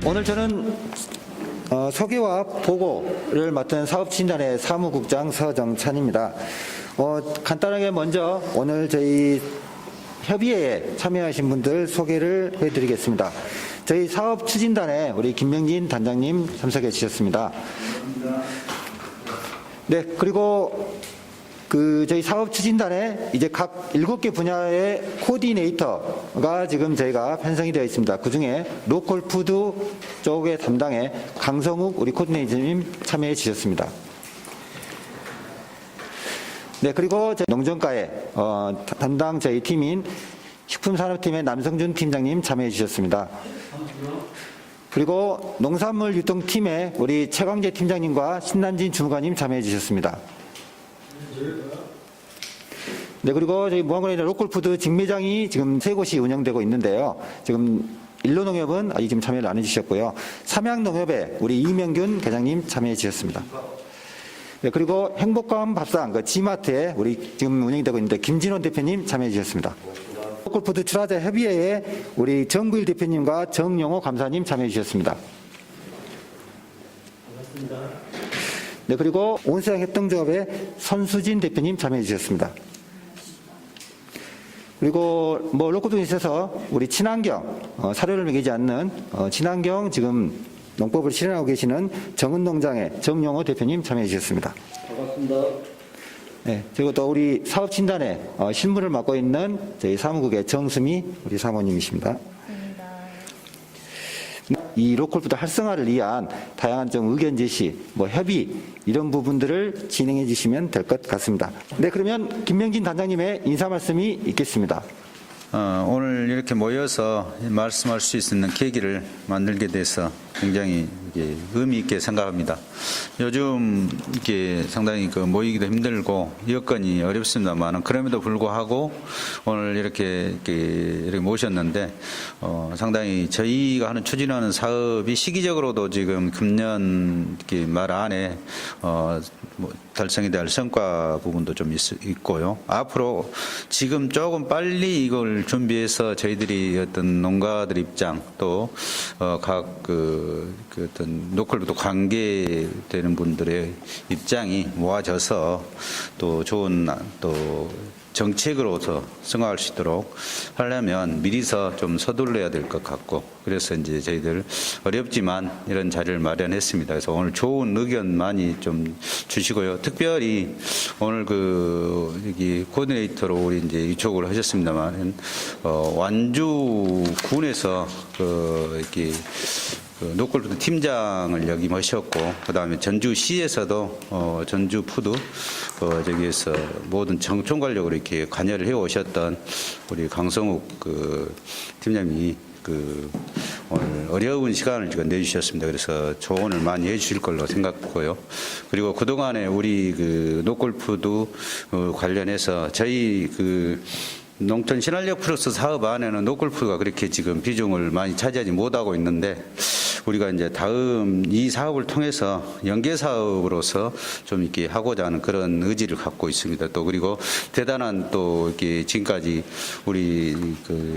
오늘 저는 소개와 보고를 맡은 사업진단의 사무국장 서정찬입니다. 간단하게 먼저 오늘 저희 협의회에 참여하신 분들 소개를 해드리겠습니다. 저희 사업추진단에 우리 김명진 단장님 참석해 주셨습니다. 네, 그리고 저희 사업추진단에 이제 각 7개 분야의 코디네이터가 지금 저희가 편성이 되어 있습니다. 그 중에 로컬푸드 쪽의 담당에 강성욱 우리 코디네이터님 참여해 주셨습니다. 네, 그리고 농정가의 담당 저희 팀인 식품산업팀의 남성준 팀장님 참여해 주셨습니다. 그리고 농산물 유통팀의 우리 최광재 팀장님과 신난진 주무관님 참여해 주셨습니다. 네, 그리고 저희 무안군에 로컬푸드 직매장이 지금 3곳이 운영되고 있는데요. 지금 일로농협은 아직 지금 참여를 안 해주셨고요. 삼양농협에 우리 이명균 계장님 참여해 주셨습니다. 네, 그리고 행복감 밥상 G마트에 우리 지금 운영이 되고 있는데 김진원 대표님 참여해 주셨습니다. 로컬푸드 출하자 협의회에 우리 정구일 대표님과 정용호 감사님 참여해 주셨습니다. 반갑습니다. 네, 그리고 온수양 협동조합의 손수진 대표님 참여해 주셨습니다. 그리고 로컬푸드에 있어서 우리 친환경 사료를 먹이지 않는 친환경 지금 농법을 실현하고 계시는 정은농장의 정용호 대표님 참여해 주셨습니다. 반갑습니다. 네, 그리고 또 우리 사업진단에 실무를 맡고 있는 저희 사무국의 정수미 우리 사모님이십니다. 이 로컬푸드 활성화를 위한 다양한 좀 의견 제시, 협의 이런 부분들을 진행해 주시면 될 것 같습니다. 네, 그러면 김명진 단장님의 인사 말씀이 있겠습니다. 오늘 이렇게 모여서 말씀할 수 있는 계기를 만들게 돼서 굉장히 의미 있게 생각합니다. 요즘 이게 상당히 모이기도 힘들고 여건이 어렵습니다만 그럼에도 불구하고 오늘 이렇게 모셨는데 상당히 저희가 추진하는 사업이 시기적으로도 지금 금년 말 안에 달성이 될 성과 부분도 좀 있고요. 앞으로 지금 조금 빨리 이걸 준비해서 저희들이 어떤 농가들 입장 또 각 어떤 로컬부터 관계되는 분들의 입장이 모아져서 또 좋은 또 정책으로서 승화할 수 있도록 하려면 미리서 좀 서둘러야 될 것 같고 그래서 이제 저희들 어렵지만 이런 자리를 마련했습니다. 그래서 오늘 좋은 의견 많이 좀 주시고요. 특별히 오늘 여기 코디네이터로 우리 이제 이촉을 하셨습니다만 완주군에서 이렇게 로컬푸드 팀장을 역임하셨고 그다음에 전주시에서도 전주푸드 저기에서 모든 총괄력으로 이렇게 관여를 해 오셨던 우리 강성욱 팀장님이 오늘 어려운 시간을 지금 내주셨습니다. 그래서 조언을 많이 해주실 걸로 생각하고요. 그리고 그동안에 우리 로컬푸드 관련해서 저희 농촌 신활력 플러스 사업 안에는 로컬푸드가 그렇게 지금 비중을 많이 차지하지 못하고 있는데 우리가 이제 다음 이 사업을 통해서 연계 사업으로서 좀 이렇게 하고자 하는 그런 의지를 갖고 있습니다. 또 그리고 대단한 또 이렇게 지금까지 우리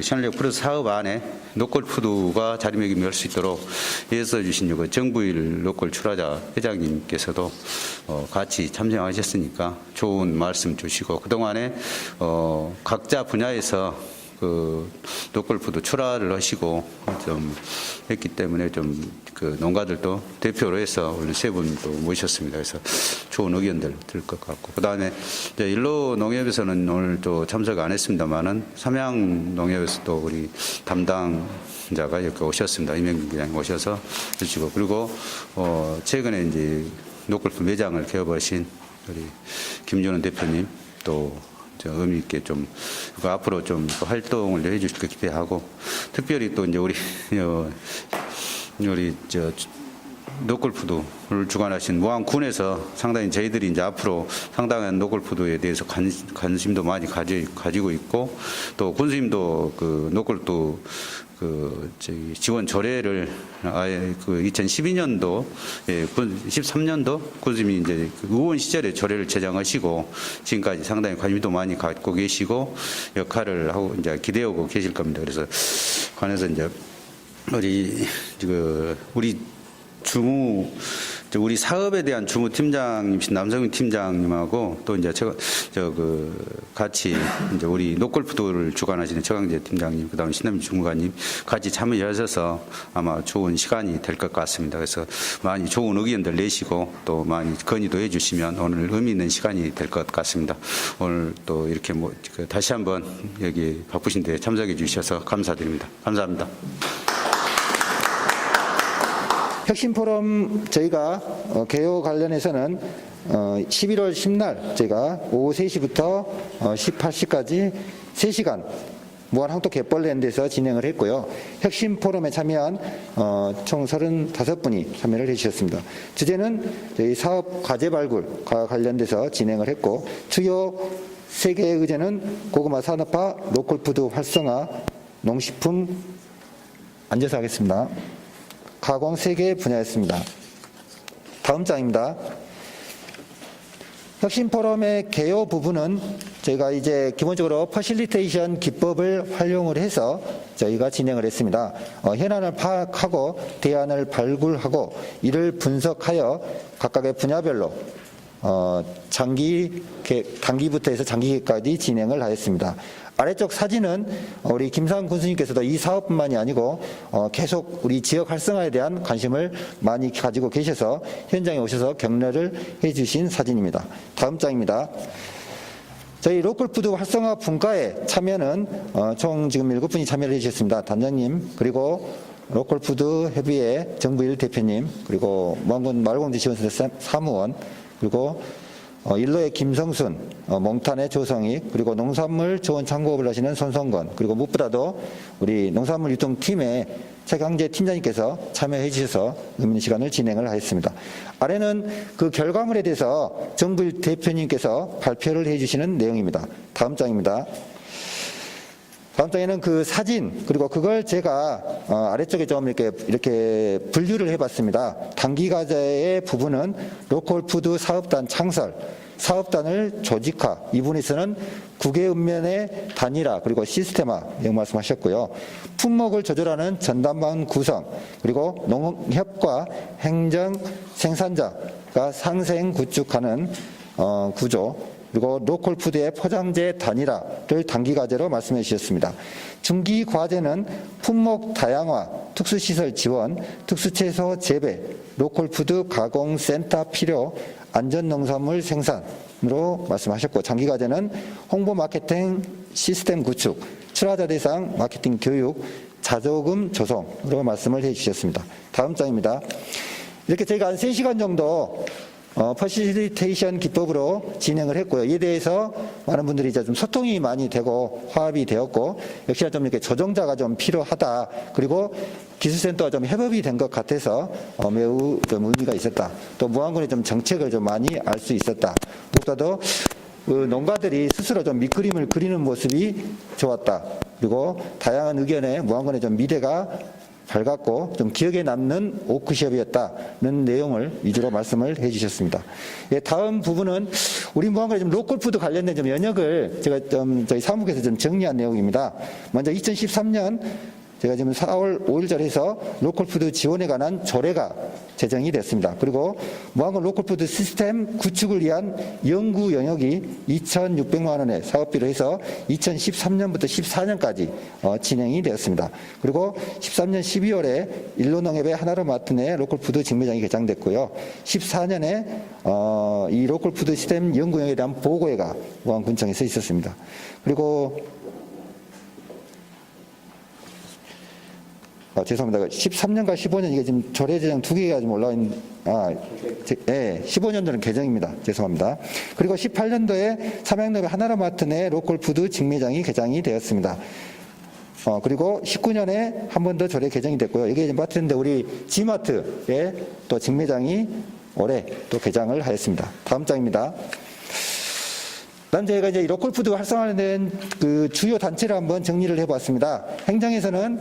신활력 플러스 사업 안에 로컬푸드가 자리매김할 수 있도록 애써 주신 정부일 로컬 출하자 회장님께서도 같이 참여하셨으니까 좋은 말씀 주시고 그동안에 각자 분야에서 로컬푸드 출하를 하시고 좀 했기 때문에 좀 농가들도 대표로 해서 오늘 3분도 모셨습니다. 그래서 좋은 의견들 들 것 같고 그다음에 일로농협에서는 오늘 또 참석 안 했습니다만은 삼양농협에서도 우리 담당자가 이렇게 오셨습니다. 이명균 기장님 오셔서 주시고 그리고 최근에 이제 로컬푸드 매장을 개업하신 우리 김준원 대표님 또 의미 있게 좀 앞으로 좀 활동을 해주실 것 기대하고 특별히 또 이제 우리 로컬푸드를 주관하신 무안군에서 상당히 저희들이 이제 앞으로 상당한 로컬푸드에 대해서 관심도 많이 가지고 있고 또 군수님도 로컬푸드 지원 조례를 아예 2012년도, 13년도 군수님이 이제 의원 시절에 조례를 제정하시고 지금까지 상당히 관심도 많이 갖고 계시고 역할을 하고 이제 기대하고 계실 겁니다. 그래서 관해서 이제 우리 사업에 대한 주무팀장님이신 남성민 팀장님하고 또 이제 같이 이제 우리 노골프도를 주관하시는 최강재 팀장님, 그다음에 신남민 주무관님 같이 참여하셔서 아마 좋은 시간이 될 것 같습니다. 그래서 많이 좋은 의견들 내시고 또 많이 건의도 해주시면 오늘 의미 있는 시간이 될 것 같습니다. 오늘 또 이렇게 다시 한번 여기 바쁘신데 참석해 주셔서 감사드립니다. 감사합니다. 혁신 포럼 저희가 개요 관련해서는 11월 10날 저희가 오후 3시부터 18시까지 3시간 무한 항토 갯벌랜 데서 진행을 했고요. 혁신 포럼에 참여한 총 35분이 참여를 해주셨습니다. 주제는 저희 사업 과제 발굴과 관련돼서 진행을 했고, 주요 3개의 의제는 고구마 산업화, 로컬푸드 활성화, 농식품, 앉아서 하겠습니다. 가공 3개 분야였습니다. 다음 장입니다. 혁신 포럼의 개요 부분은 저희가 이제 기본적으로 퍼실리테이션 기법을 활용을 해서 저희가 진행을 했습니다. 현안을 파악하고 대안을 발굴하고 이를 분석하여 각각의 분야별로 단기부터 해서 장기까지 진행을 하였습니다. 아래쪽 사진은 우리 김상 군수님께서도 이 사업뿐만이 아니고 계속 우리 지역 활성화에 대한 관심을 많이 가지고 계셔서 현장에 오셔서 격려를 해주신 사진입니다. 다음 장입니다. 저희 로컬푸드 활성화 분과에 참여는 총 지금 7분이 참여를 해주셨습니다. 단장님, 그리고 로컬푸드 협의회 정부일 대표님, 그리고 무안군 마을공제지원센터 사무원, 그리고 일로의 김성순, 몽탄의 조성희, 그리고 농산물 조원 창고업을 하시는 손성건, 그리고 무엇보다도 우리 농산물 유통팀의 최강재 팀장님께서 참여해 주셔서 의미 있는 시간을 진행을 하였습니다. 아래는 그 결과물에 대해서 정부일 대표님께서 발표를 해 주시는 내용입니다. 다음 장입니다. 다음 장에는 그 사진, 그리고 그걸 제가 아래쪽에 좀 이렇게 분류를 해봤습니다. 단기 과제의 부분은 로컬푸드 사업단 창설, 사업단을 조직화, 이 부분에서는 국외 읍면의 단일화, 그리고 시스템화 내용 말씀하셨고요. 품목을 조절하는 전담반 구성, 그리고 농협과 행정 생산자가 상생 구축하는 구조, 그리고 로컬푸드의 포장재 단일화를 단기 과제로 말씀해 주셨습니다. 중기 과제는 품목 다양화, 특수시설 지원, 특수채소 재배, 로컬푸드 가공센터 필요, 안전농산물 생산으로 말씀하셨고, 장기 과제는 홍보 마케팅 시스템 구축, 출하자 대상 마케팅 교육, 자조금 조성으로 말씀을 해 주셨습니다. 다음 장입니다. 이렇게 저희가 한 3시간 정도 퍼실리테이션 기법으로 진행을 했고요. 이에 대해서 많은 분들이 이제 좀 소통이 많이 되고 화합이 되었고, 역시나 좀 이렇게 조정자가 좀 필요하다. 그리고 기술센터가 좀 협업이 된 것 같아서 매우 좀 의미가 있었다. 또 무안군의 좀 정책을 좀 많이 알 수 있었다. 무엇보다도 그 농가들이 스스로 좀 밑그림을 그리는 모습이 좋았다. 그리고 다양한 의견에 무안군의 좀 미래가 밝았고 좀 기억에 남는 워크숍이었다는 내용을 위주로 말씀을 해주셨습니다. 예, 다음 부분은 우리 무안군의 좀 로컬푸드 관련된 좀 연역을 제가 좀 저희 사무국에서 좀 정리한 내용입니다. 먼저 2013년 제가 지금 4월 5일절 해서 로컬푸드 지원에 관한 조례가 제정이 됐습니다. 그리고 무안군 로컬푸드 시스템 구축을 위한 연구 영역이 2,600만 원의 사업비로 해서 2013년부터 14년까지 진행이 되었습니다. 그리고 13년 12월에 일로농협의 하나로 마트내 로컬푸드 직매장이 개장됐고요. 14년에 이 로컬푸드 시스템 연구 영역에 대한 보고회가 무안군청에서 있었습니다. 그리고 죄송합니다. 13년과 15년 이게 지금 조례 제정 2개가 좀 올라와 있는, 15년도는 개정입니다. 죄송합니다. 그리고 18년도에 삼양동의 하나로마트 내 로컬푸드 직매장이 개장이 되었습니다. 그리고 19년에 한 번 더 조례 개정이 됐고요. 이게 이제 마트인데 우리 G마트에 또 직매장이 올해 또 개장을 하였습니다. 다음 장입니다. 다음 저희가 이제 로컬푸드 활성화된 그 주요 단체를 한번 정리를 해봤습니다. 행정에서는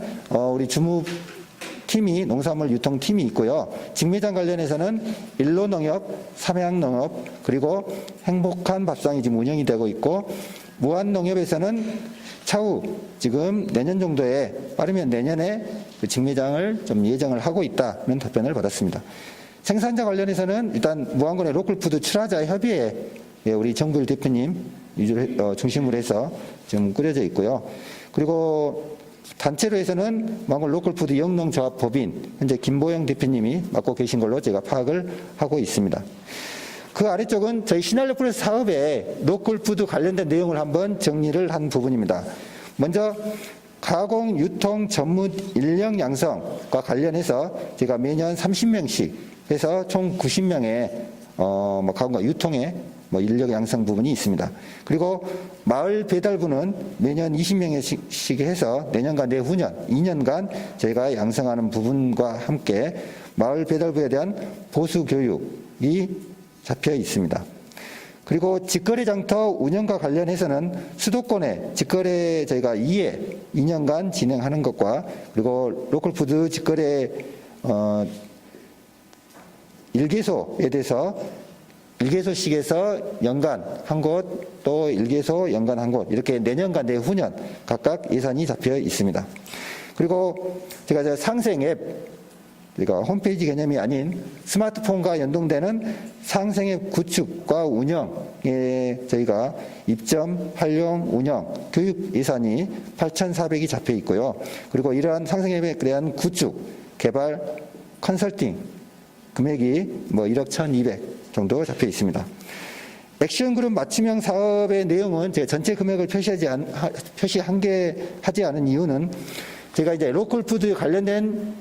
우리 주무팀이 농산물 유통팀이 있고요. 직매장 관련해서는 일로농협, 삼양농협, 그리고 행복한 밥상이 지금 운영이 되고 있고, 무한농협에서는 차후 지금 내년 정도에 빠르면 내년에 그 직매장을 좀 예정을 하고 있다는 답변을 받았습니다. 생산자 관련해서는 일단 무안군의 로컬푸드 출하자 협의회 우리 정부일 대표님 중심으로 해서 지금 꾸려져 있고요. 그리고 단체로 해서는 무안군 로컬푸드 영농조합 법인 현재 김보영 대표님이 맡고 계신 걸로 제가 파악을 하고 있습니다. 그 아래쪽은 저희 신한력 플러스 사업에 로컬푸드 관련된 내용을 한번 정리를 한 부분입니다. 먼저 가공, 유통, 전문 인력 양성과 관련해서 제가 매년 30명씩 해서 총 90명의 가공과 유통에 인력 양성 부분이 있습니다. 그리고 마을 배달부는 매년 20명씩 해서 내년과 내후년 2년간 저희가 양성하는 부분과 함께 마을 배달부에 대한 보수 교육이 잡혀 있습니다. 그리고 직거래 장터 운영과 관련해서는 수도권에 직거래 저희가 2년간 진행하는 것과 그리고 로컬푸드 직거래 1개소에 대해서 1개소씩에서 연간 한 곳, 또 1개소 연간 한 곳, 이렇게 내년과 내후년 각각 예산이 잡혀 있습니다. 그리고 제가 상생 앱, 그러니까 홈페이지 개념이 아닌 스마트폰과 연동되는 상생앱 구축과 운영에 저희가 입점, 활용, 운영, 교육 예산이 8,400이 잡혀 있고요. 그리고 이러한 상생앱에 대한 구축, 개발, 컨설팅 금액이 1억 1,200 정도 잡혀 있습니다. 액션그룹 맞춤형 사업의 내용은 제가 전체 금액을 표시하지 않은 이유는 제가 이제 로컬푸드 관련된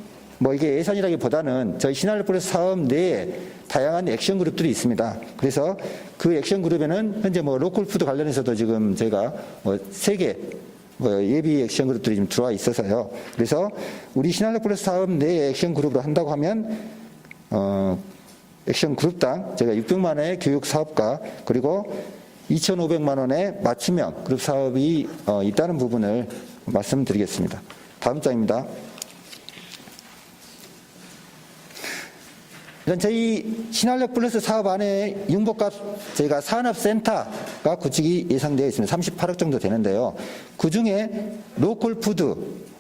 이게 예산이라기보다는 저희 신한력플러스 사업 내에 다양한 액션그룹들이 있습니다. 그래서 그 액션그룹에는 현재 로컬푸드 관련해서도 지금 제가 3개 예비 액션그룹들이 지금 들어와 있어서요. 그래서 우리 신한력플러스 사업 내에 액션그룹으로 한다고 하면 액션그룹당 제가 600만 원의 교육 사업과 그리고 2,500만 원의 맞춤형 그룹 사업이 있다는 부분을 말씀드리겠습니다. 다음 장입니다. 저희 신한력 플러스 사업 안에 융복합 저희가 산업센터가 구축이 예상되어 있습니다. 38억 정도 되는데요. 그 중에 로컬푸드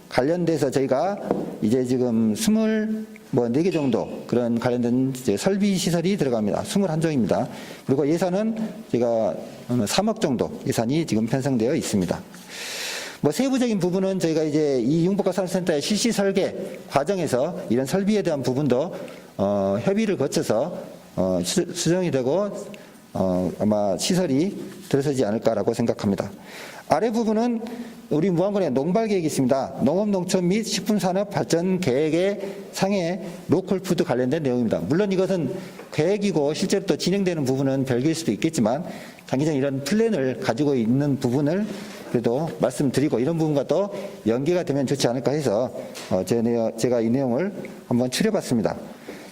관련돼서 저희가 이제 지금 24개 정도 그런 관련된 설비 시설이 들어갑니다. 21종입니다. 그리고 예산은 제가 3억 정도 예산이 지금 편성되어 있습니다. 세부적인 부분은 저희가 이제 이 융복합 산업센터의 실시 설계 과정에서 이런 설비에 대한 부분도 협의를 거쳐서 수정이 되고 아마 시설이 들어서지 않을까라고 생각합니다. 아래 부분은 우리 무안군의 농발 계획이 있습니다. 농업, 농촌 및 식품산업 발전 계획의 상해 로컬푸드 관련된 내용입니다. 물론 이것은 계획이고 실제로 또 진행되는 부분은 별개일 수도 있겠지만 장기적인 이런 플랜을 가지고 있는 부분을 그래도 말씀드리고 이런 부분과 또 연계가 되면 좋지 않을까 해서 제가 이 내용을 한번 추려봤습니다.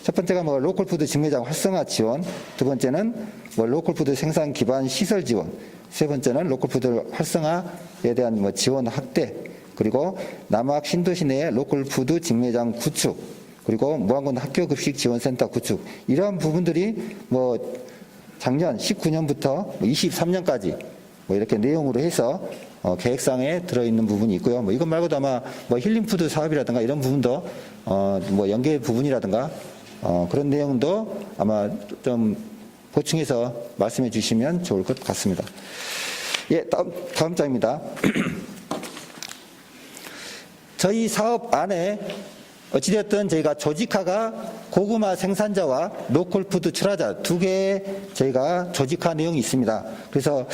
첫 번째가 로컬푸드 직매장 활성화 지원, 두 번째는 로컬푸드 생산 기반 시설 지원, 세 번째는 로컬푸드 활성화에 대한 지원 확대, 그리고 남학 신도시 내의 로컬푸드 직매장 구축, 그리고 무안군 학교급식 지원센터 구축, 이러한 부분들이 작년 19년부터 23년까지 이렇게 내용으로 해서 계획상에 들어있는 부분이 있고요. 이것 말고도 아마 힐링푸드 사업이라든가 이런 부분도 연계 부분이라든가 그런 내용도 아마 좀 보충해서 말씀해 주시면 좋을 것 같습니다. 예, 다음 장입니다. 저희 사업 안에 어찌되었든 저희가 조직화가 고구마 생산자와 로컬푸드 출하자 두 개의 저희가 조직화 내용이 있습니다. 그래서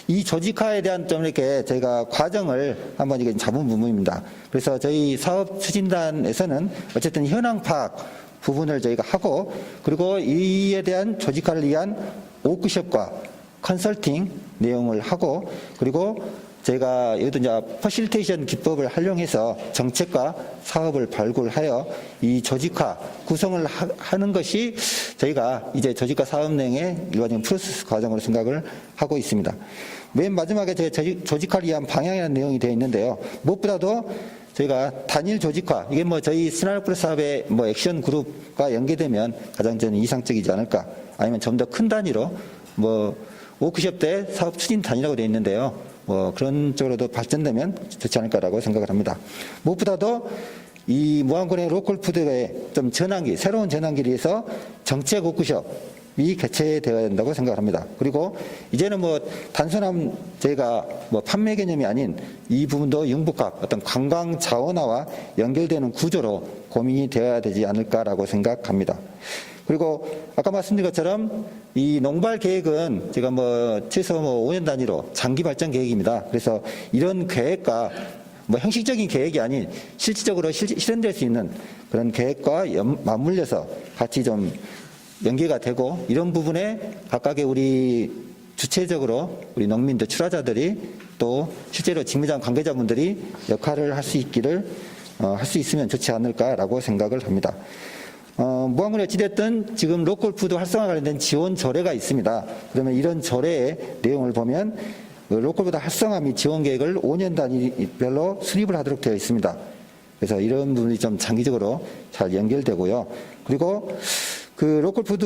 이 조직화에 대한 좀 이렇게 저희가 과정을 한번 이게 잡은 부분입니다. 그래서 저희 사업 추진단에서는 어쨌든 현황 파악 부분을 저희가 하고 그리고 이에 대한 조직화를 위한 워크숍과 컨설팅 내용을 하고 그리고 저희가 여기도 이제 퍼실테이션 기법을 활용해서 정책과 사업을 발굴하여 이 조직화 구성을 하는 것이 저희가 이제 조직화 사업 내용의 일반적인 프로세스 과정으로 생각을 하고 있습니다. 맨 마지막에 저희 조직화를 위한 방향이라는 내용이 되어 있는데요. 무엇보다도 저희가 단일 조직화, 이게 저희 신한력 플러스 사업의 액션 그룹과 연계되면 가장 저는 이상적이지 않을까, 아니면 좀 더 큰 단위로 워크숍 때 사업 추진 단위라고 되어 있는데요. 그런 쪽으로도 발전되면 좋지 않을까라고 생각을 합니다. 무엇보다도 이 무안군의 로컬푸드의 좀 전환기, 새로운 전환기에서 정책 워크숍이 개최되어야 된다고 생각을 합니다. 그리고 이제는 단순한 저희가 판매 개념이 아닌 이 부분도 융복합 어떤 관광 자원화와 연결되는 구조로 고민이 되어야 되지 않을까라고 생각합니다. 그리고 아까 말씀드린 것처럼 이 농발 계획은 제가 최소 5년 단위로 장기 발전 계획입니다. 그래서 이런 계획과 형식적인 계획이 아닌 실질적으로 실현될 수 있는 그런 계획과 맞물려서 같이 좀 연계가 되고 이런 부분에 각각의 우리 주체적으로 우리 농민들 출하자들이 또 실제로 직무장 관계자분들이 역할을 할 수 있기를 할 수 있으면 좋지 않을까라고 생각을 합니다. 무안군이 어찌됐든 지금 로컬푸드 활성화 관련된 지원 조례가 있습니다. 그러면 이런 조례의 내용을 보면 로컬푸드 활성화 및 지원 계획을 5년 단위별로 수립을 하도록 되어 있습니다. 그래서 이런 부분이 좀 장기적으로 잘 연결되고요. 그리고 그 로컬푸드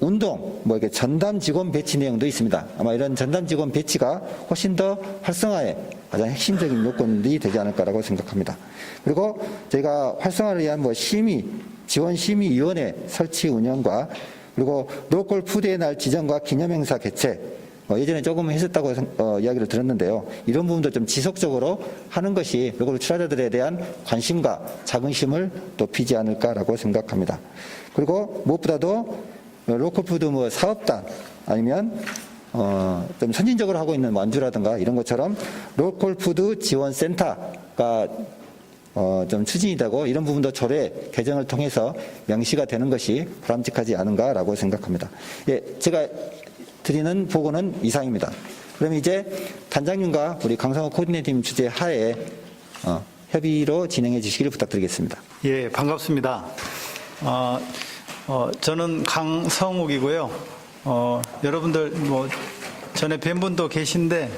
운동, 이렇게 전담 직원 배치 내용도 있습니다. 아마 이런 전담 직원 배치가 훨씬 더 활성화에 가장 핵심적인 요건이 되지 않을까라고 생각합니다. 그리고 저희가 활성화를 위한 지원심의위원회 설치 운영과 그리고 로컬푸드의 날 지정과 기념행사 개최, 예전에 조금 했었다고 이야기를 들었는데요. 이런 부분도 좀 지속적으로 하는 것이 로컬 출하자들에 대한 관심과 자긍심을 높이지 않을까라고 생각합니다. 그리고 무엇보다도 로컬푸드 사업단 아니면 좀 선진적으로 하고 있는 완주라든가 이런 것처럼 로컬푸드 지원센터가 좀 추진이 되고 이런 부분도 조례 개정을 통해서 명시가 되는 것이 바람직하지 않은가라고 생각합니다. 예, 제가 드리는 보고는 이상입니다. 그럼 이제 단장님과 우리 강성호 코디네이터님 주재 하에 협의로 진행해 주시기를 부탁드리겠습니다. 예, 반갑습니다. 저는 강성욱이고요. 여러분들 전에 뵌 분도 계신데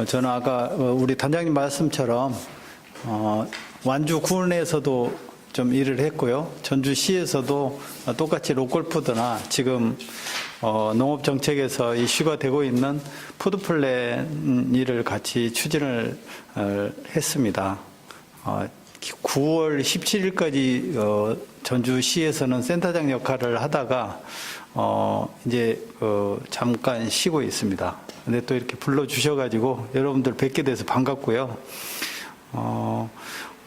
저는 아까 우리 단장님 말씀처럼 완주군에서도 좀 일을 했고요. 전주시에서도 똑같이 로컬푸드나 지금 농업정책에서 이슈가 되고 있는 푸드플랜 일을 같이 추진을 했습니다. 9월 17일까지 전주시에서는 센터장 역할을 하다가 이제 잠깐 쉬고 있습니다. 근데 또 이렇게 불러주셔가지고 여러분들 뵙게 돼서 반갑고요.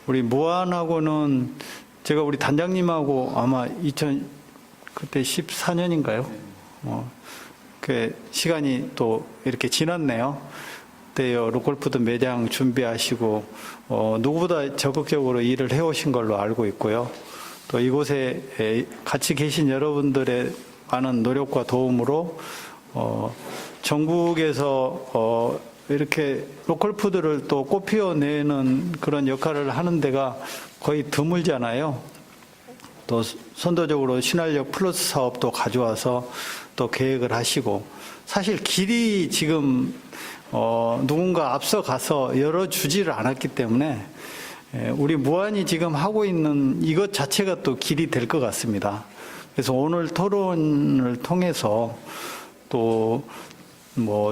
우리 무안하고는 제가 우리 단장님하고 아마 그때 14년인가요? 그 시간이 또 이렇게 지났네요. 그때요 로컬푸드 매장 준비하시고 누구보다 적극적으로 일을 해오신 걸로 알고 있고요. 또 이곳에 같이 계신 여러분들의 많은 노력과 도움으로 전국에서 이렇게 로컬푸드를 또 꽃피워내는 그런 역할을 하는 데가 거의 드물잖아요. 또 선도적으로 신활력 플러스 사업도 가져와서 또 계획을 하시고 사실 길이 지금 누군가 앞서가서 열어주지를 않았기 때문에 우리 무안이 지금 하고 있는 이것 자체가 또 길이 될 것 같습니다. 그래서 오늘 토론을 통해서 또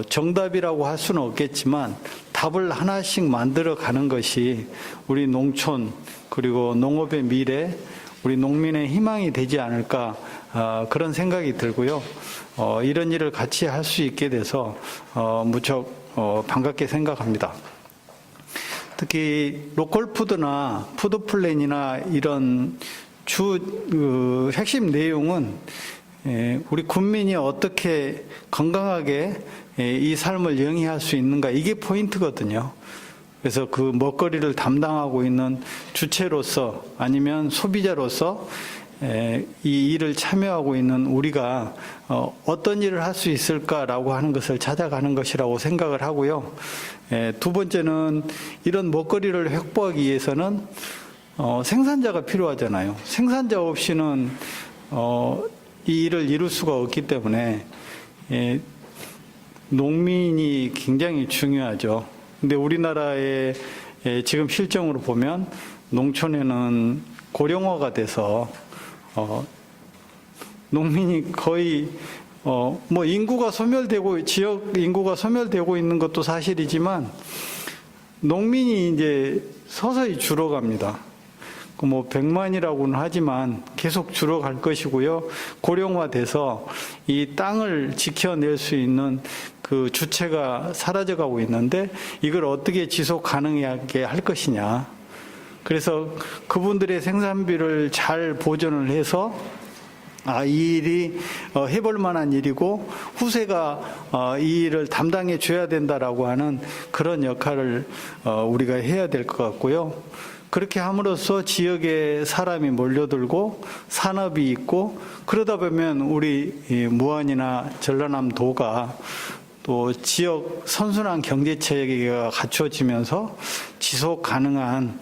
정답이라고 할 수는 없겠지만 답을 하나씩 만들어 가는 것이 우리 농촌 그리고 농업의 미래 우리 농민의 희망이 되지 않을까 그런 생각이 들고요. 이런 일을 같이 할 수 있게 돼서 무척 반갑게 생각합니다. 특히 로컬푸드나 푸드플랜이나 이런 핵심 내용은 우리 국민이 어떻게 건강하게 이 삶을 영위할 수 있는가 이게 포인트거든요. 그래서 그 먹거리를 담당하고 있는 주체로서 아니면 소비자로서 이 일을 참여하고 있는 우리가 어떤 일을 할 수 있을까라고 하는 것을 찾아가는 것이라고 생각을 하고요. 두 번째는 이런 먹거리를 확보하기 위해서는 생산자가 필요하잖아요. 생산자 없이는 이 일을 이룰 수가 없기 때문에 농민이 굉장히 중요하죠. 근데 우리나라의 지금 실정으로 보면 농촌에는 고령화가 돼서 농민이 거의 뭐 인구가 소멸되고 지역 인구가 소멸되고 있는 것도 사실이지만 농민이 이제 서서히 줄어갑니다. 뭐 100만이라고는 하지만 계속 줄어갈 것이고요. 고령화돼서 이 땅을 지켜낼 수 있는 그 주체가 사라져가고 있는데 이걸 어떻게 지속 가능하게 할 것이냐. 그래서 그분들의 생산비를 잘 보존을 해서 이 일이 해볼 만한 일이고 후세가 이 일을 담당해 줘야 된다라고 하는 그런 역할을 우리가 해야 될 것 같고요. 그렇게 함으로써 지역에 사람이 몰려들고 산업이 있고 그러다 보면 우리 무안이나 전라남도가 또 지역 선순환 경제 체계가 갖춰지면서 지속 가능한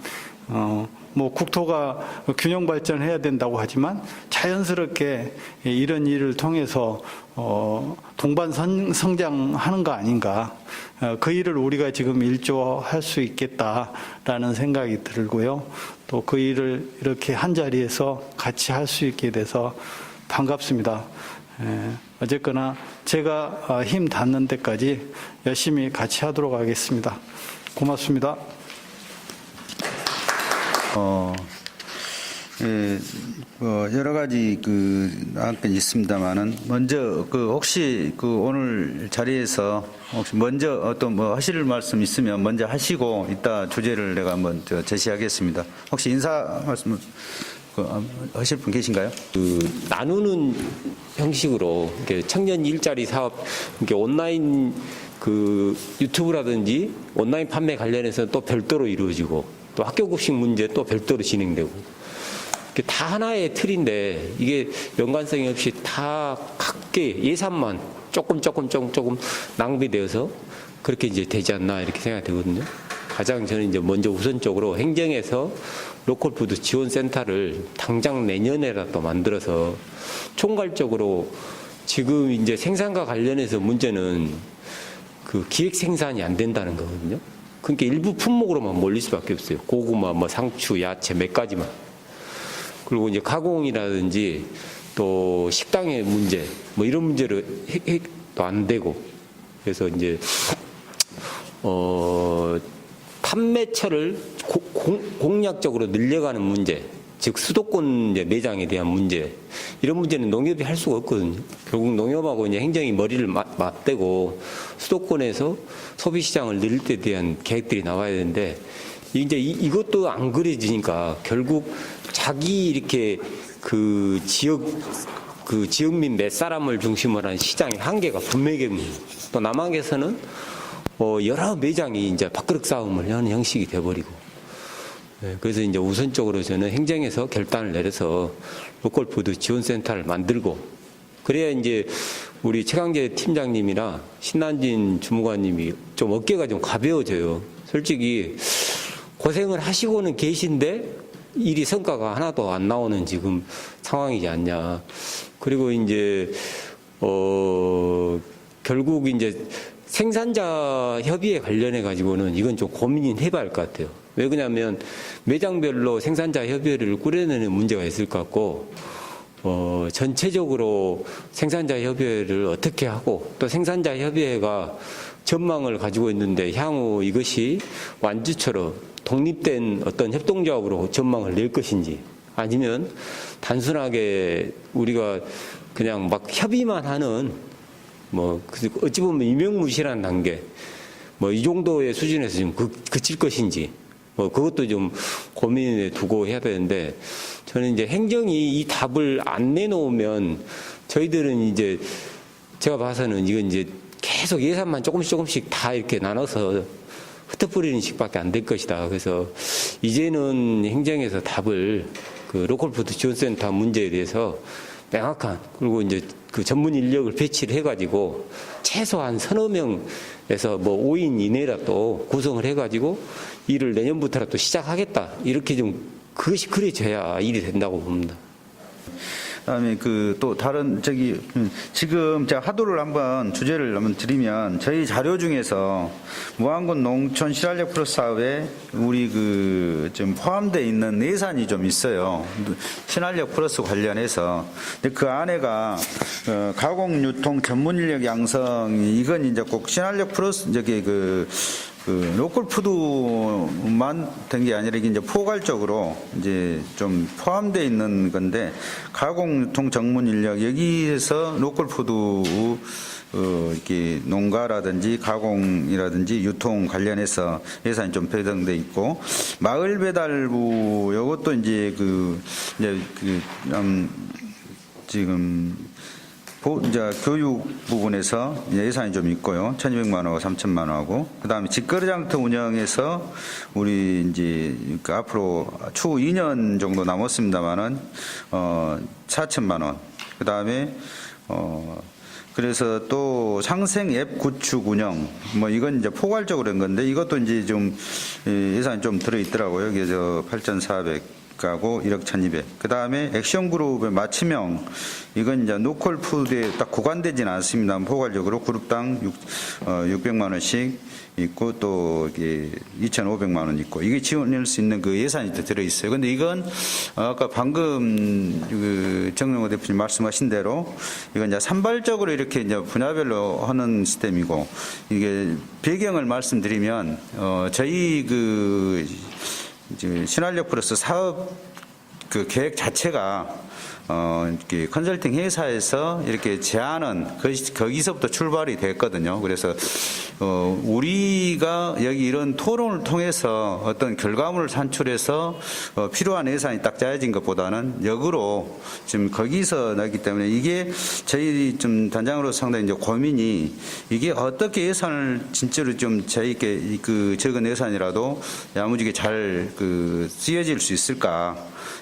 뭐 국토가 균형 발전해야 된다고 하지만 자연스럽게 이런 일을 통해서 동반 성장하는 거 아닌가. 그 일을 우리가 지금 일조할 수 있겠다라는 생각이 들고요. 또 그 일을 이렇게 한 자리에서 같이 할 수 있게 돼서 반갑습니다. 어쨌거나 제가 힘 닿는 데까지 열심히 같이 하도록 하겠습니다. 고맙습니다. 여러 가지 안건이 있습니다만은 먼저 혹시 오늘 자리에서 혹시 먼저 어떤 뭐 하실 말씀 있으면 먼저 하시고 이따 주제를 내가 한번 제시하겠습니다. 혹시 인사 말씀 하실 분 계신가요? 나누는 형식으로 이렇게 청년 일자리 사업 이렇게 온라인 유튜브라든지 온라인 판매 관련해서는 또 별도로 이루어지고 또 학교급식 문제 또 별도로 진행되고 다 하나의 틀인데 이게 연관성이 없이 다 각계 예산만 조금 낭비되어서 그렇게 이제 되지 않나 이렇게 생각되거든요. 가장 저는 이제 먼저 우선적으로 행정에서 로컬푸드 지원센터를 당장 내년에라도 만들어서 총괄적으로 지금 이제 생산과 관련해서 문제는 기획 생산이 안 된다는 거거든요. 그러니까 일부 품목으로만 몰릴 수밖에 없어요. 고구마, 뭐 상추, 야채 몇 가지만. 그리고 이제 가공이라든지 또 식당의 문제, 뭐 이런 문제를 또 안 되고. 그래서 이제 판매처를 공략적으로 늘려가는 문제, 즉 수도권 이제 매장에 대한 문제, 이런 문제는 농협이 할 수가 없거든요. 결국 농협하고 이제 행정이 머리를 맞대고 수도권에서 소비 시장을 늘릴 때 대한 계획들이 나와야 되는데 이제 이것도 안 그려지니까 결국 자기 이렇게 지역민 몇 사람을 중심으로 한 시장의 한계가 분명해집니다. 또 남한에서는 여러 매장이 이제 밥그릇 싸움을 하는 형식이 돼버리고. 그래서 이제 우선적으로 저는 행정에서 결단을 내려서 로컬푸드 지원센터를 만들고, 그래야 이제 우리 최강재 팀장님이나 신난진 주무관님이 좀 어깨가 좀 가벼워져요. 솔직히 고생을 하시고는 계신데 일이 성과가 하나도 안 나오는 지금 상황이지 않냐. 그리고 이제 결국 이제 생산자 협의에 관련해 가지고는 이건 좀 고민을 해봐야 할 것 같아요. 왜 그러냐면 매장별로 생산자 협의회를 꾸려내는 문제가 있을 것 같고, 전체적으로 생산자 협의회를 어떻게 하고 또 생산자 협의회가 전망을 가지고 있는데 향후 이것이 완주처럼 독립된 어떤 협동조합으로 전망을 낼 것인지, 아니면 단순하게 우리가 그냥 막 협의만 하는 뭐 어찌 보면 유명무실한 단계, 뭐 이 정도의 수준에서 좀 그칠 것인지, 뭐 그것도 좀 고민에 두고 해야 되는데, 저는 이제 행정이 이 답을 안 내놓으면 저희들은 이제 제가 봐서는 이건 이제 계속 예산만 조금씩 다 이렇게 나눠서 흩어뿌리는 식밖에 안 될 것이다. 그래서 이제는 행정에서 답을 로컬푸드 지원센터 문제에 대해서 명확한, 그리고 이제 전문 인력을 배치를 해가지고 최소한 서너 명에서 뭐 5인 이내라도 구성을 해가지고 일을 내년부터라도 시작하겠다. 이렇게 좀 그것이 그려져야 일이 된다고 봅니다. 그다음에 그 또 다른 지금 제가 하도를 한번 주제를 한번 드리면 저희 자료 중에서 무안군 농촌 실활력 플러스 사업에 우리 그 좀 포함되어 있는 예산이 좀 있어요. 신활력 플러스 관련해서. 근데 그 안에가 가공 유통 전문 인력 양성이 이건 이제 꼭 신활력 플러스 저기 그 로컬 푸드만 된 게 아니라 이게 이제 포괄적으로 이제 좀 포함되어 있는 건데 가공 유통 전문 인력 여기에서 로컬 푸드 이렇게 농가라든지 가공이라든지 유통 관련해서 예산이 좀 배정돼 있고 마을 배달부 요것도 이제 지금 이제 교육 부분에서 예산이 좀 있고요. 1,200만 원하고 3,000만 원하고 그다음에 직거래장터 운영에서 우리 이제 그 앞으로 추후 2년 정도 남았습니다만은 4,000만 원. 그다음에 그래서 또 상생 앱 구축 운영 뭐 이건 이제 포괄적으로 한 건데 이것도 이제 좀 예산이 좀 들어 있더라고요. 그래서 8,400 가고 1억 1,200. 그 다음에 액션그룹의 맞춤형 이건 이제 노컬 푸드에 딱 구간되지는 않습니다. 포괄적으로 그룹당 600만 원씩 있고 또 이게 2,500만 원 있고 이게 지원할 수 있는 그 예산이 들어 있어요. 근데 이건 아까 방금 그 정영호 대표님 말씀하신 대로 이건 이제 산발적으로 이렇게 이제 분야별로 하는 시스템이고 이게 배경을 말씀드리면 저희 그 이제 신활력 플러스 사업 그 계획 자체가 이렇게 컨설팅 회사에서 이렇게 제안은 거기서부터 출발이 됐거든요. 그래서 우리가 여기 이런 토론을 통해서 어떤 결과물을 산출해서 필요한 예산이 딱 짜여진 것보다는 역으로 지금 거기서 나기 때문에 이게 저희 좀 단장으로서 상당히 이제 고민이 이게 어떻게 예산을 진짜로 좀 저희께 그 적은 예산이라도 야무지게 잘 그 쓰여질 수 있을까.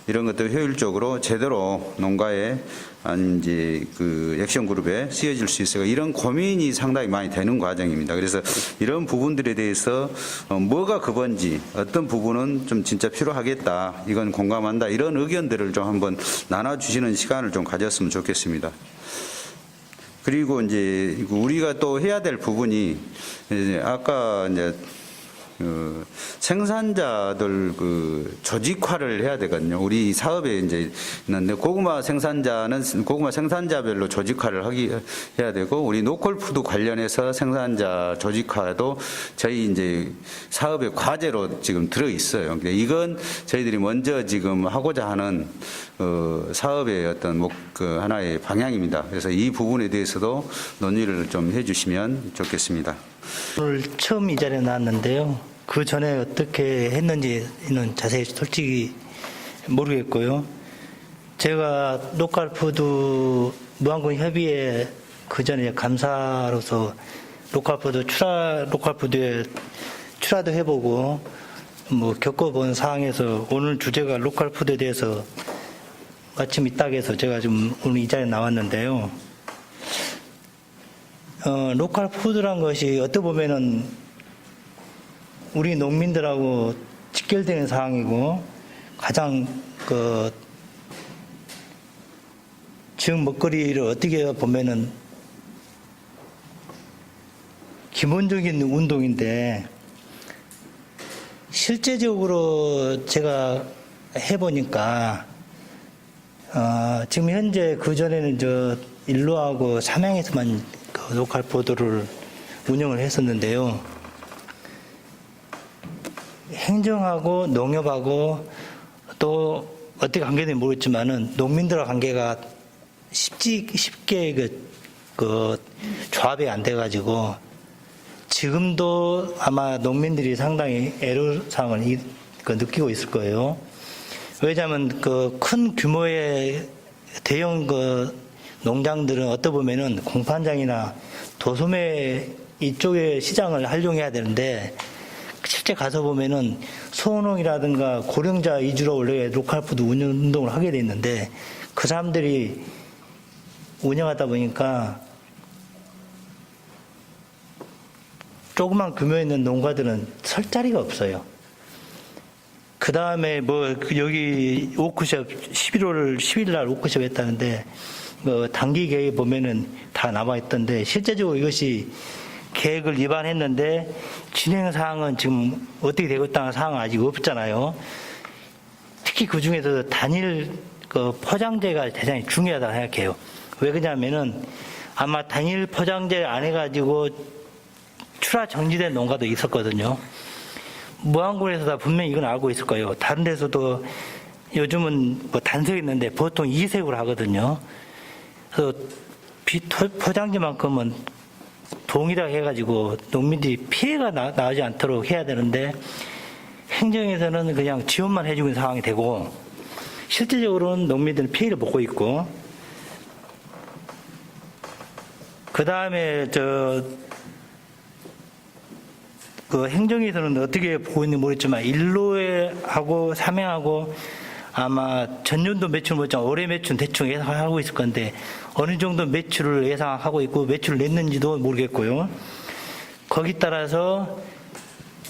이런 것들 효율적으로 제대로 농가에 아니면 이제 그 액션 그룹에 쓰여질 수 있을까 이런 고민이 상당히 많이 되는 과정입니다. 그래서 이런 부분들에 대해서 뭐가 급한지 어떤 부분은 좀 진짜 필요하겠다 이건 공감한다 이런 의견들을 좀 한번 나눠주시는 시간을 좀 가졌으면 좋겠습니다. 그리고 이제 우리가 또 해야 될 부분이 이제 아까 이제 생산자들 그 조직화를 해야 되거든요. 우리 사업에 이제 있는데 고구마 생산자별로 조직화를 해야 되고 우리 노컬 푸드 관련해서 생산자 조직화도 저희 이제 사업의 과제로 지금 들어 있어요. 이건 저희들이 먼저 지금 하고자 하는 사업의 어떤 그 하나의 방향입니다. 그래서 이 부분에 대해서도 논의를 좀 해주시면 좋겠습니다. 오늘 처음 이 자리에 나왔는데요. 그 전에 어떻게 했는지는 자세히 솔직히 모르겠고요. 제가 로컬푸드 무안군 협의회 그 전에 감사로서 로컬푸드에 출하도 해보고 뭐 겪어본 상황에서 오늘 주제가 로컬푸드에 대해서 마침 있다고 해서 제가 좀 오늘 이 자리에 나왔는데요. 로컬푸드란 것이 어떻게 보면은 우리 농민들하고 직결되는 상황이고 가장 지금 먹거리를 어떻게 보면은 기본적인 운동인데 실제적으로 제가 해보니까 지금 현재 그 전에는 일로하고 삼양에서만 로컬 푸드를 운영을 했었는데요. 행정하고 농협하고 또 어떻게 관계되는지 모르겠지만은 농민들과 관계가 쉽게 조합이 안 돼가지고 지금도 아마 농민들이 상당히 애로사항을 느끼고 있을 거예요. 왜냐하면 큰 규모의 대형 농장들은 어떻게 보면은 공판장이나 도소매 이쪽의 시장을 활용해야 되는데 실제 가서 보면은 소농이라든가 고령자 위주로 원래 로컬푸드 운동을 하게 돼 있는데 그 사람들이 운영하다 보니까 조그만 규모에 있는 농가들은 설 자리가 없어요. 그 다음에 여기 워크숍 11월 10일 날 워크숍 했다는데 단기 계획에 보면은 다 남아 있던데 실제적으로 이것이 계획을 위반했는데 진행 사항은 지금 어떻게 되고 있다는 사항은 아직 없잖아요. 특히 그 중에서 단일 포장재가 대단히 중요하다고 생각해요. 왜 그러냐면은 아마 단일 포장재 안 해가지고 출하 정지된 농가도 있었거든요. 무안군에서 분명히 이건 알고 있을 거예요. 다른 데서도 요즘은 단색이 있는데 보통 이색으로 하거든요. 그래서 포장지만큼은 동일하게 해가지고 농민들이 피해가 나오지 않도록 해야 되는데 행정에서는 그냥 지원만 해주는 상황이 되고 실질적으로는 농민들은 피해를 보고 있고 그 다음에 행정에서는 어떻게 보고 있는지 모르겠지만 일로하고 삼양하고 아마 전년도 매출 못지만 올해 매출 대충 예상하고 있을 건데 어느 정도 매출을 예상하고 있고 매출을 냈는지도 모르겠고요. 거기 따라서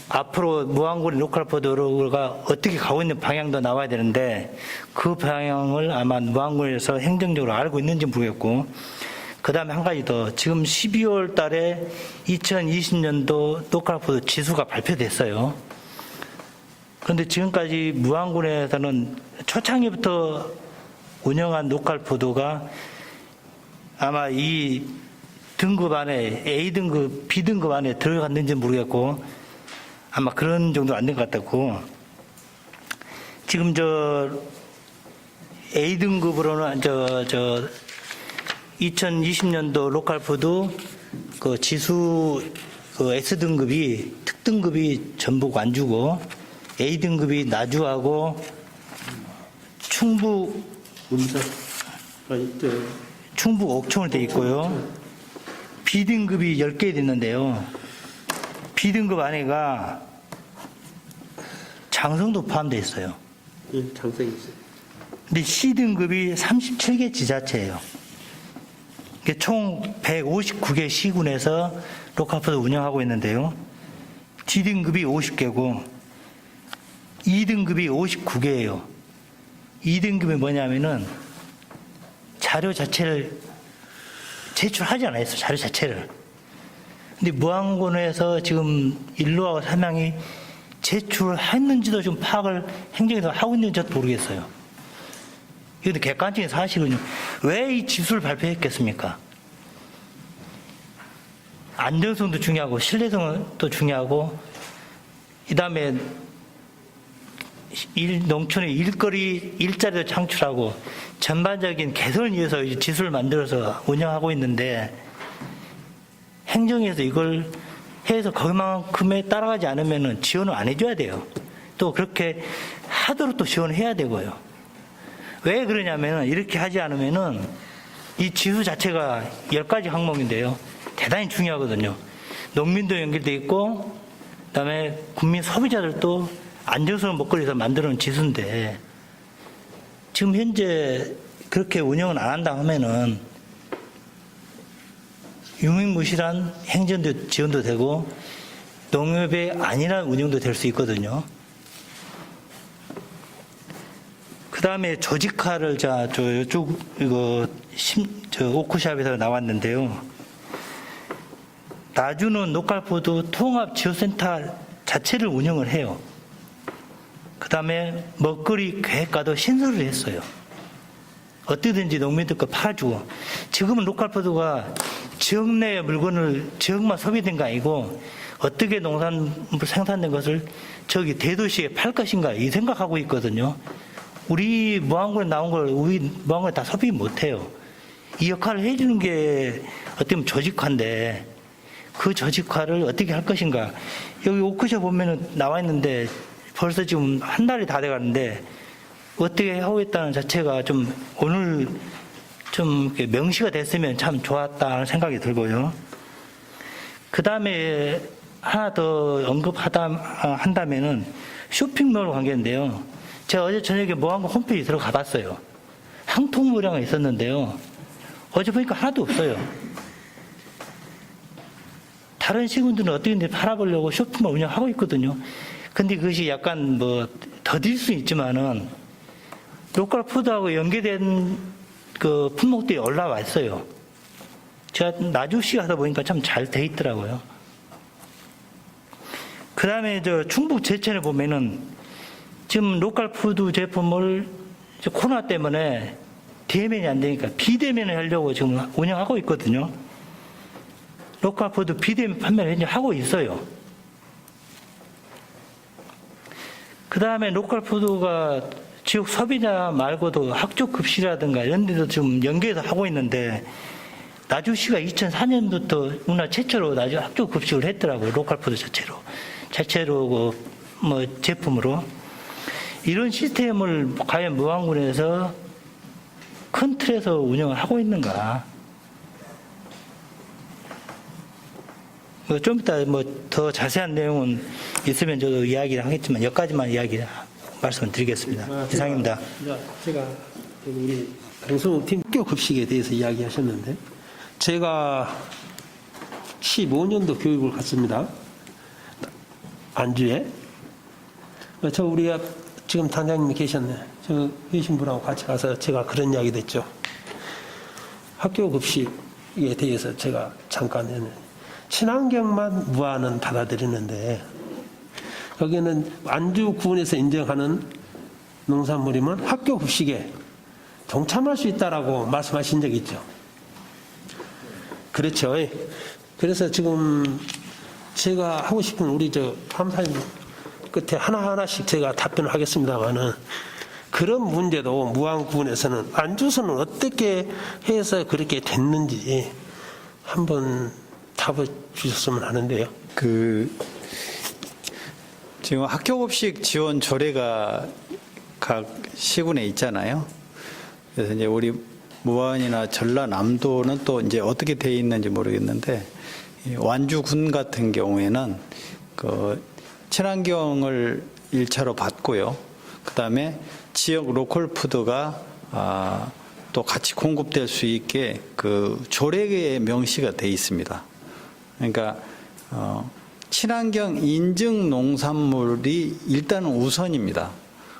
앞으로 무안군의 로컬푸드가 어떻게 가고 있는 방향도 나와야 되는데 그 방향을 아마 무안군에서 행정적으로 알고 있는지 모르겠고 그 다음에 한 가지 더 지금 12월 달에 2020년도 로컬푸드 지수가 발표됐어요. 그런데 지금까지 무안군에서는 초창기부터 운영한 로컬푸드가 아마 이 등급 안에 A등급, B등급 안에 들어갔는지 모르겠고 아마 그런 정도 안 된 것 같았고 지금 A등급으로는 2020년도 로컬푸드 그 지수 S등급이 특등급이 전부 완주고 A등급이 나주하고 충북 옥천으로 되어 있고요. B등급이 10개 됐는데요. B등급 안에가 장성도 포함되어 있어요. 예, 장성이 있어요. 근데 C등급이 37개 지자체예요. 총 159개 시군에서 로컬푸드 운영하고 있는데요. D등급이 50개고 2등급이 59개예요. 2등급이 뭐냐면은 자료 자체를 제출하지 않았어요. 자료 자체를. 근데 무안군에서 지금 일로하고 삼양이 제출했는지도 좀 파악을 행정에서 하고 있는지 저도 모르겠어요. 이것도 객관적인 사실은요. 왜 이 지수를 발표했겠습니까? 안정성도 중요하고 신뢰성도 중요하고 그 다음에 농촌의 일거리, 일자리를 창출하고 전반적인 개선을 위해서 이 지수를 만들어서 운영하고 있는데 행정에서 이걸 해서 그만큼에 따라가지 않으면 지원을 안 해줘야 돼요. 또 그렇게 하도록 또 지원을 해야 되고요. 왜 그러냐면 이렇게 하지 않으면은 이 지수 자체가 10가지 항목인데요. 대단히 중요하거든요. 농민도 연결돼 있고 그다음에 국민 소비자들도 안정스러운 먹거리에서 만드는 지수인데 지금 현재 그렇게 운영을 안 한다 하면은 유명무실한 행정도 지원도 되고 농협의 안일한 운영도 될 수 있거든요. 그 다음에 조직화를 이쪽 오크샵에서 나왔는데요. 나주는 로컬푸드 통합지원센터 자체를 운영을 해요. 그 다음에 먹거리 계획과도 신설을 했어요. 어떻게든지 농민들 거 팔아주고 지금은 로컬푸드가 지역 내 물건을 지역만 소비된 거 아니고 어떻게 농산물 생산된 것을 저기 대도시에 팔 것인가 이 생각하고 있거든요. 우리 무안군에 나온 걸 우리 무안군에 다 소비 못해요. 이 역할을 해주는 게 어떻게 보면 조직화인데 그 조직화를 어떻게 할 것인가. 여기 오크숍 보면은 나와 있는데 벌써 지금 한 달이 다 돼가는데 어떻게 하고 있다는 자체가 좀 오늘 좀 명시가 됐으면 참 좋았다는 생각이 들고요. 그 다음에 하나 더 한다면은 쇼핑몰 관계인데요. 제가 어제 저녁에 무안군 홈페이지 들어가 봤어요. 항통무량이 있었는데요. 어제 보니까 하나도 없어요. 다른 시군들은 어떻게든 팔아보려고 쇼핑몰 운영하고 있거든요. 근데 그것이 약간 뭐 더딜 수 있지만은 로컬 푸드하고 연계된 그 품목들이 올라와 있어요. 제가 나주시 가서 보니까 참 잘 돼 있더라고요. 그 다음에 충북 제천에 보면은 지금 로컬 푸드 제품을 코로나 때문에 대면이 안 되니까 비대면을 하려고 지금 운영하고 있거든요. 로컬 푸드 비대면 판매를 현재 하고 있어요. 그 다음에 로컬 푸드가 지역 소비자 말고도 학교 급식이라든가 이런 데도 지금 연계해서 하고 있는데 나주시가 2004년부터 우리나라 최초로 나주 학교 급식을 했더라고요. 로컬 푸드 자체로 뭐 제품으로. 이런 시스템을 과연 무안군에서 큰 틀에서 운영을 하고 있는가? 좀 이따 더 자세한 내용은 있으면 저도 이야기를 하겠지만 여기까지만 말씀을 드리겠습니다. 이상입니다. 제가 우리 강성욱 팀 학교 급식에 대해서 이야기하셨는데 제가 15년도 교육을 갔습니다. 안주에. 우리가 지금 단장님이 계셨네. 저 계신 분하고 같이 가서 제가 그런 이야기도 했죠. 학교 급식에 대해서 제가 잠깐 했는데 친환경만 무안은 받아들이는데 여기는 안주군에서 인정하는 농산물이면 학교 급식에 동참할 수 있다라고 말씀하신 적이 있죠. 그렇죠. 그래서 지금 제가 하고 싶은 우리 감사님 끝에 하나하나씩 제가 답변을 하겠습니다만은 그런 문제도 무안군에서는 안주선은 어떻게 해서 그렇게 됐는지 한번 답을 주셨으면 하는데요. 지금 학교급식 지원 조례가 각 시군에 있잖아요. 그래서 이제 우리 무안이나 전라남도는 또 이제 어떻게 돼 있는지 모르겠는데 완주군 같은 경우에는 그 친환경을 1차로 받고요. 그 다음에 지역 로컬 푸드가 또 같이 공급될 수 있게 그 조례에 명시가 돼 있습니다. 그러니까 친환경 인증 농산물이 일단은 우선입니다.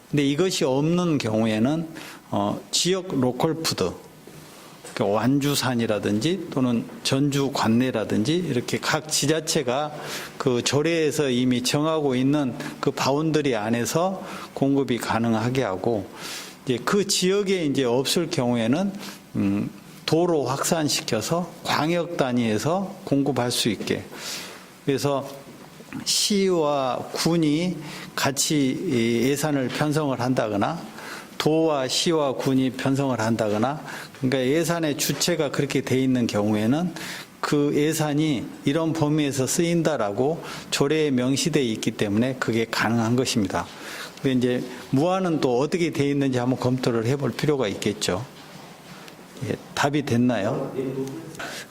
근데 이것이 없는 경우에는 지역 로컬 푸드, 그러니까 완주산이라든지 또는 전주 관내라든지 이렇게 각 지자체가 그 조례에서 이미 정하고 있는 그 바운더리 안에서 공급이 가능하게 하고 이제 그 지역에 이제 없을 경우에는 도로 확산시켜서 광역 단위에서 공급할 수 있게. 그래서 시와 군이 같이 예산을 편성을 한다거나 도와 시와 군이 편성을 한다거나 그러니까 예산의 주체가 그렇게 돼 있는 경우에는 그 예산이 이런 범위에서 쓰인다라고 조례에 명시되어 있기 때문에 그게 가능한 것입니다. 근데 이제 무안은 또 어떻게 돼 있는지 한번 검토를 해볼 필요가 있겠죠. 예, 답이 됐나요?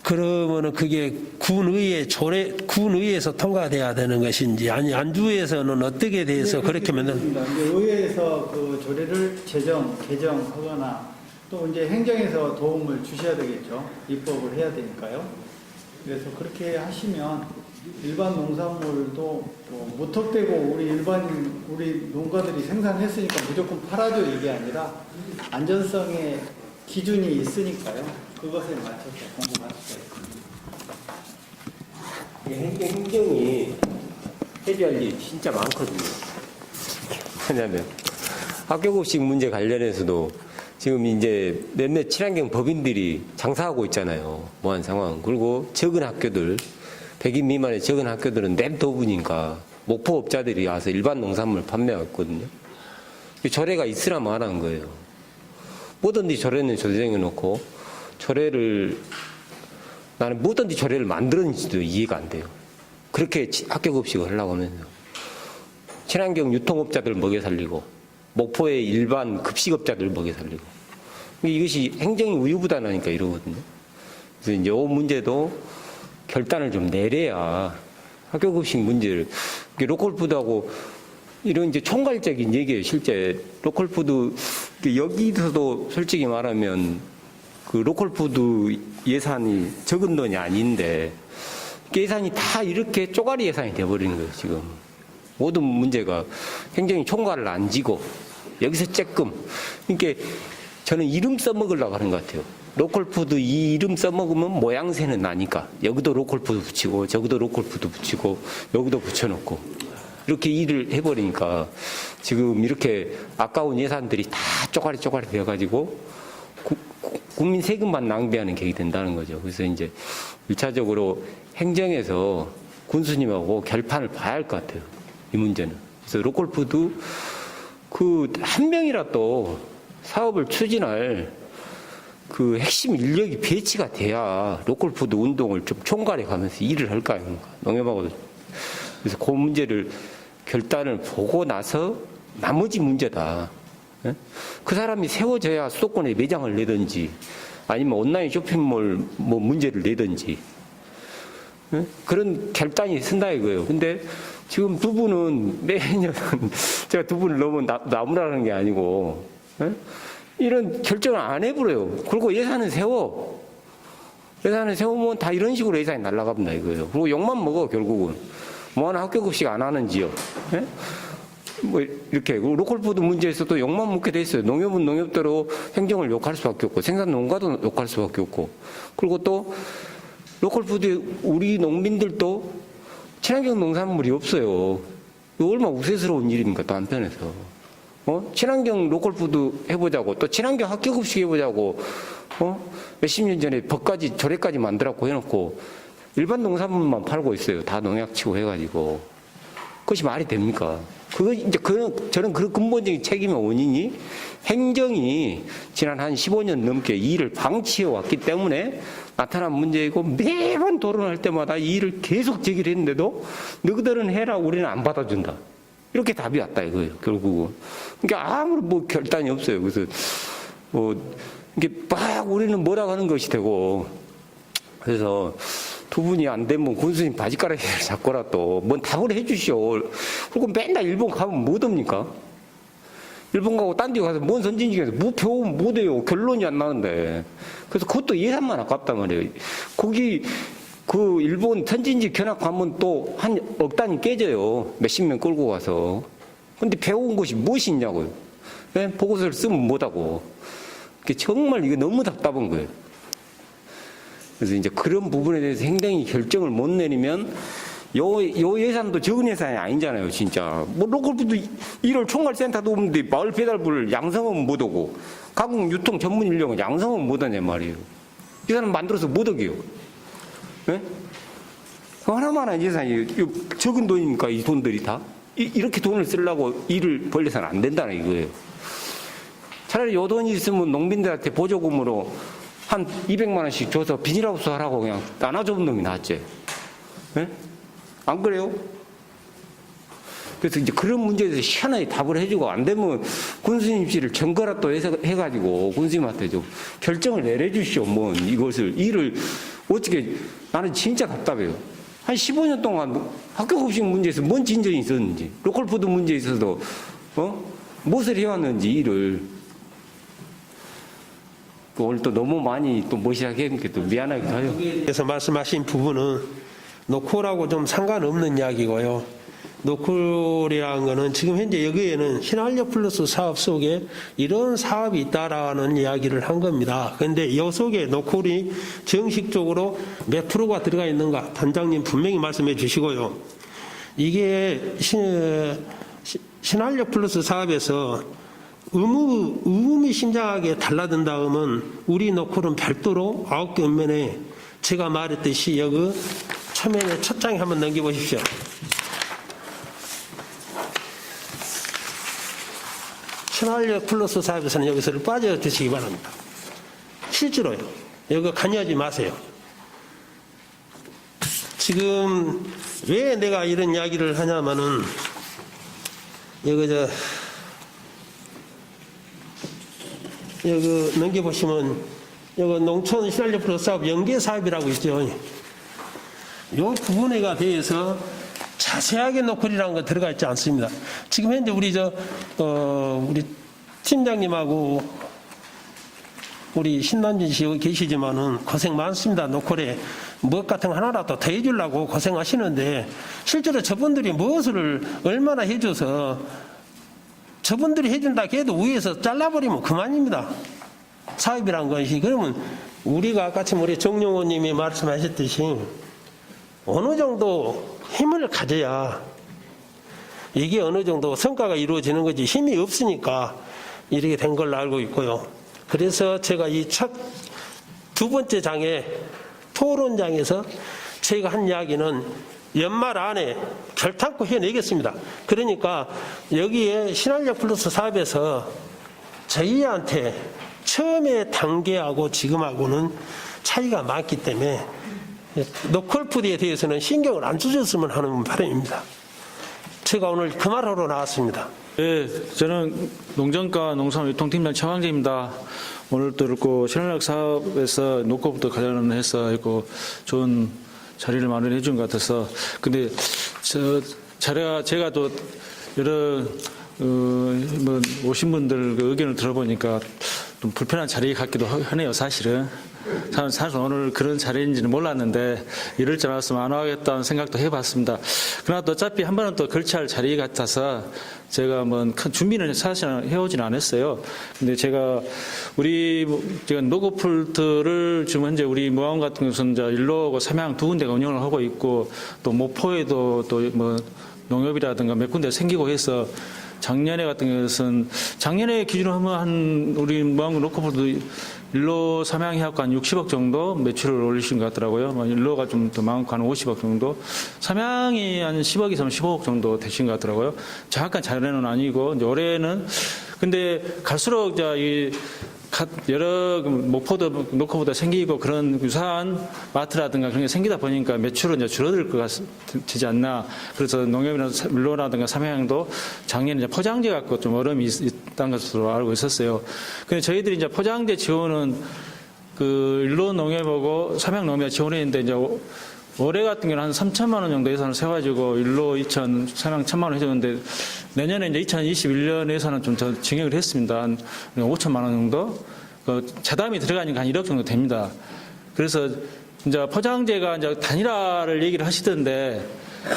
그러면은 그게 군의회에서 통과돼야 되는 것인지 아니 안주에서는 어떻게 돼서 그렇게 만든? 의회에서 그 조례를 개정하거나 또 이제 행정에서 도움을 주셔야 되겠죠. 입법을 해야 되니까요. 그래서 그렇게 하시면 일반 농산물도 뭐 무턱대고 우리 농가들이 생산했으니까 무조건 팔아줘 이게 아니라 안전성의 기준이 있으니까요. 그것에 맞춰서 공급할 수가 있습니다. 행정이 해줘야 할 일이 진짜 많거든요. 왜냐하면 학교급식 문제 관련해서도 지금 이제 몇몇 친환경 법인들이 장사하고 있잖아요. 뭐한 상황. 그리고 적은 학교들, 100인 미만의 적은 학교들은 냅둬보니까 목포업자들이 와서 일반 농산물 판매하고 있거든요. 조례가 있으라 말하는 거예요. 뭐든지 조례는 조정해 놓고 나는 뭐든지 조례를 만들었는지도 이해가 안 돼요. 그렇게 학교급식을 하려고 하면서 친환경 유통업자들 먹여 살리고 목포의 일반 급식업자들 먹여 살리고 이것이 행정이 우유부단하니까 이러거든요. 그래서 이제 이 문제도 결단을 좀 내려야 학교급식 문제를 로컬푸드하고 이런 이제 총괄적인 얘기예요. 실제 로컬푸드 여기서도 솔직히 말하면 그 로컬푸드 예산이 적은 돈이 아닌데 예산이 다 이렇게 쪼가리 예산이 돼버리는 거예요. 지금 모든 문제가 행정이 총괄을 안 지고 여기서 쬐끔. 그러니까 저는 이름 써먹으려고 하는 것 같아요. 로컬푸드 이 이름 써먹으면 모양새는 나니까 여기도 로컬푸드 붙이고 저기도 로컬푸드 붙이고 여기도 붙여놓고 이렇게 일을 해버리니까 지금 이렇게 아까운 예산들이 다 쪼가리 되어가지고 국민 세금만 낭비하는 격이 된다는 거죠. 그래서 이제 1차적으로 행정에서 군수님하고 결판을 봐야 할 것 같아요. 이 문제는. 그래서 로컬푸드 그 한 명이라도 사업을 추진할 그 핵심 인력이 배치가 돼야 로컬푸드 운동을 좀 총괄해 가면서 일을 할 거 아닙니까? 농협하고도. 그래서 그 문제를 결단을 보고 나서 나머지 문제다. 예? 그 사람이 세워져야 수도권에 매장을 내든지 아니면 온라인 쇼핑몰 뭐 문제를 내든지 예? 그런 결단이 쓴다 이거예요. 근데 지금 두 분은 매년 제가 두 분을 너무 나무라는 게 아니고 예? 이런 결정을 안 해버려요. 그리고 예산을 세워. 예산을 세우면 다 이런 식으로 예산이 날아갑니다 이거예요. 그리고 욕만 먹어 결국은. 뭐 하나 학교 급식 안 하는 지역. 예? 뭐 이렇게 로컬푸드 문제에서도 욕만 먹게 돼 있어요. 농협은 농협대로 행정을 욕할 수밖에 없고 생산 농가도 욕할 수밖에 없고 그리고 또 로컬푸드 우리 농민들도 친환경 농산물이 없어요. 이거 얼마나 우세스러운 일입니까 또 한편에서. 친환경 로컬푸드 해보자고 또 친환경 학교급식 해보자고 몇십 년 전에 법까지 조례까지 만들었고 해놓고 일반 농산물만 팔고 있어요. 다 농약치고 해가지고 그것이 말이 됩니까? 저는 그 근본적인 책임의 원인이 행정이 지난 한 15년 넘게 이 일을 방치해 왔기 때문에 나타난 문제이고 매번 토론할 때마다 이 일을 계속 제기를 했는데도 너희들은 해라 우리는 안 받아준다. 이렇게 답이 왔다 이거예요 결국은. 그러니까 아무런 뭐 결단이 없어요. 그래서 이게 막 우리는 뭐라고 하는 것이 되고 그래서 두 분이 안 되면 군수님 바지가락을 잡고라도 뭔 답을 해주시오. 그리고 맨날 일본 가면 뭐 됩니까? 일본 가고 딴 데 가서 뭔 선진지에서 뭐 배우면 못 해요. 결론이 안 나는데. 그래서 그것도 예산만 아깝단 말이에요. 거기 그 일본 선진지 견학 가면 또 한 억 단위 깨져요. 몇십 명 끌고 가서. 근데 배운 것이 무엇이 있냐고요. 네? 보고서를 쓰면 못하고. 정말 이게 너무 답답한 거예요. 그래서 이제 그런 부분에 대해서 행정이 결정을 못 내리면 요 예산도 적은 예산이 아니잖아요, 진짜. 뭐 로컬푸드 1월 총괄센터도 없는데 마을 배달부를 양성은 못 오고 가공 유통 전문 인력은 양성은 못 하냐 말이에요. 이 사람 만들어서 못 오게요. 네? 하나만한 예산이 적은 돈이니까 이 돈들이 다 이렇게 돈을 쓰려고 일을 벌려서는 안 된다는 이거예요. 차라리 요 돈이 있으면 농민들한테 보조금으로 한 200만 원씩 줘서 비닐하우스 하라고 그냥 나눠주는 놈이 낫지. 네? 안 그래요? 그래서 이제 그런 문제에 대해서 시원하게 답을 해주고 안 되면 군수님 씨를 전거라 또 해가지고 군수님한테 좀 결정을 내려주시오. 뭐 이것을 일을 어떻게 나는 진짜 답답해요. 한 15년 동안 학교 급식 문제에서 뭔 진전이 있었는지 로컬푸드 문제에 있어서 무엇을 해왔는지 일을 오늘 또 너무 많이 또 무시하게 하니까 또 미안하기도 해요. 그래서 말씀하신 부분은 노콜하고 좀 상관없는 이야기고요. 노콜이라는 거는 지금 현재 여기에는 신한력 플러스 사업 속에 이런 사업이 있다라는 이야기를 한 겁니다. 그런데 이 속에 노콜이 정식적으로 몇 프로가 들어가 있는가 단장님 분명히 말씀해 주시고요. 이게 신한력 플러스 사업에서 의무이 심장하게 달라든다면 우리 노콜은 별도로 9개 읍면에 제가 말했듯이 여기 처음에 첫 장에 한번 넘겨보십시오. 신한력 플러스 사업에서는 여기서를 빠져드시기 바랍니다. 실제로요. 여기 관여하지 마세요. 지금 왜 내가 이런 이야기를 하냐면은 여기 넘겨보시면 여기 농촌 신한력 플러스 사업 연계 사업이라고 있죠. 이 부분에 대해서 자세하게 노콜이라는 거 들어가 있지 않습니다. 지금 현재 우리 팀장님하고 우리 신남진 씨 여기 계시지만은 고생 많습니다. 노콜에 무엇 같은 거 하나라도 더 해주려고 고생하시는데 실제로 저분들이 무엇을 얼마나 해줘서 저분들이 해준다 해도 위에서 잘라버리면 그만입니다. 사업이란 것이. 그러면 우리가 아까 우리 정용호님이 말씀하셨듯이 어느 정도 힘을 가져야 이게 어느 정도 성과가 이루어지는 거지 힘이 없으니까 이렇게 된 걸로 알고 있고요. 그래서 제가 이 두 번째 장에 토론장에서 제가 한 이야기는 연말 안에 결탄코 해내겠습니다. 그러니까 여기에 신한력 플러스 사업에서 저희한테 처음에 단계하고 지금하고는 차이가 많기 때문에 노컬푸드에 대해서는 신경을 안 써줬으면 하는 바람입니다. 제가 오늘 그 말하러 나왔습니다. 네, 저는 농정과 농산유통팀장 최광재입니다. 오늘 또 이렇게 신한력 사업에서 노컬푸드 관련해서 있고 좋은 자리를 마련해 준 것 같아서 근데 제가 또 여러 오신 분들 그 의견을 들어보니까 좀 불편한 자리 같기도 하네요, 사실은. 사실 오늘 그런 자리인지는 몰랐는데 이럴 줄 알았으면 안 하겠다는 생각도 해봤습니다. 그러나 또 어차피 한 번은 또 걸치할 자리 같아서 제가 큰 준비는 사실 해오진 않았어요. 근데 제가 노고풀트를 지금 현재 우리 무안 같은 것은 이제 일로하고 삼양 두 군데가 운영을 하고 있고 또 모포에도 또 농협이라든가 몇 군데 생기고 해서 작년에 같은 것은 작년에 기준으로 하면 우리 무안군 노고풀트 일로 삼양이 하고 한 60억 정도 매출을 올리신 것 같더라고요. 일로가 좀 더 많고 한 50억 정도. 삼양이 한 10억에서 15억 정도 되신 것 같더라고요. 정확한 자료는 아니고, 이제 올해는, 근데 갈수록 여러 목포도 노코보다 생기고 그런 유사한 마트라든가 그런 게 생기다 보니까 매출은 이제 줄어들 것 같지 않나. 그래서 농협이나 일로라든가 삼양도 작년에 이제 포장재 갖고 좀 어려움이 있다는 것으로 알고 있었어요. 근데 저희들이 이제 포장재 지원은 일로 농협하고 삼양 농협이 지원했는데 이제 올해 같은 경우는 한 3천만 원 정도 예산을 세워가지고 일로 2천, 삼양 1천만 원 해줬는데 내년에 이제 2021년 예산은 좀 더 증액을 했습니다. 한 5천만 원 정도. 자담이 들어가니까 한 1억 정도 됩니다. 그래서 이제 포장재가 이제 단일화를 얘기를 하시던데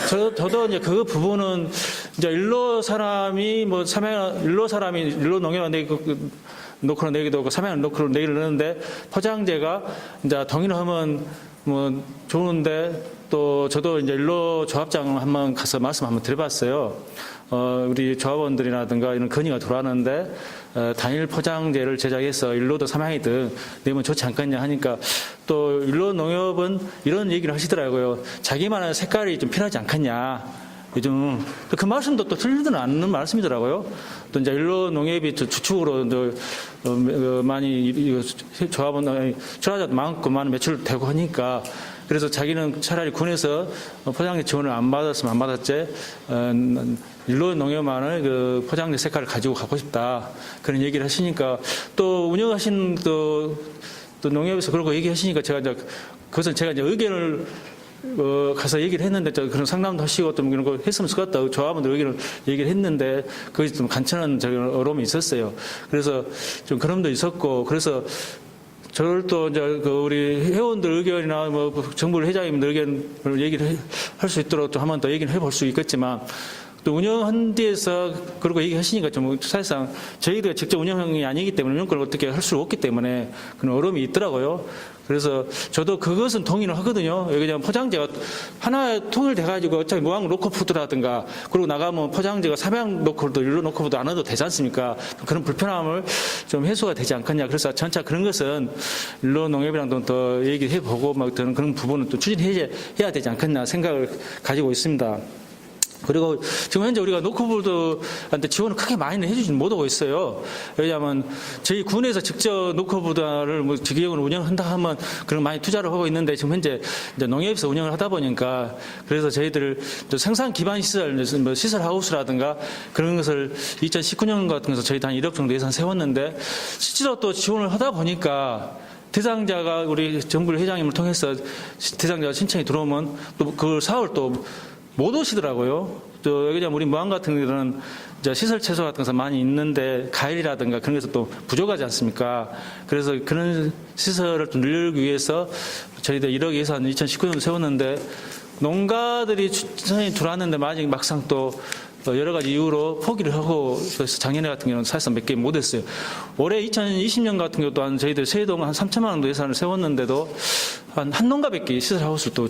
저도 이제 그 부분은 이제 일로 사람이 일로 농협 노크로 내기도 하고 삼양 노크로 내기를 하는데 포장재가 이제 동일하면 좋은데 또 저도 이제 일로 조합장 한번 가서 말씀 한번 드려봤어요. 우리 조합원들이라든가 이런 건의가 들어왔는데 단일 포장재를 제작해서 일로도 삼양이든 내면 좋지 않겠냐 하니까 또 일로 농협은 이런 얘기를 하시더라고요. 자기만의 색깔이 좀 필요하지 않겠냐. 요즘 그 말씀도 또 틀리지는 않는 말씀이더라고요. 또 이제 일로 농협이 주축으로 많이 조합원 출하자도 많고 많은 매출 되고 하니까 그래서 자기는 차라리 군에서 포장재 지원을 안 받았으면 안 받았지 일로 농협만을 그 포장재 색깔을 가지고 가고 싶다 그런 얘기를 하시니까 또 운영하신 또 농협에서 그러고 얘기하시니까 제가 이제 그것은 제가 이제 의견을 가서 얘기를 했는데 그런 상담도 하시고 또 그런 거 했으면 좋겠다 조합원들 의견을 얘기를 했는데 그게 좀 간단한 어려움이 있었어요. 그래서 좀 그럼도 있었고 그래서 저를 또 이제 우리 회원들 의견이나 정부 회장님들 의견을 얘기를 할 수 있도록 좀 한 번 더 얘기를 해볼 수 있겠지만 또 운영한 데에서 그러고 얘기하시니까 좀 사실상 저희가 직접 운영이 아니기 때문에 운영권을 어떻게 할 수 없기 때문에 그런 어려움이 있더라고요. 그래서 저도 그것은 동의를 하거든요. 여기 그냥 포장재가 하나에 통일돼가지고 어차피 무항 노코푸드라든가 그리고 나가면 포장재가 삼양 노코푸드, 일로 노코푸드 안 해도 되지 않습니까? 그런 불편함을 좀 해소가 되지 않겠냐. 그래서 전차 그런 것은 일로 농협이랑도 더 얘기해보고 막 그런 부분은 또 추진해야 되지 않겠나 생각을 가지고 있습니다. 그리고 지금 현재 우리가 노코보드한테 지원을 크게 많이는 해주지는 못하고 있어요. 왜냐하면 저희 군에서 직접 노코보드를 직영으로 운영한다 하면 그런 많이 투자를 하고 있는데 지금 현재 이제 농협에서 운영을 하다 보니까 그래서 저희들 생산 기반 시설, 시설 하우스라든가 그런 것을 2019년 같은 것에서 저희도 한 1억 정도 예산 세웠는데 실제로 또 지원을 하다 보니까 대상자가 우리 정부 회장님을 통해서 대상자가 신청이 들어오면 또 그 사업을 또 못 오시더라고요. 왜냐면 우리 무안 같은 경우는 이제 시설 채소 같은 것은 많이 있는데 가일이라든가 그런 것도 또 부족하지 않습니까? 그래서 그런 시설을 좀 늘리기 위해서 저희들 1억 예산 2019년 세웠는데 농가들이 추천이 들어왔는데 막상 또 여러 가지 이유로 포기를 하고 그래서 작년에 같은 경우는 사실상 몇 개 못했어요. 올해 2020년 같은 경우 또한 저희들 세동 한 3천만 원 정도 예산을 세웠는데도 한 농가밖에 시설하우스를 또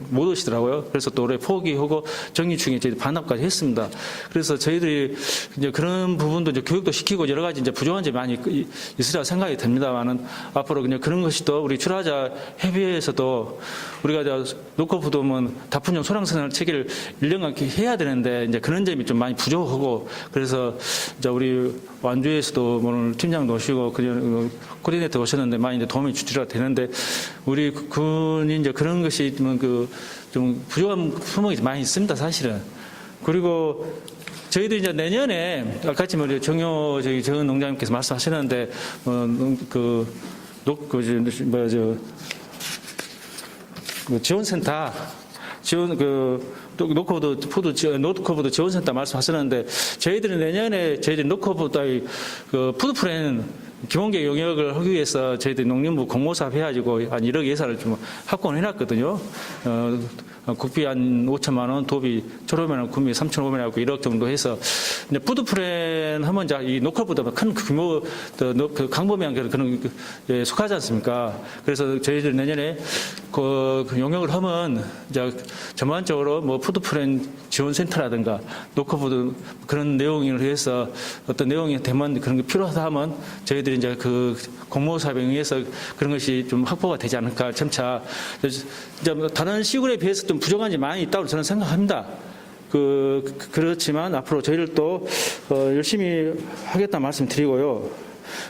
못 오시더라고요. 그래서 또 올해 포기하고 정리 중에 저희 반납까지 했습니다. 그래서 저희들이 이제 그런 부분도 이제 교육도 시키고 여러 가지 이제 부족한 점이 많이 있으리라 생각이 됩니다만은 앞으로 그냥 그런 것이 또 우리 출하자 협의회에서도 우리가 노코푸드면 다품종 소량생産체계를 1년간 해야 되는데 이제 그런 점이 좀 많이 부족하고 그래서 이제 우리 완주에서도 오늘 팀장도 오시고 그냥 코디네이터 오셨는데 많이 이제 도움이 주시라 되는데 우리 군이 이제 그런 것이 좀 부족한 품목이 많이 있습니다 사실은. 그리고 저희도 이제 내년에 아까 우리 정효 정 농장님께서 말씀하셨는데 지원센터 노코푸드 지원센터 말씀하셨는데 저희들은 내년에 저희들 노코푸드 푸드프랜 기본계획 용역을 하기 위해서 저희들이 농림부 공모사업 해가지고 한 1억 예산을 좀 확보를 해놨거든요. 국비 한 5천만 원, 도비 초로면 군비 3,500원, 1억 정도 해서 이제 푸드프랜 하면 이제 이 노컬보다 큰 규모 그 강범위한 그런 속하지 않습니까? 그래서 저희들 내년에 그 용역을 하면 이제 전반적으로 뭐 푸드프랜 지원센터라든가 노컬푸드 그런 내용을 위해서 어떤 내용이 되면 그런 게 필요하다 하면 저희들이 이제 그 공모사업에 의해서 그런 것이 좀 확보가 되지 않을까 점차 이제 다른 시군에 비해서 좀 부족한 점이 많이 있다고 저는 생각합니다. 그렇지만 앞으로 저희를 또 열심히 하겠다 말씀드리고요.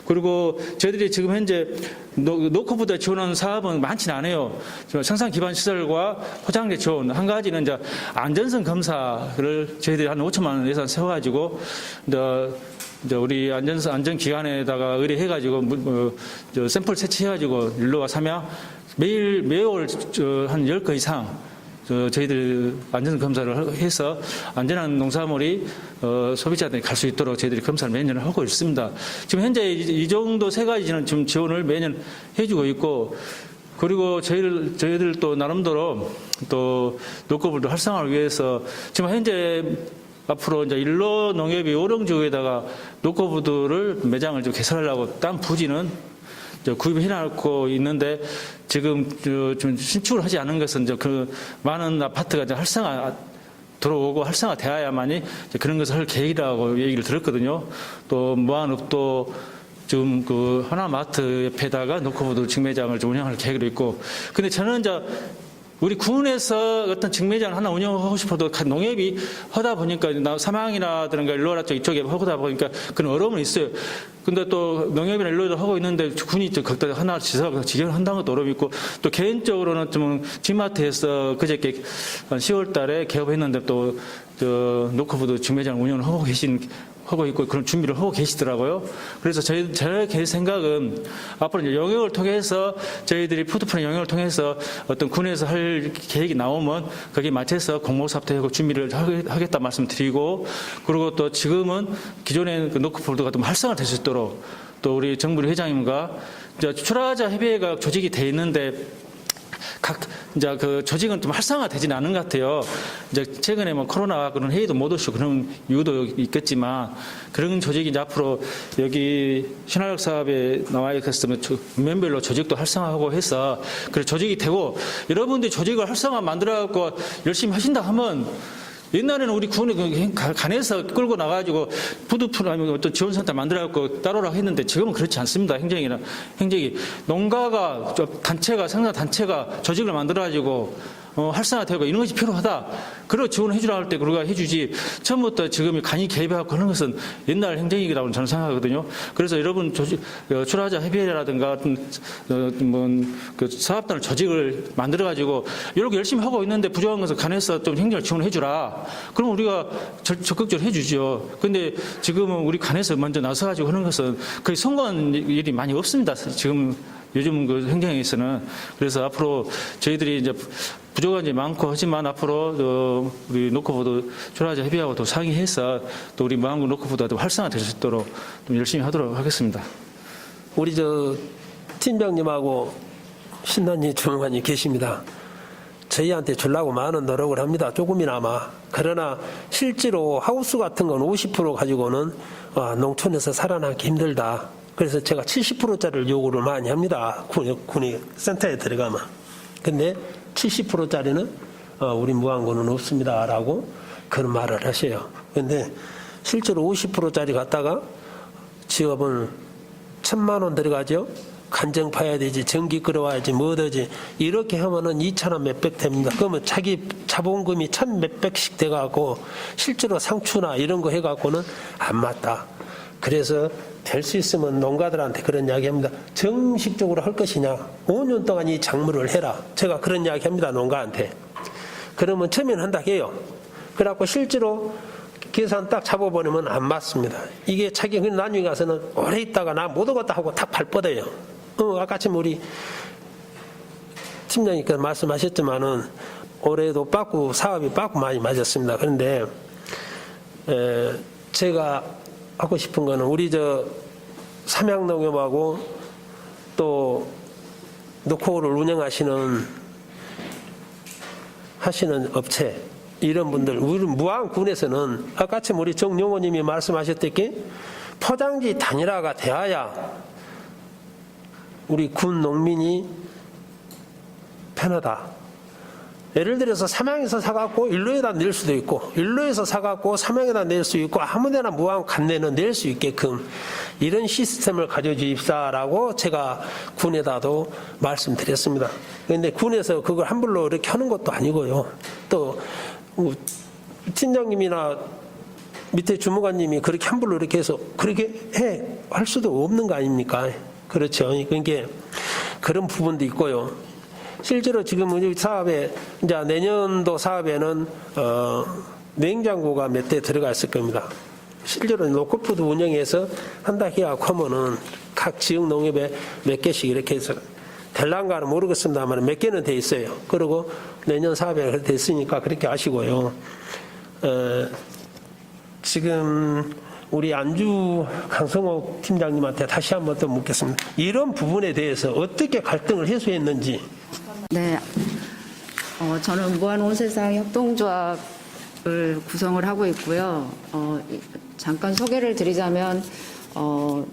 그리고 저희들이 지금 현재 노코푸드 지원하는 사업은 많지는 않아요. 생산 기반 시설과 포장재 지원 한 가지는 이제 안전성 검사를 저희들이 한 5천만 원 예산 세워가지고 이제 우리 안전기관에다가 의뢰해가지고 샘플 채취해가지고 일로와 삼양 매월 한 10건 이상 저희들 안전 검사를 해서 안전한 농산물이 소비자들이 갈 수 있도록 저희들이 검사를 매년 하고 있습니다. 지금 현재 이 정도 세 가지는 지금 지원을 매년 해주고 있고 그리고 저희들 또 나름대로 또 노코푸드 활성화를 위해서 지금 현재 앞으로 이제 일로 농협이 오령지구에다가 노코푸드를 매장을 좀 개설하려고 땅 부지는 구입해놓고 있는데 지금 좀 신축을 하지 않은 것은 이제 그 많은 아파트가 이제 활성화 들어오고 활성화 되어야만이 그런 것을 할 계획이라고 얘기를 들었거든요. 또 무한읍도 지금 그 하나마트 옆에다가 노코푸드 직매장을 좀 운영할 계획으로 있고 근데 저는 이제 우리 군에서 어떤 직매장을 하나 운영하고 싶어도 농협이 하다 보니까 삼양이라든가 일로라 쪽 이쪽에 하다 보니까 그런 어려움은 있어요. 근데 또 농협이나 일로도 하고 있는데 군이 거기다 하나 지정을 한다는 것도 어려움이 있고 또 개인적으로는 좀 지마트에서 그저께 10월 달에 개업했는데 또 노코푸드 직매장 운영을 하고 있고 그런 준비를 하고 계시더라고요. 그래서 제 생각은 앞으로 이제 영역을 통해서 저희들이 푸드프랜 영역을 통해서 어떤 군에서 할 계획이 나오면 거기에 맞춰서 공모사업도 하고 준비를 하겠다 말씀드리고 그리고 또 지금은 기존의 그 노코푸드가 좀 활성화될 수 있도록 또 우리 정부리 회장님과 이제 출하자 협의회가 조직이 돼 있는데 이제 그 조직은 좀 활성화되지는 않은 것 같아요. 이제 최근에 뭐 코로나 그런 회의도 못 오시고 그런 이유도 있겠지만 그런 조직이 이제 앞으로 여기 신화력 사업에 나와 있었으면 면별로 조직도 활성화하고 해서 그래 조직이 되고 여러분들이 조직을 활성화 만들어갖고 열심히 하신다 하면 옛날에는 우리 군이 간에서 끌고 나가지고 푸드풀 아니면 어떤 지원센터 만들어갖고 따로라고 했는데 지금은 그렇지 않습니다. 행정이 농가가 단체가 생산 단체가 조직을 만들어가지고 활성화되고 이런 것이 필요하다. 그리고 지원을 해주라 할 때 우리가 해주지 처음부터 지금 간이 개입하고 하는 것은 옛날 행정이라고 저는 생각하거든요. 그래서 여러분 출하자 협의회라든가 그 사업단을 조직을 만들어가지고 이렇게 열심히 하고 있는데 부족한 것을 간에서 좀 행정을 지원을 해주라. 그럼 우리가 적극적으로 해주죠. 근데 지금은 우리 간에서 먼저 나서가지고 하는 것은 거의 성공한 일이 많이 없습니다. 지금 요즘 그 행정에서는. 그래서 앞으로 저희들이 이제 부족한 점이 많고 하지만 앞으로 우리 노크보드 출하자 협의하고도 상의해서 또 우리 무안군 노크보드가 활성화될 수 있도록 좀 열심히 하도록 하겠습니다. 우리 팀장님하고 신난이 주무관이 계십니다. 저희한테 주려고 많은 노력을 합니다. 조금이나마. 그러나 실제로 하우스 같은 건 50% 가지고는 농촌에서 살아남기 힘들다. 그래서 제가 70%짜리를 요구를 많이 합니다. 군이 센터에 들어가면. 근데 70%짜리는 우리 무안군은 없습니다라고 그런 말을 하셔요. 근데 실제로 50%짜리 갖다가 지업을 1,000만 원 들어가죠. 간정 파야 되지, 전기 끌어와야지, 뭐더지. 이렇게 하면은 2,000원 몇백 됩니다. 그러면 자기 자본금이 1,000 몇백씩 돼갖고 실제로 상추나 이런 거 해갖고는 안 맞다. 그래서 될 수 있으면 농가들한테 그런 이야기 합니다. 정식적으로 할 것이냐. 5년 동안 이 작물을 해라. 제가 그런 이야기 합니다. 농가한테. 그러면 처음엔 한다 해요. 그래갖고 실제로 계산 딱 잡아버리면 안 맞습니다. 이게 자기 나중에 가서는 오래 있다가 나 못 오겠다 하고 탁 발뻗어요. 아까 지금 우리 팀장님께서 말씀하셨지만은 올해도 사업이 빠꾸 많이 맞았습니다. 그런데 제가 하고 싶은 거는 우리 삼양농협하고 또 노코를 운영하시는 업체 이런 분들 우리 무안군에서는 아까 참 우리 정용호님이 말씀하셨듯이 포장지 단일화가 되어야 우리 군 농민이 편하다. 예를 들어서 삼양에서 사갖고 일로에다 낼 수도 있고 일로에서 사갖고 삼양에다 낼 수 있고 아무데나 무안 간내는 낼 수 있게끔 이런 시스템을 가져주십사라고 제가 군에다도 말씀드렸습니다. 그런데 군에서 그걸 함부로 이렇게 하는 것도 아니고요. 또 팀장님이나 밑에 주무관님이 그렇게 함부로 이렇게 해서 그렇게 할 수도 없는 거 아닙니까? 그렇죠. 그러니까 그런 부분도 있고요. 실제로 지금 우리 사업에 이제 내년도 사업에는 냉장고가 몇 대 들어가 있을 겁니다. 실제로 노코푸드 운영해서 한다 하면은 각 지역 농협에 몇 개씩 이렇게 해서 될란가는 모르겠습니다만 몇 개는 돼 있어요. 그리고 내년 사업에 됐으니까 그렇게 아시고요. 지금 우리 안주 강성호 팀장님한테 다시 한번 더 묻겠습니다. 이런 부분에 대해서 어떻게 갈등을 해소했는지. 네, 저는 무안온세상 협동조합을 구성을 하고 있고요. 잠깐 소개를 드리자면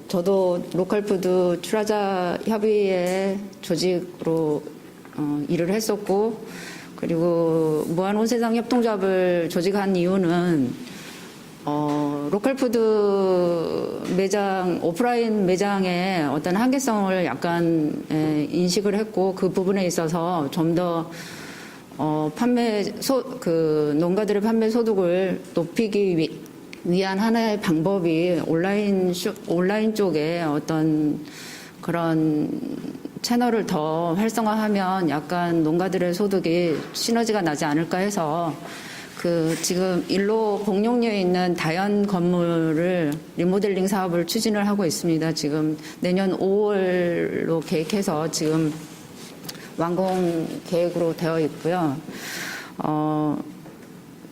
저도 로컬푸드 출하자 협의회 조직으로 일을 했었고, 그리고 무안온세상 협동조합을 조직한 이유는 로컬푸드 매장, 오프라인 매장의 어떤 한계성을 약간 인식을 했고, 그 부분에 있어서 좀 더 농가들의 판매 소득을 높이기 위한 하나의 방법이 온라인 쪽에 어떤 그런 채널을 더 활성화하면 약간 농가들의 소득이 시너지가 나지 않을까 해서 지금 일로 복룡리에 있는 다연 건물을 리모델링 사업을 추진을 하고 있습니다. 지금 내년 5월로 계획해서 지금 완공 계획으로 되어 있고요.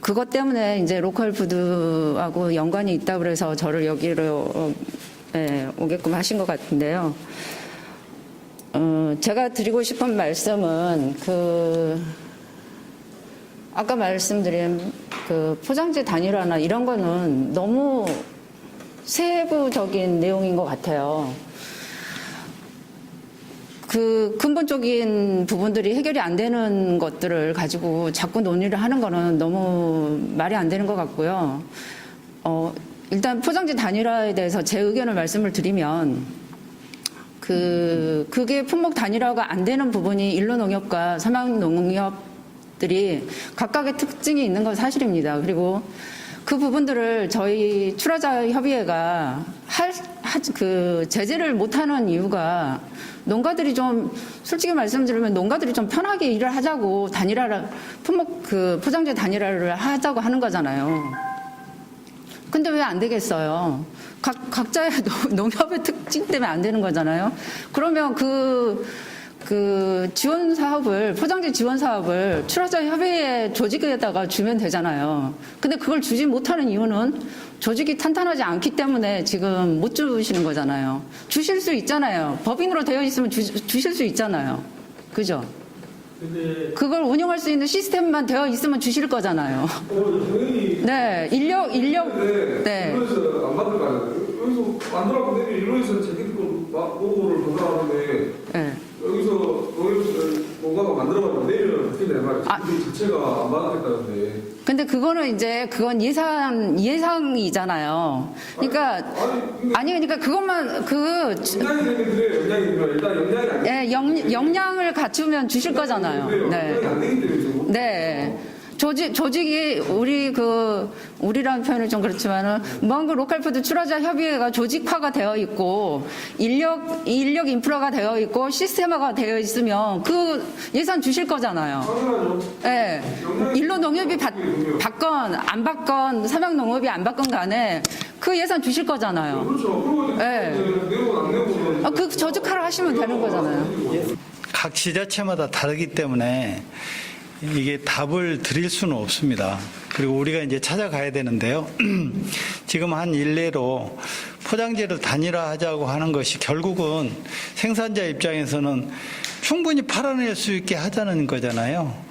그것 때문에 이제 로컬 푸드하고 연관이 있다고 그래서 저를 여기로 오게끔 하신 것 같은데요. 제가 드리고 싶은 말씀은 아까 말씀드린 포장지 단일화나 이런 거는 너무 세부적인 내용인 것 같아요. 근본적인 부분들이 해결이 안 되는 것들을 가지고 자꾸 논의를 하는 거는 너무 말이 안 되는 것 같고요. 일단 포장지 단일화에 대해서 제 의견을 말씀을 드리면, 그게 품목 단일화가 안 되는 부분이 일로농협과 삼양농협들이 각각의 특징이 있는 건 사실입니다. 그리고 그 부분들을 저희 출하자 협의회가 제재를 못하는 이유가 농가들이 좀, 솔직히 말씀드리면 농가들이 좀 편하게 일을 하자고 포장재 단일화를 하자고 하는 거잖아요. 근데 왜 안 되겠어요? 각자의 농협의 특징 때문에 안 되는 거잖아요. 그러면 그 지원 사업을, 포장재 지원 사업을 출하자 협의회 조직에다가 주면 되잖아요. 근데 그걸 주지 못하는 이유는 조직이 탄탄하지 않기 때문에 지금 못 주시는 거잖아요. 주실 수 있잖아요. 법인으로 되어 있으면 주실 수 있잖아요. 그죠? 그걸 운영할 수 있는 시스템만 되어 있으면 주실 거잖아요. 당연히. 네, 인력, 네. 일로에서 안 받을 거 아니에요. 여기서 만들어갖고 내면 일로에서 자기들 보고를 보장하는데 네. 여기서 뭔가가 만들어가지고 내면 어떻게 되냐 말이에요. 아. 그 자체가 안 받겠다는데. 근데 그건 예상이잖아요. 그러니까, 그러니까 그것만, 영양이 되면 그래요. 영양이 되면 일단 영양이 안 돼. 예, 역량을 갖추면 주실 거잖아요. 네. 영양이 안 되기 때문에 지금. 네. 조직이 우리라는 표현은 좀 그렇지만은 무한구 로컬푸드 출하자 협의회가 조직화가 되어 있고 인력 인프라가 되어 있고 시스템화가 되어 있으면 그 예산 주실 거잖아요. 당연하죠. 예. 일로 농협이 받건 안 받건 삼양 농협이 안 받건 간에 그 예산 주실 거잖아요. 그렇죠. 그리고 이제 네. 내고 안 내고는 그 조직화를 하시면 되는 거잖아요. 각 지자체마다 다르기 때문에 이게 답을 드릴 수는 없습니다. 그리고 우리가 이제 찾아가야 되는데요. 지금 한 일례로 포장재를 단일화하자고 하는 것이 결국은 생산자 입장에서는 충분히 팔아낼 수 있게 하자는 거잖아요.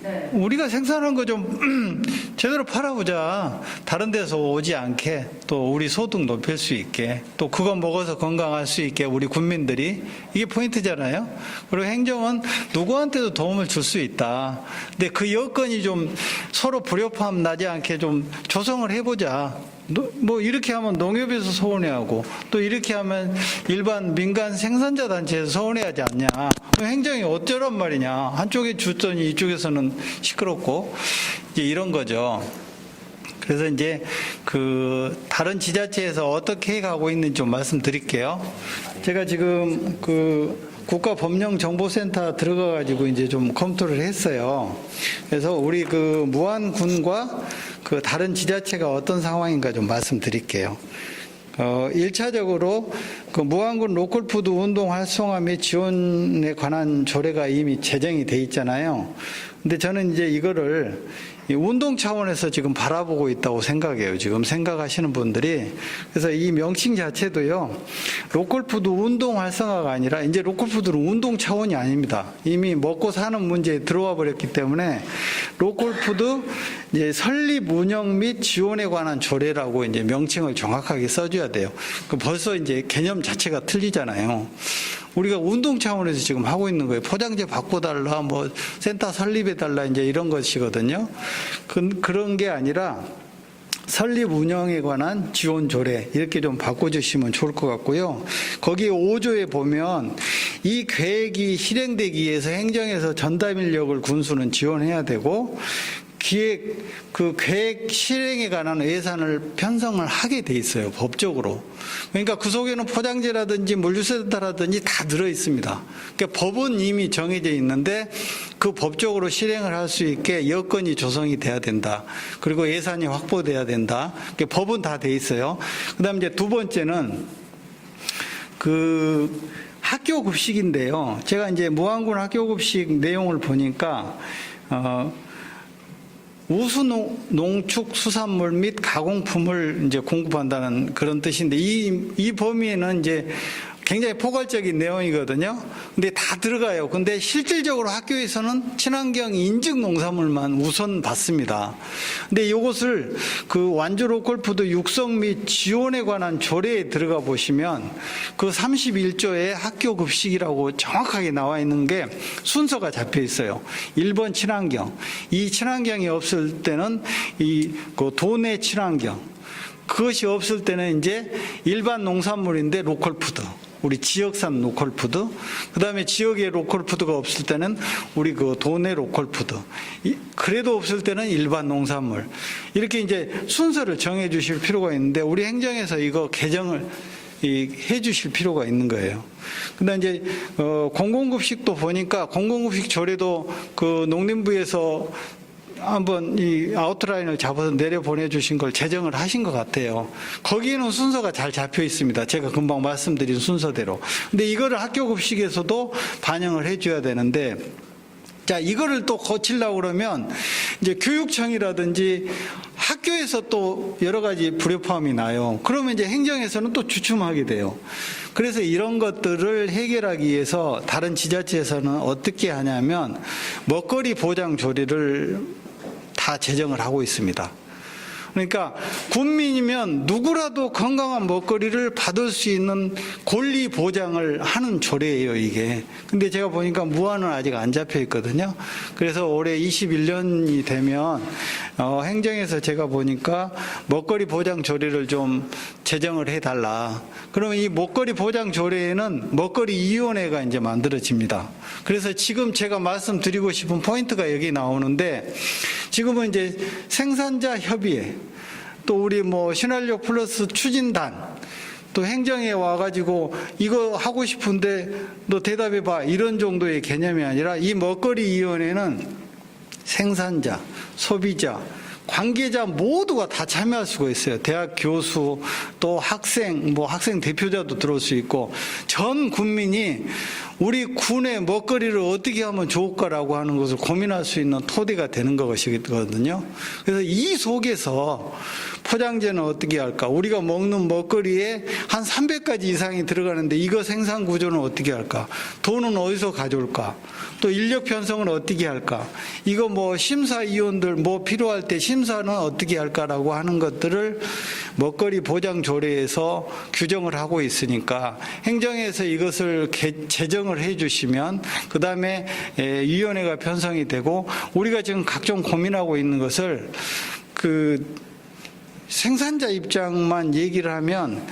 네. 우리가 생산한 거 좀 제대로 팔아보자. 다른 데서 오지 않게 또 우리 소득 높일 수 있게 또 그거 먹어서 건강할 수 있게 우리 국민들이 이게 포인트잖아요. 그리고 행정은 누구한테도 도움을 줄 수 있다. 근데 그 여건이 좀 서로 불협화음 나지 않게 좀 조성을 해보자. 뭐 이렇게 하면 농협에서 서운해하고 또 이렇게 하면 일반 민간 생산자 단체에서 서운해하지 않냐. 행정이 어쩌란 말이냐. 한쪽에 줬더니 이쪽에서는 시끄럽고 이제 이런 거죠. 그래서 이제 그 다른 지자체에서 어떻게 해가고 있는지 좀 말씀드릴게요. 제가 지금 그 국가법령정보센터 들어가가지고 이제 좀 검토를 했어요. 그래서 우리 그 무안군과 그 다른 지자체가 어떤 상황인가 좀 말씀드릴게요. 1차적으로 그 무안군 로컬푸드 운동 활성화 및 지원에 관한 조례가 이미 제정이 돼 있잖아요. 근데 저는 이제 이거를 운동 차원에서 지금 바라보고 있다고 생각해요. 지금 생각하시는 분들이. 그래서 이 명칭 자체도요, 로컬푸드 운동 활성화가 아니라 이제 로컬푸드는 운동 차원이 아닙니다. 이미 먹고 사는 문제에 들어와 버렸기 때문에 로컬푸드 이제 설립 운영 및 지원에 관한 조례라고 이제 명칭을 정확하게 써줘야 돼요. 벌써 이제 개념 자체가 틀리잖아요. 우리가 운동 차원에서 지금 하고 있는 거예요. 포장재 바꿔달라, 뭐 센터 설립해달라, 이제 이런 것이거든요. 그런 게 아니라 설립 운영에 관한 지원 조례 이렇게 좀 바꿔주시면 좋을 것 같고요. 거기 5조에 보면 이 계획이 실행되기 위해서 행정에서 전담 인력을 군수는 지원해야 되고 그 계획 실행에 관한 예산을 편성을 하게 돼 있어요, 법적으로. 그러니까 그 속에는 포장재라든지 물류센터라든지 다 들어 있습니다. 그러니까 법은 이미 정해져 있는데 그 법적으로 실행을 할 수 있게 여건이 조성이 돼야 된다. 그리고 예산이 확보돼야 된다. 그러니까 법은 다 돼 있어요. 그다음에 이제 두 번째는 그 학교 급식인데요. 제가 이제 무안군 학교 급식 내용을 보니까 우수 농축 수산물 및 가공품을 이제 공급한다는 그런 뜻인데 이 범위에는 이제 굉장히 포괄적인 내용이거든요. 근데 다 들어가요. 근데 실질적으로 학교에서는 친환경 인증 농산물만 우선 받습니다. 근데 이것을 그 완주 로컬푸드 육성 및 지원에 관한 조례에 들어가 보시면 그 31조에 학교 급식이라고 정확하게 나와 있는 게 순서가 잡혀 있어요. 1번 친환경. 이 친환경이 없을 때는 그 도내 친환경. 그것이 없을 때는 이제 일반 농산물인데 로컬푸드. 우리 지역산 로컬푸드, 그 다음에 지역의 로컬푸드가 없을 때는 우리 그 도내 로컬푸드, 그래도 없을 때는 일반 농산물. 이렇게 이제 순서를 정해 주실 필요가 있는데 우리 행정에서 이거 개정을 해 주실 필요가 있는 거예요. 근데 이제 공공급식도 보니까 공공급식 조례도 그 농림부에서 한번 이 아웃라인을 잡아서 내려 보내주신 걸 제정을 하신 것 같아요. 거기에는 순서가 잘 잡혀 있습니다. 제가 금방 말씀드린 순서대로. 근데 이거를 학교 급식에서도 반영을 해줘야 되는데, 자, 이거를 또 고치려고 그러면 이제 교육청이라든지 학교에서 또 여러 가지 불협화음이 나요. 그러면 이제 행정에서는 또 주춤하게 돼요. 그래서 이런 것들을 해결하기 위해서 다른 지자체에서는 어떻게 하냐면 먹거리 보장 조례를 다 제정을 하고 있습니다. 그러니까 국민이면 누구라도 건강한 먹거리를 받을 수 있는 권리 보장을 하는 조례예요, 이게. 근데 제가 보니까 무안은 아직 안 잡혀 있거든요. 그래서 올해 21년이 되면 행정에서 제가 보니까 먹거리 보장 조례를 좀 제정을 해달라. 그러면 이 먹거리 보장 조례에는 먹거리위원회가 이제 만들어집니다. 그래서 지금 제가 말씀드리고 싶은 포인트가 여기 나오는데, 지금은 이제 생산자 협의회, 또 우리 뭐 신활력 플러스 추진단, 또 행정에 와가지고 이거 하고 싶은데 너 대답해봐, 이런 정도의 개념이 아니라 이 먹거리위원회는 생산자, 소비자, 관계자 모두가 다 참여할 수가 있어요. 대학 교수, 또 학생, 뭐 학생 대표자도 들어올 수 있고, 전 국민이 우리 군의 먹거리를 어떻게 하면 좋을까라고 하는 것을 고민할 수 있는 토대가 되는 것이거든요. 그래서 이 속에서 포장재는 어떻게 할까? 우리가 먹는 먹거리에 한 300가지 이상이 들어가는데 이거 생산 구조는 어떻게 할까? 돈은 어디서 가져올까? 또 인력 편성은 어떻게 할까? 이거 뭐 심사위원들 뭐 필요할 때 심사는 어떻게 할까라고 하는 것들을 먹거리 보장 조례에서 규정을 하고 있으니까 행정에서 이것을 제정을 해 주시면 그 다음에 위원회가 편성이 되고, 우리가 지금 각종 고민하고 있는 것을 그 생산자 입장만 얘기를 하면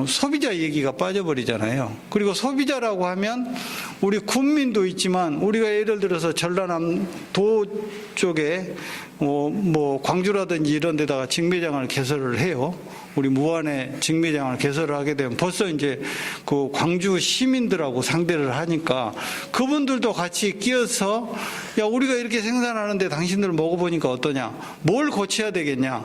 소비자 얘기가 빠져버리잖아요. 그리고 소비자라고 하면 우리 군민도 있지만, 우리가 예를 들어서 전라남도 쪽에 뭐 광주라든지 이런 데다가 직매장을 개설을 해요. 우리 무안에 직매장을 개설을 하게 되면 벌써 이제 그 광주 시민들하고 상대를 하니까 그분들도 같이 끼어서, 야, 우리가 이렇게 생산하는데 당신들 먹어보니까 어떠냐? 뭘 고쳐야 되겠냐?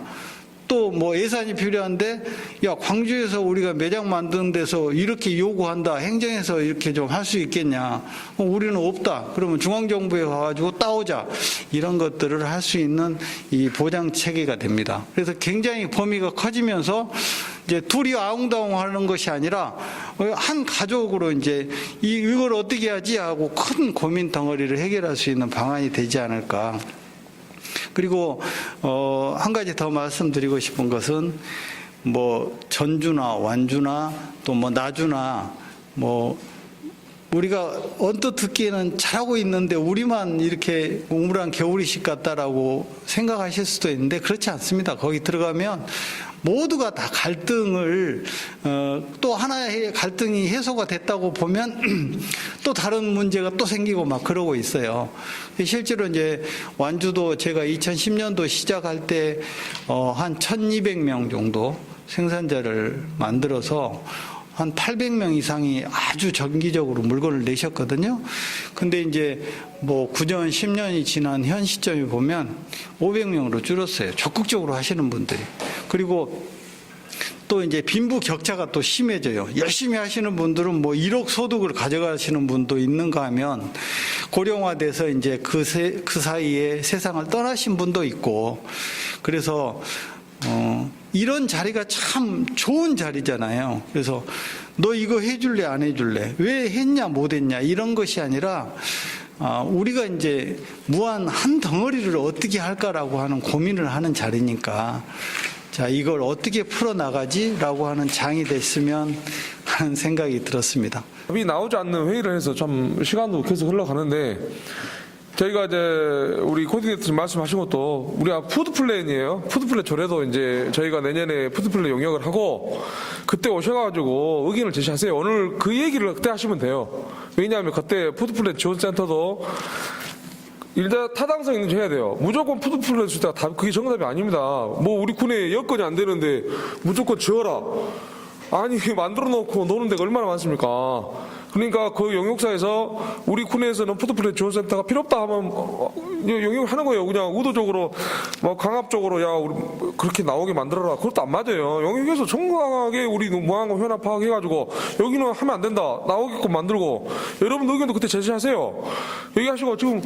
또 뭐 예산이 필요한데, 야, 광주에서 우리가 매장 만드는 데서 이렇게 요구한다, 행정에서 이렇게 좀 할 수 있겠냐? 우리는 없다. 그러면 중앙정부에 가가지고 따오자. 이런 것들을 할 수 있는 이 보장 체계가 됩니다. 그래서 굉장히 범위가 커지면서 이제 둘이 아웅다웅 하는 것이 아니라 한 가족으로 이제 이걸 어떻게 하지 하고 큰 고민 덩어리를 해결할 수 있는 방안이 되지 않을까. 그리고 한 가지 더 말씀드리고 싶은 것은 뭐 전주나 완주나 또 뭐 나주나 뭐 우리가 언뜻 듣기에는 잘하고 있는데 우리만 이렇게 우물안 겨울이식 같다라고 생각하실 수도 있는데 그렇지 않습니다. 거기 들어가면 모두가 다 갈등을 또 하나의 갈등이 해소가 됐다고 보면 또 다른 문제가 또 생기고 막 그러고 있어요. 실제로 이제 완주도 제가 2010년도 시작할 때 한 1,200명 정도 생산자를 만들어서 한 800명 이상이 아주 정기적으로 물건을 내셨거든요. 근데 이제 뭐 9년, 10년이 지난 현 시점에 보면 500명으로 줄었어요. 적극적으로 하시는 분들이. 그리고 또 이제 빈부 격차가 또 심해져요. 열심히 하시는 분들은 뭐 1억 소득을 가져가시는 분도 있는가 하면 고령화돼서 이제 그 사이에 세상을 떠나신 분도 있고, 그래서 이런 자리가 참 좋은 자리잖아요. 그래서 너 이거 해줄래 안 해줄래? 왜 했냐 못 했냐 이런 것이 아니라 우리가 이제 무한 한 덩어리를 어떻게 할까라고 하는 고민을 하는 자리니까, 자, 이걸 어떻게 풀어나가지라고 하는 장이 됐으면 하는 생각이 들었습니다. 답이 나오지 않는 회의를 해서 참 시간도 계속 흘러가는데, 저희가 이제 우리 코디네이터님 말씀하신 것도 우리가 푸드 플랜이에요. 푸드 플랜 조례도 이제 저희가 내년에 푸드 플랜 용역을 하고 그때 오셔가지고 의견을 제시하세요. 오늘 그 얘기를 그때 하시면 돼요. 왜냐하면 그때 푸드 플랜 지원센터도 일단 타당성 있는지 해야 돼요. 무조건 푸드 플랜 줄 때가 그게 정답이 아닙니다. 뭐 우리 군에 여건이 안 되는데 무조건 지어라. 아니 만들어 놓고 노는 데가 얼마나 많습니까? 그러니까 그 영역사에서 우리 군에서는 푸드플레이 지원센터가 필요 없다 하면 영역을 하는 거예요. 그냥 의도적으로 뭐 강압적으로 야 우리 그렇게 나오게 만들어라. 그것도 안 맞아요. 영역에서 정확하게 우리 무한과 현황 파악해가지고 여기는 하면 안 된다. 나오게끔 만들고 여러분 의견도 그때 제시하세요. 얘기하시고 지금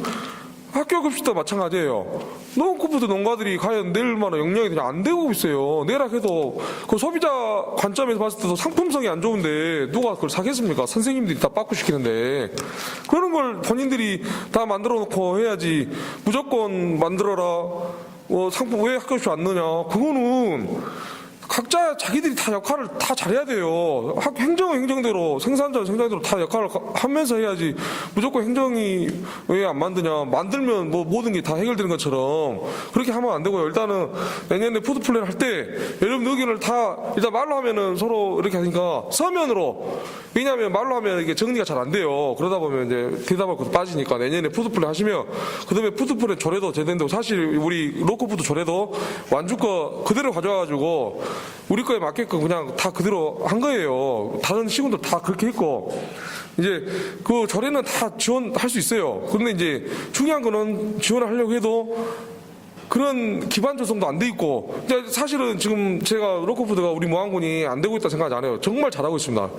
학교 급식도 마찬가지예요. 농업부도 농가들이 과연 낼 만한 역량이 그냥 안 되고 있어요. 내라 해도 그 소비자 관점에서 봤을 때도 상품성이 안 좋은데 누가 그걸 사겠습니까? 선생님들이 다 빠꾸시키는데 그런 걸 본인들이 다 만들어 놓고 해야지 무조건 만들어라. 상품 왜 학교 급식 안 넣냐? 그거는 각자 자기들이 다 역할을 다 잘해야 돼요. 행정은 행정대로, 생산자는 생산대로 다 역할을 하면서 해야지. 무조건 행정이 왜 안 만드냐. 만들면 뭐 모든 게 다 해결되는 것처럼 그렇게 하면 안 되고요. 일단은 내년에 푸드플랜을 할 때 여러분 의견을 다 일단 말로 하면은 서로 이렇게 하니까 서면으로, 왜냐하면 말로 하면 이게 정리가 잘 안 돼요. 그러다 보면 이제 대답할 것도 빠지니까 내년에 푸드플랜 하시면 그다음에 푸드플랜 조례도 제대로, 사실 우리 로컬푸드 조례도 완주 거 그대로 가져와가지고 우리 거에 맞게끔 그냥 다 그대로 한 거예요. 다른 시군도 다 그렇게 했고 이제 그 조례는 다 지원할 수 있어요. 그런데 이제 중요한 거는 지원을 하려고 해도 그런 기반 조성도 안 돼 있고, 사실은 지금 제가 로컬푸드가 우리 무안군이 안 되고 있다 생각 안 해요. 정말 잘하고 있습니다.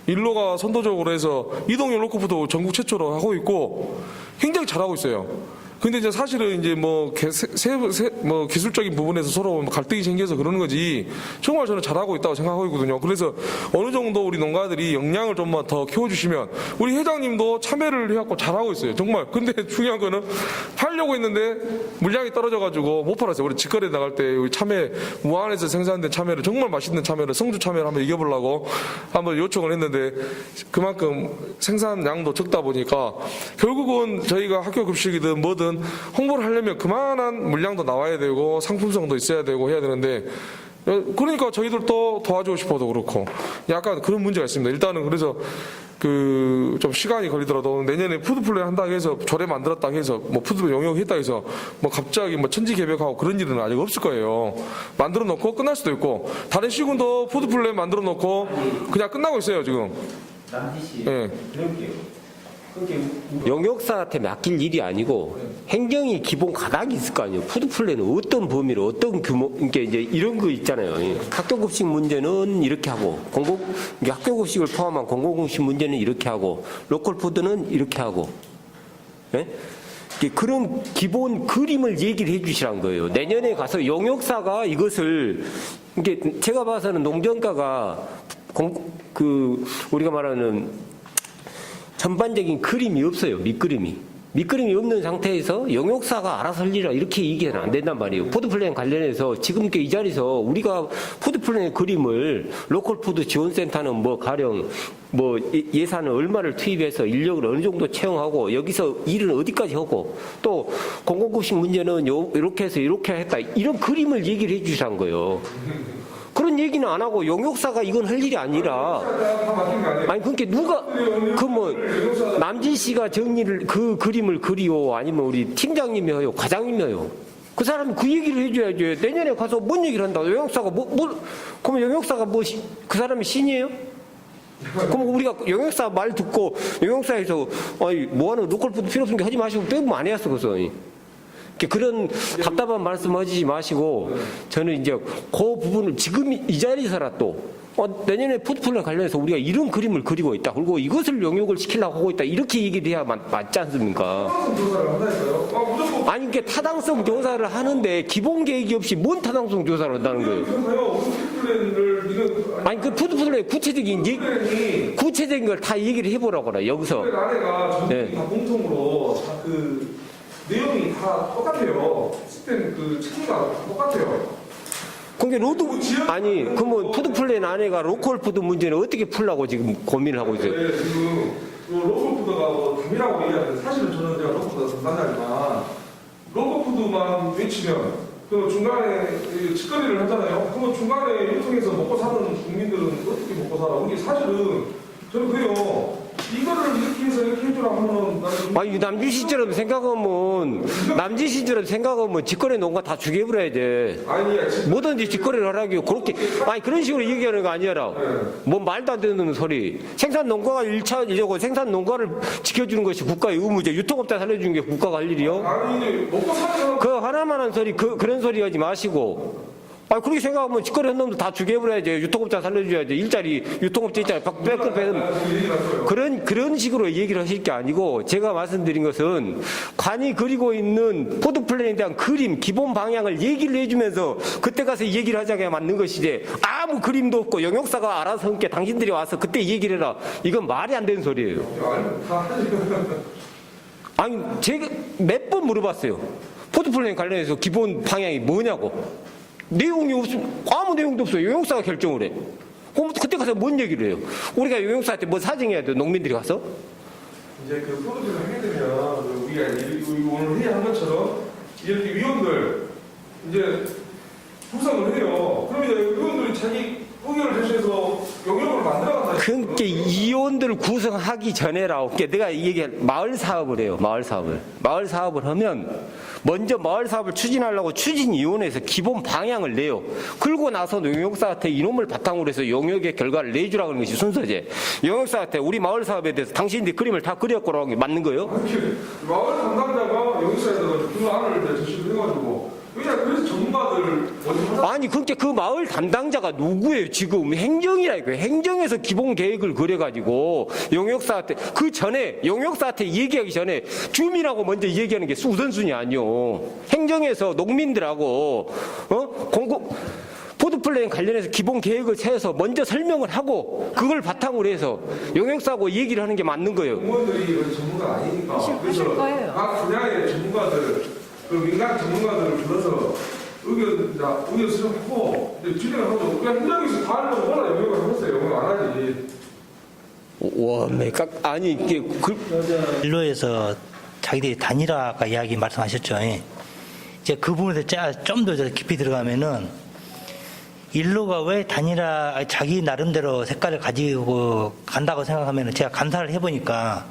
일로가 선도적으로 해서 이동형 로컬푸드 전국 최초로 하고 있고 굉장히 잘하고 있어요. 근데 이제 사실은 이제 뭐 기술적인 부분에서 서로 갈등이 생겨서 그러는 거지 정말 저는 잘하고 있다고 생각하고 있거든요. 그래서 어느 정도 우리 농가들이 역량을 좀만 더 키워주시면 우리 회장님도 참여를 해갖고 잘하고 있어요. 정말. 근데 중요한 거는 팔려고 했는데 물량이 떨어져가지고 못 팔았어요. 우리 직거래 나갈 때 우리 참외 무안에서 생산된 참외를 정말 맛있는 참외를 성주 참외를 한번 이겨보려고 한번 요청을 했는데 그만큼 생산량도 적다 보니까 결국은 저희가 학교 급식이든 뭐든 홍보를 하려면 그만한 물량도 나와야 되고 상품성도 있어야 되고 해야 되는데 그러니까 저희들도 도와주고 싶어도 그렇고 약간 그런 문제가 있습니다. 일단은 그래서 그 좀 시간이 걸리더라도 내년에 푸드플랜 한다고 해서 조례 만들었다고 해서 뭐 푸드플랜 용역했다고 해서 뭐 갑자기 뭐 천지개벽하고 그런 일은 아직 없을 거예요. 만들어 놓고 끝날 수도 있고 다른 시군도 푸드플랜 만들어 놓고 그냥 끝나고 있어요 지금. 네. 용역사한테 맡길 일이 아니고 행정이 기본 가닥이 있을 거 아니에요. 푸드플랜은 어떤 범위로 어떤 규모, 그러니까 이제 이런 거 있잖아요. 학교급식 문제는 이렇게 하고 학교급식을 포함한 공공급식 문제는 이렇게 하고 로컬푸드는 이렇게 하고, 예? 그런 기본 그림을 얘기를 해주시란 거예요. 내년에 가서 용역사가 이것을, 이게 제가 봐서는 농정가가 우리가 말하는 전반적인 그림이 없어요. 밑그림이 없는 상태에서 영역사가 알아서 할 일이라 이렇게 얘기는 안 된단 말이에요. 푸드플랜 관련해서 지금 이 자리에서 우리가 푸드플랜의 그림을 로컬푸드 지원센터는 뭐 가령 뭐 예산을 얼마를 투입해서 인력을 어느 정도 채용하고 여기서 일은 어디까지 하고 또 공공급식 문제는 이렇게 해서 이렇게 했다 이런 그림을 얘기를 해주시란 거예요. 그런 얘기는 안 하고 용역사가 이건 할 일이 아니라, 아니 그러니까 누가 남진 씨가 정리를 그 그림을 그리요 아니면 우리 팀장님이 해요 과장님이 해요. 그 사람이 그 얘기를 해줘야죠. 내년에 가서 뭔 얘기를 한다. 용역사가 그러면 용역사가 그 사람이 신이에요? 그럼 우리가 용역사 말 듣고 용역사에서 뭐하는 로컬푸드 필요 없는 게 하지 마시고 빼면 안 해왔어 그래서. 그런 답답한 말씀하지 마시고 저는 이제 그 부분을 지금 이 자리에서라도 내년에 푸드플랜 관련해서 우리가 이런 그림을 그리고 있다. 그리고 이것을 용역을 시키려고 하고 있다. 이렇게 얘기를 해야 맞지 않습니까? 아니 이게 타당성 조사를 하는데 기본 계획이 없이 뭔 타당성 조사를 한다는 거예요? 아니 그 푸드플랜 구체적인 걸 다 얘기를 해보라고 그래 여기서. 네. 다 공통으로 내용이 다 똑같아요. 시스템 체계가 똑같아요. 그러니까 그러면 푸드플랜 안에가 로컬푸드 문제는 어떻게 풀라고 지금 고민을 하고 있어요? 네, 지금 로컬푸드가 답이라고 얘기하는데 사실은 저는 제가 로컬푸드가 담당자지만 로컬푸드만 외치면 그 중간에 직거래를 하잖아요. 그러면 중간에 유통해서 먹고 사는 국민들은 어떻게 먹고 살아? 이게 사실은 저는 그래요. 이거를 이렇게 해서 이렇게 해주라 하면 나는 아니 남진 씨처럼 생각하면 직거래 농가 다 죽여버려야 돼. 아니야. 지금 뭐든지 직거래를 하라고 그렇게 아니 그런 식으로 얘기하는 거 아니라 뭐 말도 안 되는 소리. 생산 농가가 1차적으로 생산 농가를 지켜주는 것이 국가의 의무죠. 유통업자 살려주는 게 국가가 할 일이요. 아니 이제 먹고 사는 사람 그 하나만한 소리 그런 소리 하지 마시고. 아 그렇게 생각하면 직거래 한 놈도 다 죽여버려야지. 유통업자 살려줘야지. 일자리 유통업자 있잖아요. 그런 식으로 얘기를 하실 게 아니고 제가 말씀드린 것은 관이 그리고 있는 포드 플랜에 대한 그림 기본 방향을 얘기를 해주면서 그때 가서 얘기를 하자게 맞는 것이지 아무 그림도 없고 영역사가 알아서 함께 당신들이 와서 그때 얘기를 해라. 이건 말이 안 되는 소리예요. 아니 제가 몇 번 물어봤어요. 포드 플랜 관련해서 기본 방향이 뭐냐고. 내용이 없으면 아무 내용도 없어요. 용역사가 결정을 해. 그럼 그때 가서 뭔 얘기를 해요? 우리가 용역사한테 뭐 사정해야 돼요? 농민들이 가서? 이제 그 포드를 하게 되면 우리가 오늘 회의한 것처럼 이렇게 위원들 이제 구성을 해요. 그러면 이제 위원들이 자기 의견을 제시해서 영역을 만들어간다. 그러니까 이원들을 구성하기 전에라고. 그러니까 내가 얘기할 마을 사업을 해요. 마을 사업을 하면 먼저 마을 사업을 추진하려고 추진위원회에서 기본 방향을 내요. 그러고 나서 용역사한테 이놈을 바탕으로 해서 용역의 결과를 내주라 그러는 것이 순서제. 용역사한테 우리 마을 사업에 대해서 당신들이 그림을 다 그렸고라고 하는 게 맞는 거예요? 마을 담당자가 용역사에다가 그 안을 제시를 해가지고 그래서 전문가들 아니 그러니까 그 마을 담당자가 누구예요? 지금 행정이라니까요. 행정에서 기본 계획을 그려가지고 용역사한테 그 전에 용역사한테 얘기하기 전에 주민하고 먼저 얘기하는 게 우선순위 아니요. 행정에서 농민들하고 공급 포드플랜 관련해서 기본 계획을 세워서 먼저 설명을 하고 그걸 바탕으로 해서 용역사하고 얘기를 하는 게 맞는 거예요. 공무원들이 전문가 아니니까 그래서 각 분야의 전문가들 그 민간 전문가들을 불러서 의견 수렴하고 진행을 하고 그냥 현장에서 다 하려고 뭐라 영역을 하겠어요. 영역 안 하지. 와, 아니 이게 일로에서 자기들이 단일화가 이야기 말씀하셨죠. 이제 그 부분에 좀 더 깊이 들어가면은 일로가 왜 단일화 자기 나름대로 색깔을 가지고 간다고 생각하면은 제가 감사를 해보니까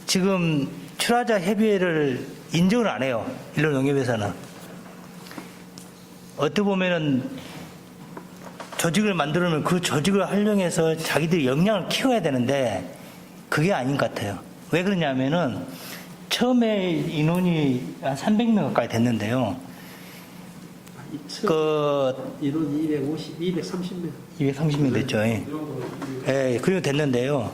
지금 출하자 협의회를 인정을 안 해요. 일로 농협에서는. 어떻게 보면은 조직을 만들면 그 조직을 활용해서 자기들이 역량을 키워야 되는데 그게 아닌 것 같아요. 왜 그러냐면은 처음에 인원이 한 300명 가까이 됐는데요. 인원 230명. 됐죠. 예, 그리고 됐는데요.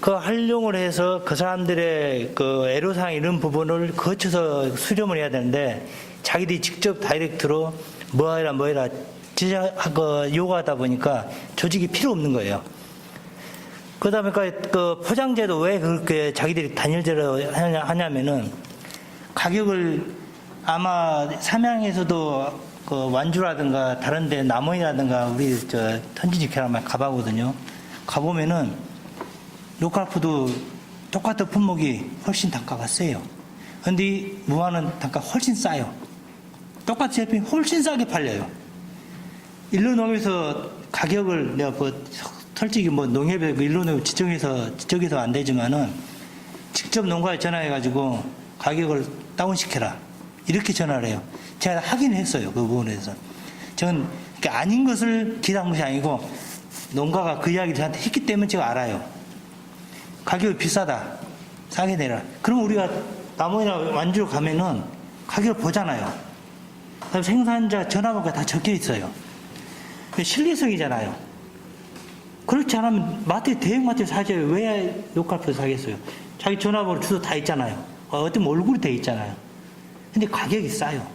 그 활용을 해서 그 사람들의 그 애로사항 이런 부분을 거쳐서 수렴을 해야 되는데 자기들이 직접 다이렉트로 뭐 해라 요구하다 보니까 조직이 필요 없는 거예요. 그러다 보니까 그 포장재도 왜 그렇게 자기들이 단일제로 하냐면은 가격을 아마 삼양에서도 그 완주라든가 다른데 남원이라든가 우리 저 선진지켜라만 가보거든요. 가보면은 로컬푸드 똑같은 품목이 훨씬 단가가 세요. 근데 무화는 단가 훨씬 싸요. 똑같은 제품이 훨씬 싸게 팔려요. 일로농협에서 가격을 내가 솔직히 농협에 일로농협 지적해서 안 되지만은 직접 농가에 전화해가지고 가격을 다운시켜라 이렇게 전화를 해요. 제가 확인을 했어요. 그 부분에서. 저는 아닌 것을 기대한 것이 아니고 농가가 그 이야기를 저한테 했기 때문에 제가 알아요. 가격이 비싸다. 싸게 내라. 그럼 우리가 남원이나 완주로 가면은 가격을 보잖아요. 그다음에 생산자 전화번호가 다 적혀 있어요. 신뢰성이잖아요. 그렇지 않으면 대형 마트에 사줘요. 왜 로컬푸드 사겠어요? 자기 전화번호 주소 다 있잖아요. 어떤 얼굴이 돼 있잖아요. 근데 가격이 싸요.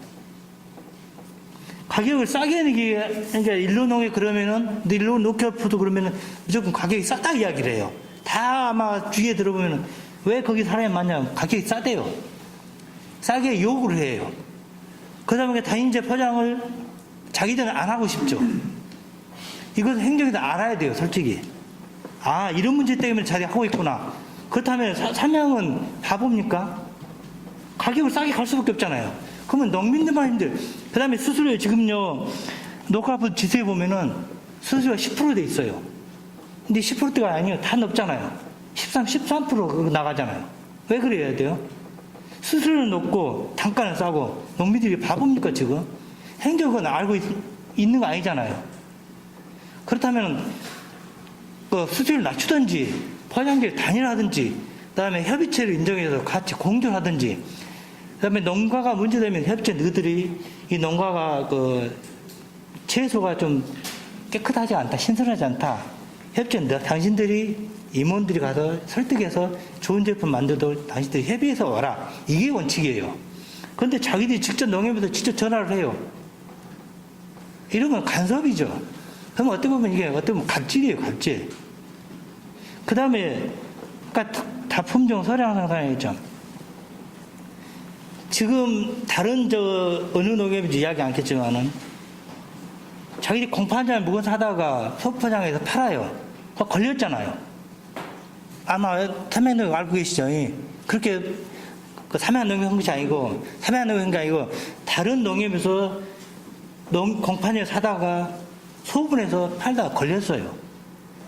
가격을 싸게 하는 게, 그러니까 일로농에 그러면은, 일로노켓푸드 그러면은 무조건 가격이 싸다 이야기를 해요. 다 아마 주위에 들어보면은 왜 거기 사람이 많냐? 가격이 싸대요. 싸게 요구를 해요. 그 다음에 다인제 포장을 자기들은 안 하고 싶죠. 이것은 행정에서 알아야 돼요, 솔직히. 아, 이런 문제 때문에 자기가 하고 있구나. 그렇다면 삼양은 바보입니까? 가격을 싸게 갈 수밖에 없잖아요. 그러면 농민들만 힘들. 그 다음에 수수료 지금요, 노카푸드 지수에 보면은 수수료가 10% 돼 있어요. 근데 10%대가 아니에요. 다 높잖아요. 13% 나가잖아요. 왜 그래야 돼요? 수수료는 높고 단가는 싸고 농민들이 바보입니까 지금? 행정은 알고 있는 거 아니잖아요. 그렇다면 그 수수료를 낮추든지 포장지를 단일화하든지 그다음에 협의체를 인정해서 같이 공존하든지 그다음에 농가가 문제되면 협의체 너희들이 이 농가가 그 채소가 좀 깨끗하지 않다, 신선하지 않다. 협의체 당신들이 임원들이 가서 설득해서 좋은 제품 만들도록 당신들이 협의해서 와라. 이게 원칙이에요. 그런데 자기들이 직접 농협에서 직접 전화를 해요. 이런 건 간섭이죠. 그럼 어떻게 보면 이게 어떻게 보면 갑질이에요, 갑질. 그 다음에 아까 다 품종 소량 상상했죠. 지금 다른 어느 농협인지 이야기 않겠지만은 자기들이 공판장을 묵어서 하다가 소포장에서 팔아요. 그거 걸렸잖아요. 아마 삼양농협 알고 계시죠? 그렇게 그 삼양농협 한 것이 아니고 삼양농협 한 게 아니고 다른 농협에서 공판을 사다가 소분해서 팔다가 걸렸어요.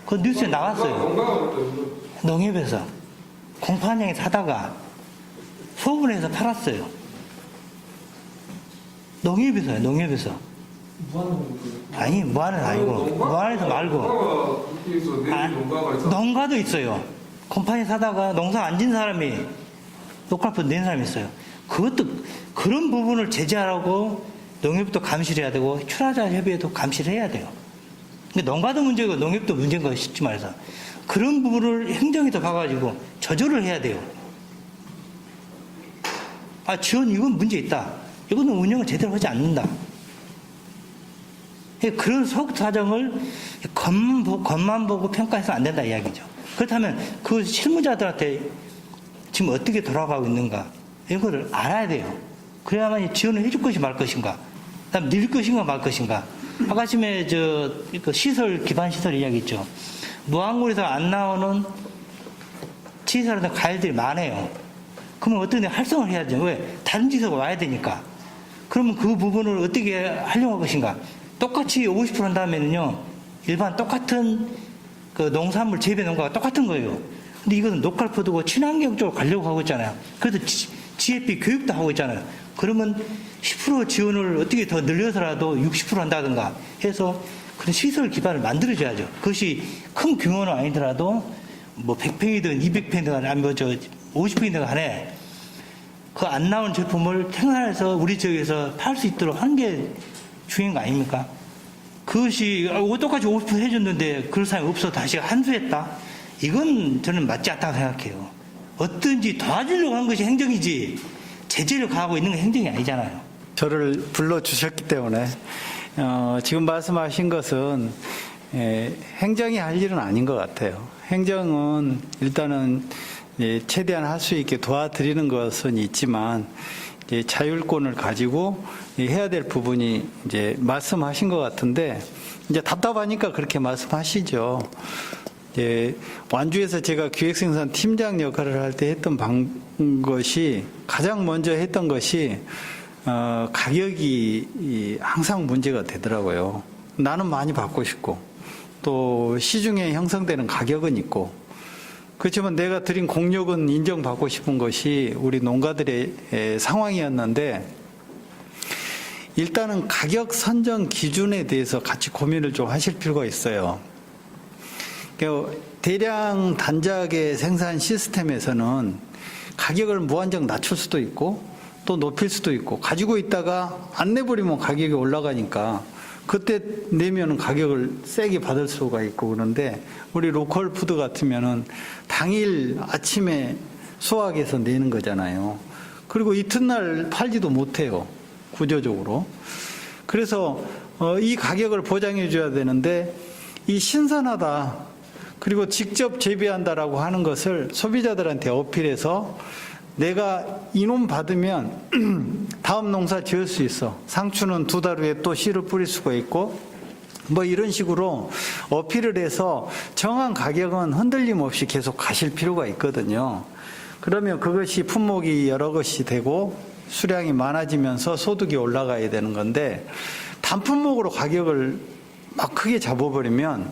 그 뉴스에 나왔어요. 농협에서 공판장에 사다가 소분해서 팔았어요. 농협에서요. 농협에서. 아니 무한은 아니고 무한에서 말고 농가도 있어요. 컴파니 사다가 농사 안 진 사람이 녹화표 낸 사람이 있어요. 그것도 그런 부분을 제재하라고 농협도 감시를 해야 되고 출하자 협의회도 감시를 해야 돼요. 근데 농가도 문제고 농협도 문제인 거 쉽지 말해서 그런 부분을 행정에서 가가지고 저조를 해야 돼요. 아 지원 이건 문제 있다. 이거는 운영을 제대로 하지 않는다. 그런 속 사정을 겉만 보고 평가해서 안 된다 이야기죠. 그렇다면 그 실무자들한테 지금 어떻게 돌아가고 있는가 이거를 알아야 돼요. 그래야만 지원을 해줄 것이 말 것인가, 그다음 늘 것인가 말 것인가. 아까 아침에 그 시설 기반 시설 이야기 있죠. 무안군에서 안 나오는 시설이나 과일들이 많아요. 그러면 어떻게 활성화를 해야죠. 왜? 다른 지서가 와야 되니까. 그러면 그 부분을 어떻게 활용할 것인가. 똑같이 50% 한다면요, 일반 똑같은 그 농산물 재배 농가가 똑같은 거예요. 근데 이거는 녹갈포도고 친환경 쪽으로 가려고 하고 있잖아요. 그래서 GFP 교육도 하고 있잖아요. 그러면 10% 지원을 어떻게 더 늘려서라도 60% 한다든가 해서 그런 시설 기반을 만들어줘야죠. 그것이 큰 규모는 아니더라도 뭐 100평이든 200평이든 아니면 50평이든 간에 그 안 나온 제품을 생산해서 우리 지역에서 팔 수 있도록 하는 게 중요한 거 아닙니까? 그것이 똑같이 50% 해줬는데 그럴 사람이 없어 다시 한수했다? 이건 저는 맞지 않다고 생각해요. 어떤지 도와주려고 한 것이 행정이지 제재를 가하고 있는 건 행정이 아니잖아요. 저를 불러주셨기 때문에 지금 말씀하신 것은 행정이 할 일은 아닌 것 같아요. 행정은 일단은 최대한 할 수 있게 도와드리는 것은 있지만 자율권을 가지고 해야 될 부분이 이제 말씀하신 것 같은데 이제 답답하니까 그렇게 말씀하시죠. 완주에서 제가 기획생산 팀장 역할을 할 때 했던 것이 가장 먼저 했던 것이 가격이 항상 문제가 되더라고요. 나는 많이 받고 싶고 또 시중에 형성되는 가격은 있고 그렇지만 내가 드린 공력은 인정받고 싶은 것이 우리 농가들의 상황이었는데 일단은 가격 선정 기준에 대해서 같이 고민을 좀 하실 필요가 있어요. 대량 단작의 생산 시스템에서는 가격을 무한정 낮출 수도 있고 또 높일 수도 있고 가지고 있다가 안 내버리면 가격이 올라가니까 그때 내면은 가격을 세게 받을 수가 있고 그런데 우리 로컬 푸드 같으면은 당일 아침에 수확해서 내는 거잖아요. 그리고 이튿날 팔지도 못해요. 구조적으로. 그래서 이 가격을 보장해 줘야 되는데 이 신선하다 그리고 직접 재배한다라고 하는 것을 소비자들한테 어필해서 내가 이놈 받으면 다음 농사 지을 수 있어. 상추는 2달 후에 또 씨를 뿌릴 수가 있고 뭐 이런 식으로 어필을 해서 정한 가격은 흔들림 없이 계속 가실 필요가 있거든요. 그러면 그것이 품목이 여러 것이 되고 수량이 많아지면서 소득이 올라가야 되는 건데 단품목으로 가격을 막 크게 잡아버리면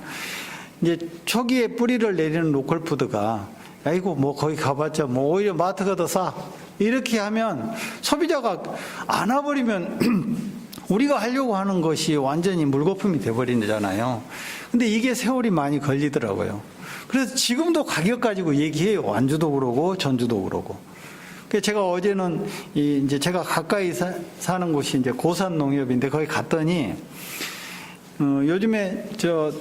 이제 초기에 뿌리를 내리는 로컬푸드가 아이고 뭐 거기 가봤자 뭐 오히려 마트가 더 싸. 이렇게 하면 소비자가 안 와버리면 우리가 하려고 하는 것이 완전히 물거품이 돼버리잖아요. 근데 이게 세월이 많이 걸리더라고요. 그래서 지금도 가격 가지고 얘기해요. 완주도 그러고 전주도 그러고. 그래서 제가 어제는 이제 제가 가까이 사는 곳이 이제 고산 농협인데 거기 갔더니 요즘에 저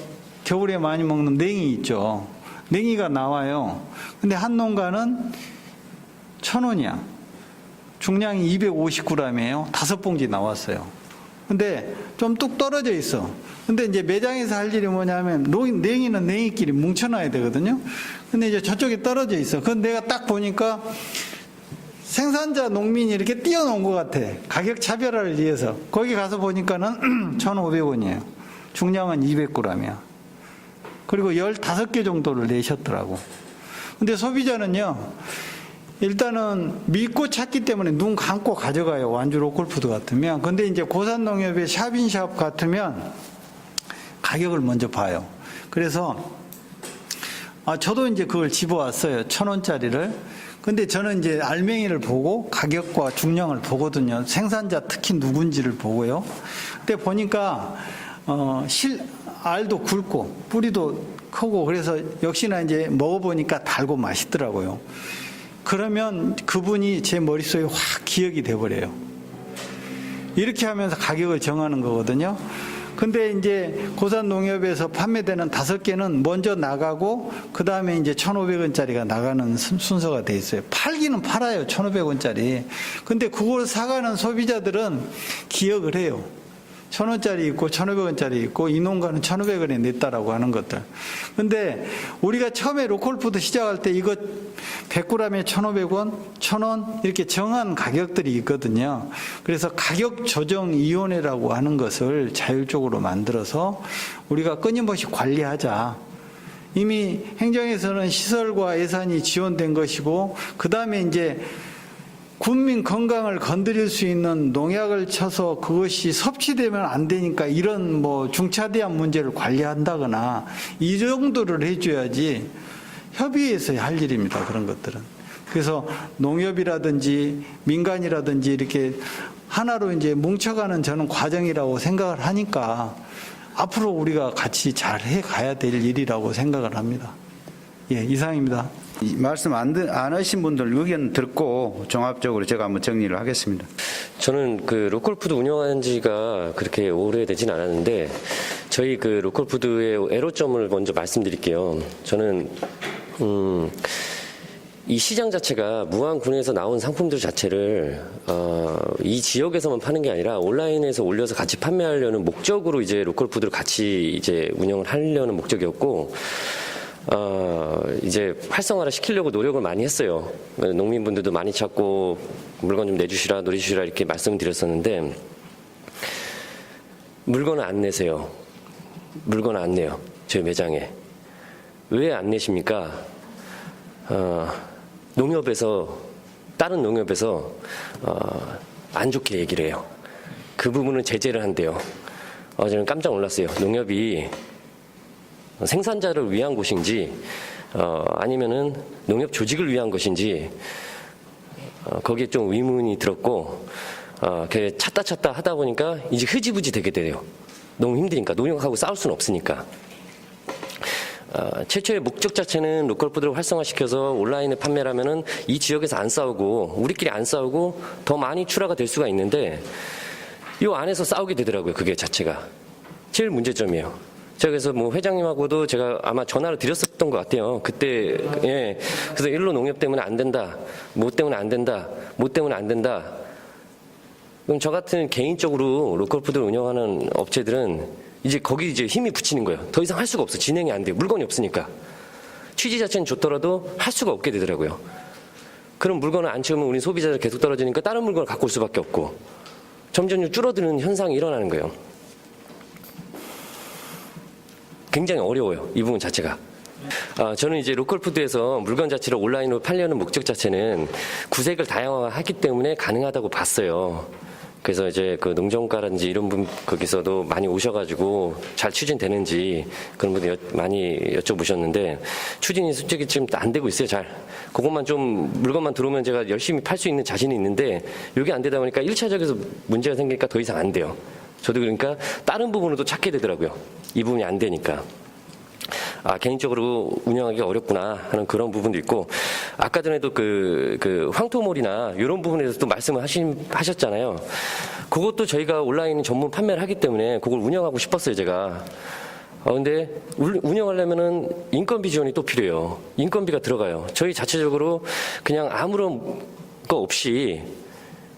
겨울에 많이 먹는 냉이 있죠. 냉이가 나와요. 근데 한 농가는 1,000원이야. 중량이 250g이에요. 5봉지 나왔어요. 근데 좀 뚝 떨어져 있어. 근데 이제 매장에서 할 일이 뭐냐면 냉이는 냉이끼리 뭉쳐놔야 되거든요. 근데 이제 저쪽에 떨어져 있어. 그건 내가 딱 보니까 생산자 농민이 이렇게 띄워놓은 것 같아. 가격 차별화를 위해서. 거기 가서 보니까는 1,500원이에요. 중량은 200g이야. 그리고 15개 정도를 내셨더라고. 근데 소비자는요, 일단은 믿고 찾기 때문에 눈 감고 가져가요. 완주 로컬푸드 같으면. 근데 이제 고산농협의 샵인샵 같으면 가격을 먼저 봐요. 그래서 저도 이제 그걸 집어왔어요. 1,000원짜리를. 근데 저는 이제 알맹이를 보고 가격과 중량을 보거든요. 생산자 특히 누군지를 보고요. 근데 보니까 알도 굵고 뿌리도 크고 그래서 역시나 이제 먹어보니까 달고 맛있더라고요. 그러면 그분이 제 머릿속에 확 기억이 돼버려요. 이렇게 하면서 가격을 정하는 거거든요. 근데 이제 고산농협에서 판매되는 5개는 먼저 나가고 그 다음에 이제 1,500원짜리가 나가는 순서가 돼 있어요. 팔기는 팔아요. 1,500원짜리. 근데 그걸 사가는 소비자들은 기억을 해요. 1,000원짜리 있고 1,500원짜리 있고 이 농가는 1,500원에 냈다라고 하는 것들. 근데 우리가 처음에 로컬푸드 시작할 때 이거 100g에 1,500원, 1,000원 이렇게 정한 가격들이 있거든요. 그래서 가격 조정위원회라고 하는 것을 자율적으로 만들어서 우리가 끊임없이 관리하자. 이미 행정에서는 시설과 예산이 지원된 것이고 그 다음에 이제 국민 건강을 건드릴 수 있는 농약을 쳐서 그것이 섭취되면 안 되니까 이런 뭐 중차대한 문제를 관리한다거나 이 정도를 해줘야지 협의회에서 할 일입니다. 그런 것들은. 그래서 농협이라든지 민간이라든지 이렇게 하나로 이제 뭉쳐가는 저는 과정이라고 생각을 하니까 앞으로 우리가 같이 잘 해가야 될 일이라고 생각을 합니다. 예, 이상입니다. 이 말씀 안 하신 분들 의견 듣고 종합적으로 제가 한번 정리를 하겠습니다. 저는 그 로컬푸드 운영한 지가 그렇게 오래되진 않았는데 저희 그 로컬푸드의 애로점을 먼저 말씀드릴게요. 저는 이 시장 자체가 무안군에서 나온 상품들 자체를 이 지역에서만 파는 게 아니라 온라인에서 올려서 같이 판매하려는 목적으로 이제 로컬푸드를 같이 이제 운영을 하려는 목적이었고 이제 활성화를 시키려고 노력을 많이 했어요. 농민분들도 많이 찾고 물건 좀 내주시라, 노려주시라 이렇게 말씀을 드렸었는데 물건을 안 내세요. 물건을 안 내요. 저희 매장에. 왜 안 내십니까? 농협에서, 다른 농협에서 안 좋게 얘기를 해요. 그 부분은 제재를 한대요. 저는 깜짝 놀랐어요. 농협이 생산자를 위한 곳인지 아니면은 농협 조직을 위한 것인지 거기에 좀 의문이 들었고 찾다 하다 보니까 이제 흐지부지 되게 돼요. 너무 힘드니까 농협하고 싸울 수는 없으니까. 최초의 목적 자체는 로컬푸드를 활성화시켜서 온라인에 판매를 하면은 이 지역에서 안 싸우고 우리끼리 안 싸우고 더 많이 출하가 될 수가 있는데 이 안에서 싸우게 되더라고요. 그게 자체가 제일 문제점이에요. 제가 그래서 뭐 회장님하고도 제가 아마 전화를 드렸었던 것 같아요. 그때, 예. 그래서 일로 농협 때문에 안 된다. 뭐 때문에 안 된다. 뭐 때문에 안 된다. 그럼 저 같은 개인적으로 로컬푸드를 운영하는 업체들은 이제 거기 이제 힘이 붙이는 거예요. 더 이상 할 수가 없어. 진행이 안 돼요. 물건이 없으니까. 취지 자체는 좋더라도 할 수가 없게 되더라고요. 그럼 물건을 안 채우면 우리 소비자들 계속 떨어지니까 다른 물건을 갖고 올 수밖에 없고 점점 줄어드는 현상이 일어나는 거예요. 굉장히 어려워요. 이 부분 자체가. 저는 이제 로컬푸드에서 물건 자체를 온라인으로 팔려는 목적 자체는 구색을 다양화하기 때문에 가능하다고 봤어요. 그래서 이제 그 농정가라든지 이런 분 거기서도 많이 오셔가지고 잘 추진되는지 그런 분들 많이 여쭤보셨는데 추진이 솔직히 지금 안 되고 있어요. 잘 그것만 좀 물건만 들어오면 제가 열심히 팔 수 있는 자신이 있는데 이게 안 되다 보니까 1차적에서 문제가 생기니까 더 이상 안 돼요. 저도 그러니까 다른 부분으로도 찾게 되더라고요. 이 부분이 안 되니까. 개인적으로 운영하기가 어렵구나 하는 그런 부분도 있고, 아까 전에도 그 황토몰이나 이런 부분에서 또 말씀을 하셨잖아요. 그것도 저희가 온라인 전문 판매를 하기 때문에 그걸 운영하고 싶었어요, 제가. 근데 운영하려면은 인건비 지원이 또 필요해요. 인건비가 들어가요. 저희 자체적으로 그냥 아무런 거 없이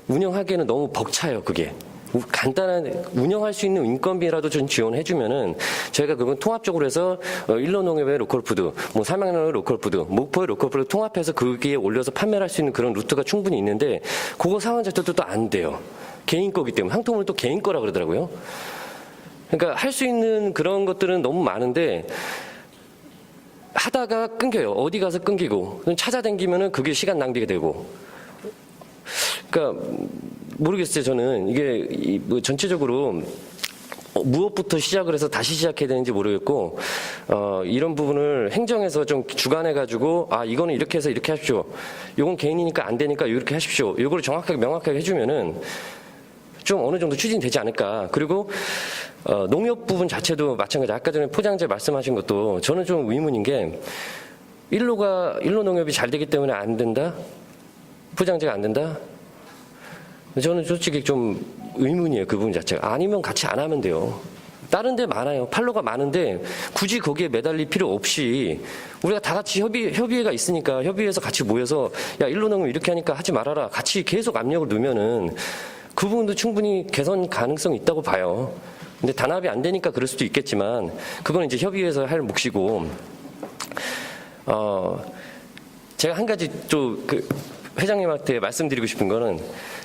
운영하기에는 너무 벅차요, 그게. 간단한 운영할 수 있는 인건비라도 좀 지원해주면은 저희가 그건 통합적으로 해서 일로농협의 로컬푸드, 뭐 삼양농협의 로컬푸드, 목포의 로컬푸드 통합해서 거기에 올려서 판매를 할 수 있는 그런 루트가 충분히 있는데 그거 상황 자체도 또 안 돼요. 개인 거기 때문에 황토물은 또 개인 거라 그러더라고요. 그러니까 할 수 있는 그런 것들은 너무 많은데 하다가 끊겨요. 어디 가서 끊기고 찾아다니면은 그게 시간 낭비가 되고. 그러니까 모르겠어요. 저는 이게 뭐 전체적으로 무엇부터 시작을 해서 다시 시작해야 되는지 모르겠고 이런 부분을 행정에서 좀 주관해가지고 이거는 이렇게 해서 이렇게 하십시오. 이건 개인이니까 안 되니까 이렇게 하십시오. 이거를 정확하게 명확하게 해주면은 좀 어느 정도 추진되지 않을까. 그리고 농협 부분 자체도 마찬가지. 아까 전에 포장재 말씀하신 것도 저는 좀 의문인 게 일로 농협이 잘 되기 때문에 안 된다? 포장재가 안 된다? 저는 솔직히 좀 의문이에요. 그 부분 자체가. 아니면 같이 안 하면 돼요. 다른 데 많아요. 판로가 많은데 굳이 거기에 매달릴 필요 없이 우리가 다 같이 협의회가 있으니까 협의회에서 같이 모여서 야, 일로 농협 이렇게 하니까 하지 말아라. 같이 계속 압력을 넣으면은 그 부분도 충분히 개선 가능성이 있다고 봐요. 근데 단합이 안 되니까 그럴 수도 있겠지만 그건 이제 협의회에서 할 몫이고 제가 한 가지 또 회장님한테 말씀드리고 싶은 거는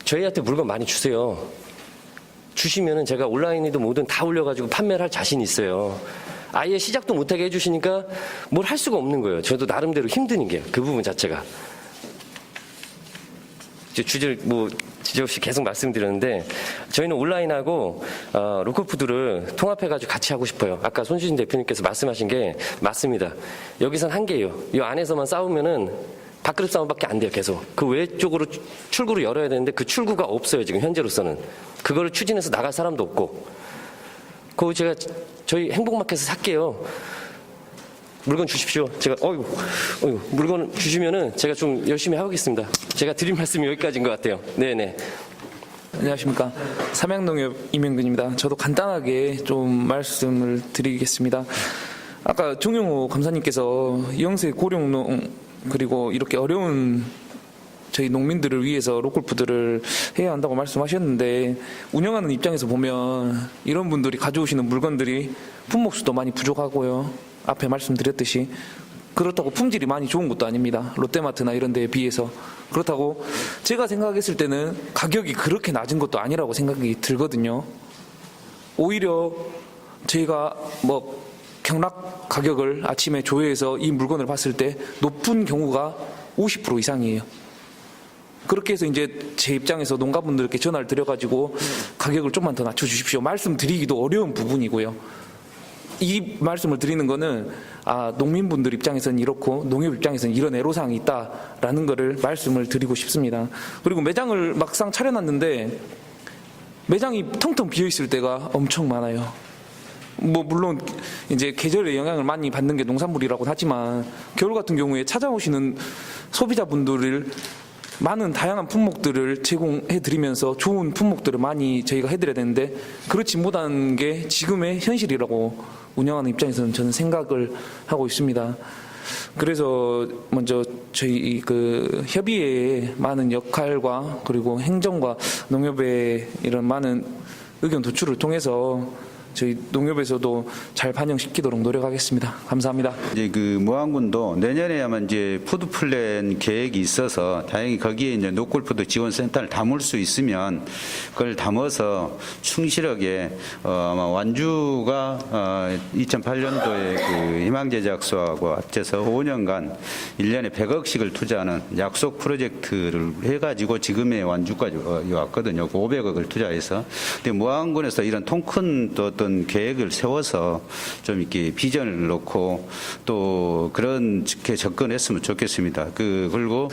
저희한테 물건 많이 주세요. 주시면은 제가 온라인이든 뭐든 다 올려가지고 판매를 할 자신이 있어요. 아예 시작도 못하게 해주시니까 뭘 할 수가 없는 거예요. 저도 나름대로 힘드는 게 그 부분 자체가. 주저없이 계속 말씀드렸는데 저희는 온라인하고 로컬푸드를 통합해가지고 같이 하고 싶어요. 아까 손수진 대표님께서 말씀하신 게 맞습니다. 여기선 한계예요. 이 안에서만 싸우면은 밥그릇 싸움밖에 안 돼요. 계속 그 외쪽으로 출구를 열어야 되는데 그 출구가 없어요. 지금 현재로서는 그거를 추진해서 나갈 사람도 없고. 그거 제가 저희 행복마켓에서 살게요. 물건 주십시오. 제가 물건 주시면은 제가 좀 열심히 하겠습니다. 제가 드린 말씀이 여기까지인 것 같아요. 네네. 안녕하십니까. 삼양농협 이명근입니다. 저도 간단하게 좀 말씀을 드리겠습니다. 아까 정용호 감사님께서 영세 고령농 그리고 이렇게 어려운 저희 농민들을 위해서 로컬푸드를 해야 한다고 말씀하셨는데 운영하는 입장에서 보면 이런 분들이 가져오시는 물건들이 품목수도 많이 부족하고요. 앞에 말씀드렸듯이 그렇다고 품질이 많이 좋은 것도 아닙니다. 롯데마트나 이런 데에 비해서. 그렇다고 제가 생각했을 때는 가격이 그렇게 낮은 것도 아니라고 생각이 들거든요. 오히려 저희가 경락 가격을 아침에 조회해서 이 물건을 봤을 때 높은 경우가 50% 이상이에요. 그렇게 해서 이제 제 입장에서 농가분들께 전화를 드려가지고 가격을 좀만 더 낮춰주십시오. 말씀드리기도 어려운 부분이고요. 이 말씀을 드리는 거는 농민분들 입장에서는 이렇고 농협 입장에서는 이런 애로사항이 있다라는 거를 말씀을 드리고 싶습니다. 그리고 매장을 막상 차려놨는데 매장이 텅텅 비어있을 때가 엄청 많아요. 물론 이제 계절의 영향을 많이 받는 게 농산물이라고는 하지만 겨울 같은 경우에 찾아오시는 소비자분들을 많은 다양한 품목들을 제공해드리면서 좋은 품목들을 많이 저희가 해드려야 되는데 그렇지 못한 게 지금의 현실이라고 운영하는 입장에서는 저는 생각을 하고 있습니다. 그래서 먼저 저희 협의회의 많은 역할과 그리고 행정과 농협의 이런 많은 의견 도출을 통해서 저희 농협에서도 잘 반영시키도록 노력하겠습니다. 감사합니다. 이제 그 무안군도 내년에 아마 이제 푸드 플랜 계획이 있어서 다행히 거기에 이제 노골푸드 지원센터를 담을 수 있으면 그걸 담아서 충실하게 아마 완주가 2008년도에 그 희망제작소하고 합쳐서 5년간 1년에 100억씩을 투자하는 약속 프로젝트를 해가지고 지금의 완주까지 왔거든요. 500억을 투자해서. 근데 무안군에서 이런 통큰 또 어떤 계획을 세워서 좀 이렇게 비전을 놓고 또 그렇게 접근했으면 좋겠습니다. 그리고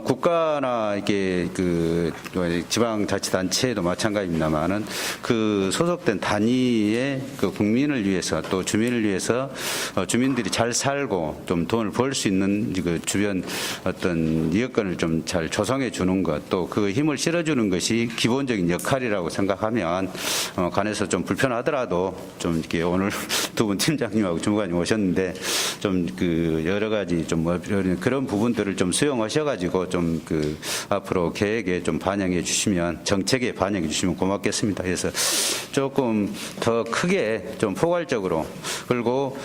국가나 이게 그 지방자치단체도 마찬가지입니다만은 그 소속된 단위의 그 국민을 위해서 또 주민을 위해서 주민들이 잘 살고 좀 돈을 벌 수 있는 그 주변 어떤 여건을 좀 잘 조성해 주는 것 또 그 힘을 실어주는 것이 기본적인 역할이라고 생각하면 관에서 좀 불편하더라도 좀 이렇게 오늘 두 분 팀장님하고 주무관님 오셨는데 좀 그 여러 가지 좀 그런 부분들을 좀 수용하셔가지고 좀 그 앞으로 계획에 좀 반영해 주시면 정책에 반영해 주시면 고맙겠습니다. 그래서 조금 더 크게 좀 포괄적으로 그리고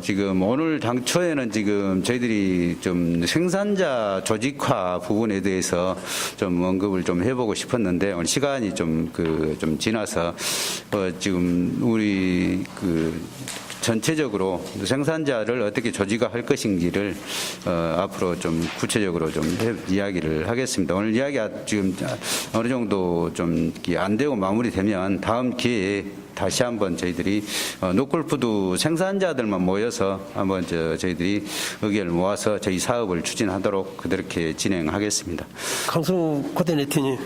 지금 오늘 당초에는 지금 저희들이 좀 생산자 조직화 부분에 대해서 좀 언급을 좀 해보고 싶었는데 오늘 시간이 좀 지나서 지금 우리 그 전체적으로 생산자를 어떻게 조직화할 것인지를 앞으로 좀 구체적으로 좀 이야기를 하겠습니다. 오늘 이야기가 지금 어느 정도 좀 안 되고 마무리되면 다음 기회에 다시 한번 저희들이 노골푸드 생산자들만 모여서 한번 저희들이 의견을 모아서 저희 사업을 추진하도록 그렇게 진행하겠습니다. 강승우 코디네이터님,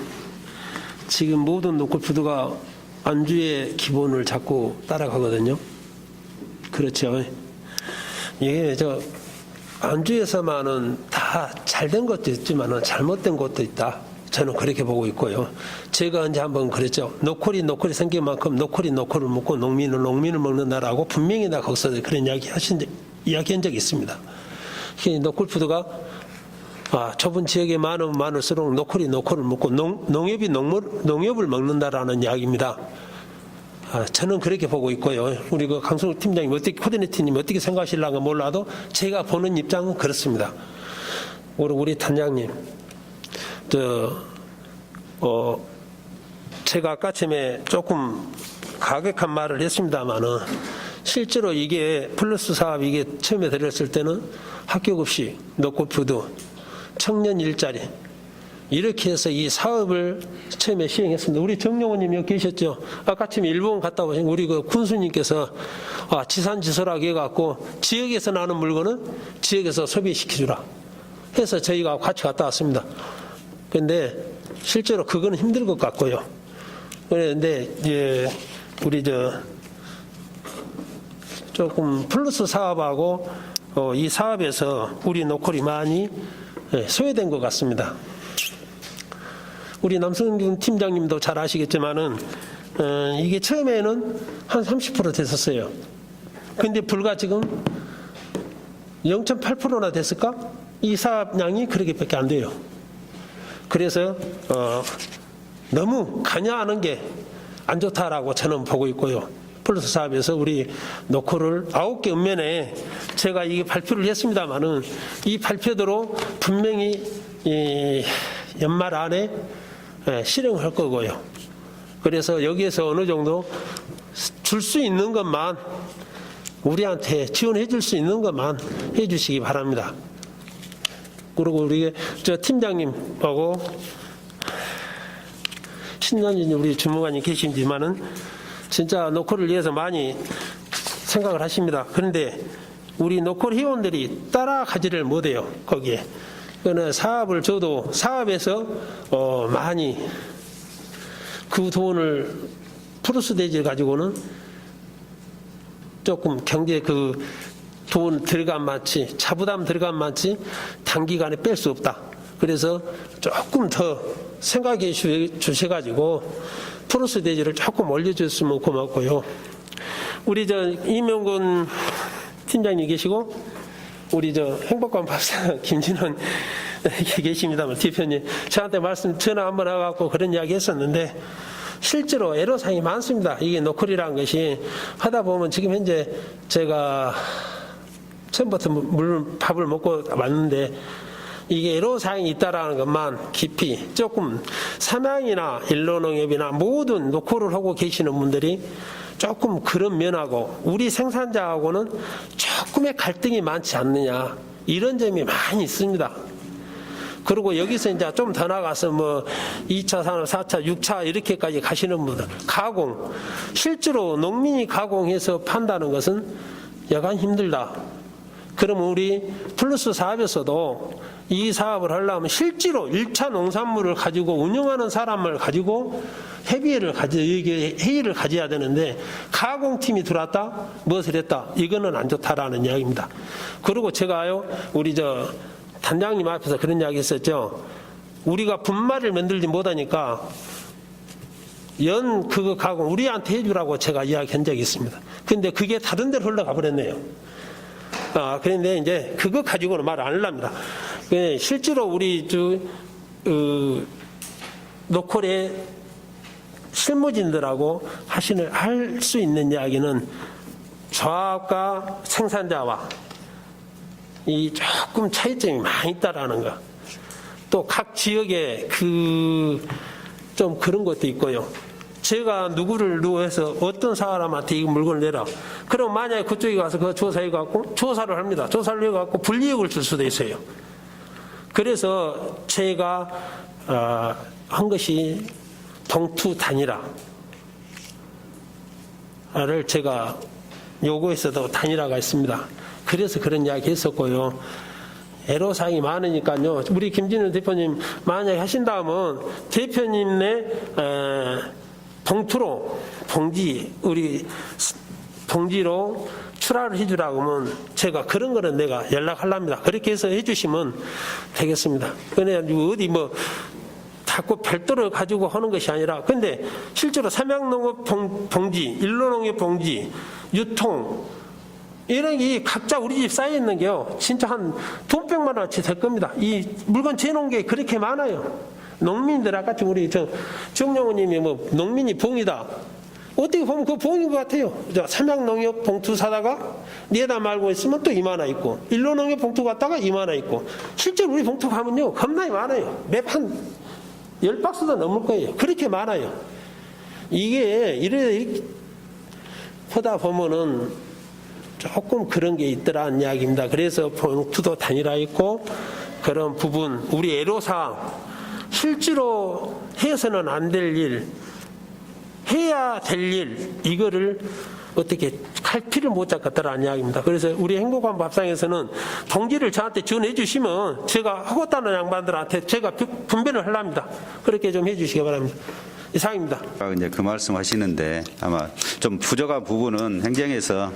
지금 모든 노골푸드가 안주의 기본을 잡고 따라가거든요. 그렇죠. 이게 안주에서만은 다 잘된 것도 있지만은 잘못된 것도 있다. 저는 그렇게 보고 있고요. 제가 언제 한번 그랬죠. 노콜이 생긴 만큼 노콜을 먹고 농민을 먹는다라고 분명히 나 거기서 그런 이야기한 적이 있습니다. 노콜푸드가 좁은 지역에 많을수록 노콜을 먹고 농협이 농협을 먹는다라는 이야기입니다. 저는 그렇게 보고 있고요. 우리 그 강승우 팀장님 코디네이터님 어떻게 생각하실랑가 몰라도 제가 보는 입장은 그렇습니다. 우리 단장님, 제가 아까 전에 조금 가격한 말을 했습니다만은 실제로 이게 플러스 사업 이게 처음에 들었을 때는 학교급식, 노골푸드, 청년 일자리 이렇게 해서 이 사업을 처음에 시행했습니다. 우리 정용호님 여기 계셨죠? 아까 아침에 일본 갔다 오신 우리 그 군수님께서 지산지소라고 해갖고 지역에서 나는 물건은 지역에서 소비시켜주라 해서 저희가 같이 갔다 왔습니다. 그런데 실제로 그거는 힘들 것 같고요. 그런데 우리 조금 플러스 사업하고 이 사업에서 우리 노콜이 많이 소외된 것 같습니다. 우리 남성균 팀장님도 잘 아시겠지만은 이게 처음에는 한 30% 됐었어요. 근데 불과 지금 0.8%나 됐을까? 이 사업량이 그렇게밖에 안 돼요. 그래서 너무 관여하는 게 안 좋다라고 저는 보고 있고요. 플러스 사업에서 우리 노콜을 9개 읍면에 제가 이게 발표를 했습니다마는 이 발표대로 분명히 연말 안에 실행할 거고요. 그래서 여기에서 어느 정도 줄 수 있는 것만 우리한테 지원해 줄 수 있는 것만 해 주시기 바랍니다. 그리고 우리 팀장님하고 신년진 우리 주무관님 계시지만은 진짜 노콜을 위해서 많이 생각을 하십니다. 그런데 우리 노콜 회원들이 따라가지를 못해요. 거기에. 그는 사업을 저도 사업에서 많이 그 돈을 플러스 대지 가지고는 조금 경제 그 돈 들어간 많지 차부담 들어간 많지 단기간에 뺄 수 없다. 그래서 조금 더 생각해 주셔가지고 플러스 대지를 조금 올려줬으면 고맙고요. 우리 이명근 팀장님 계시고 우리 행복관 박사 김진원 계십니다만 대표님 저한테 전화 한번 해갖고 그런 이야기 했었는데 실제로 애로사항이 많습니다. 이게 노컬이라는 것이 하다 보면 지금 현재 제가 처음부터 밥을 먹고 왔는데 이게 애로사항이 있다라는 것만 깊이 조금 삼양이나 일로농협이나 모든 노컬을 하고 계시는 분들이 조금 그런 면하고 우리 생산자하고는 조금의 갈등이 많지 않느냐 이런 점이 많이 있습니다. 그리고 여기서 이제 좀 더 나가서 뭐 2차 산업, 4차, 6차 이렇게까지 가시는 분들 가공 실제로 농민이 가공해서 판다는 것은 여간 힘들다. 그러면 우리 플러스 사업에서도 이 사업을 하려면 실제로 1차 농산물을 가지고 운영하는 사람을 가지고 회의를 가져야 되는데 가공팀이 들어왔다? 무엇을 했다? 이거는 안 좋다라는 이야기입니다. 그리고 제가요, 우리 단장님 앞에서 그런 이야기 했었죠. 우리가 분말을 만들지 못하니까 그거 가공 우리한테 해주라고 제가 이야기한 적이 있습니다. 근데 그게 다른 데로 흘러가 버렸네요. 그런데 이제 그거 가지고는 말 안 하랍니다. 실제로 우리 노컬의 실무진들하고 할 수 있는 이야기는 조합과 생산자와 이 조금 차이점이 많이 있다라는 거. 또 각 지역에 좀 그런 것도 있고요. 제가 누구를 누워서 어떤 사람한테 이 물건을 내라. 그럼 만약에 그쪽에 가서 그 조사해갖고 조사를 합니다. 조사를 해갖고 불이익을 줄 수도 있어요. 그래서 제가 한 것이 봉투 단일화를 제가 요구했어도 단일화가 있습니다. 그래서 그런 이야기 했었고요. 애로사항이 많으니까요. 우리 김진우 대표님 만약에 하신다면 대표님 내 봉지로 출하를 해주라고 하면 제가 그런 거는 내가 연락하랍니다. 그렇게 해서 해주시면 되겠습니다. 그냥 어디 자꾸 별도로 가지고 하는 것이 아니라 근데 실제로 삼양농업 봉지, 일로농협 봉지, 유통 이런 게 각자 우리 집 쌓여 있는 게요. 진짜 한 돈백만 원어치 될 겁니다. 이 물건 재놓은 게 그렇게 많아요. 농민들 아까 우리 정영호님이 농민이 봉이다. 어떻게 보면 그 봉인 것 같아요. 삼양농협 봉투 사다가 내다 말고 있으면 또 이만화 있고 일로농협 봉투 갖다가 이만화 있고 실제로 우리 봉투 가면요 겁나게 많아요. 맵 한 10박스도 넘을 거예요. 그렇게 많아요. 이게 이렇게 보다 보면은 조금 그런 게 있더라는 이야기입니다. 그래서 봉투도 단일화 있고 그런 부분 우리 애로사항 실제로 해서는 안 될 일 해야 될 일 이거를 어떻게 칼피를 못 잡겠다라는 이야기입니다. 그래서 우리 행복한 밥상에서는 동지를 저한테 전해 주시면 제가 하겠다는 양반들한테 제가 분배를 하랍니다. 그렇게 좀 해주시기 바랍니다. 이상입니다. 이제 그 말씀 하시는데 아마 좀 부족한 부분은 행정에서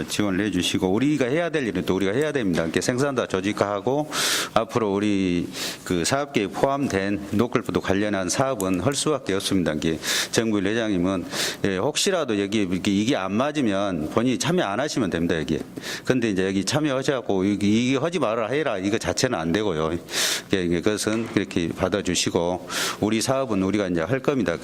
지원을 해 주시고 우리가 해야 될 일은 또 우리가 해야 됩니다. 이렇게 생산자 조직화하고 앞으로 우리 그 사업계에 포함된 노컬푸드 관련한 사업은 할 수밖에 없습니다. 이게 정부일 회장님은 혹시라도 여기 이게 안 맞으면 본인이 참여 안 하시면 됩니다. 여기. 근데 이제 여기 참여하셔갖고 이게 하지 말아라 해라 이거 자체는 안 되고요. 그것은 그렇게 받아주시고 우리 사업은 우리가 이제 할 겁니다.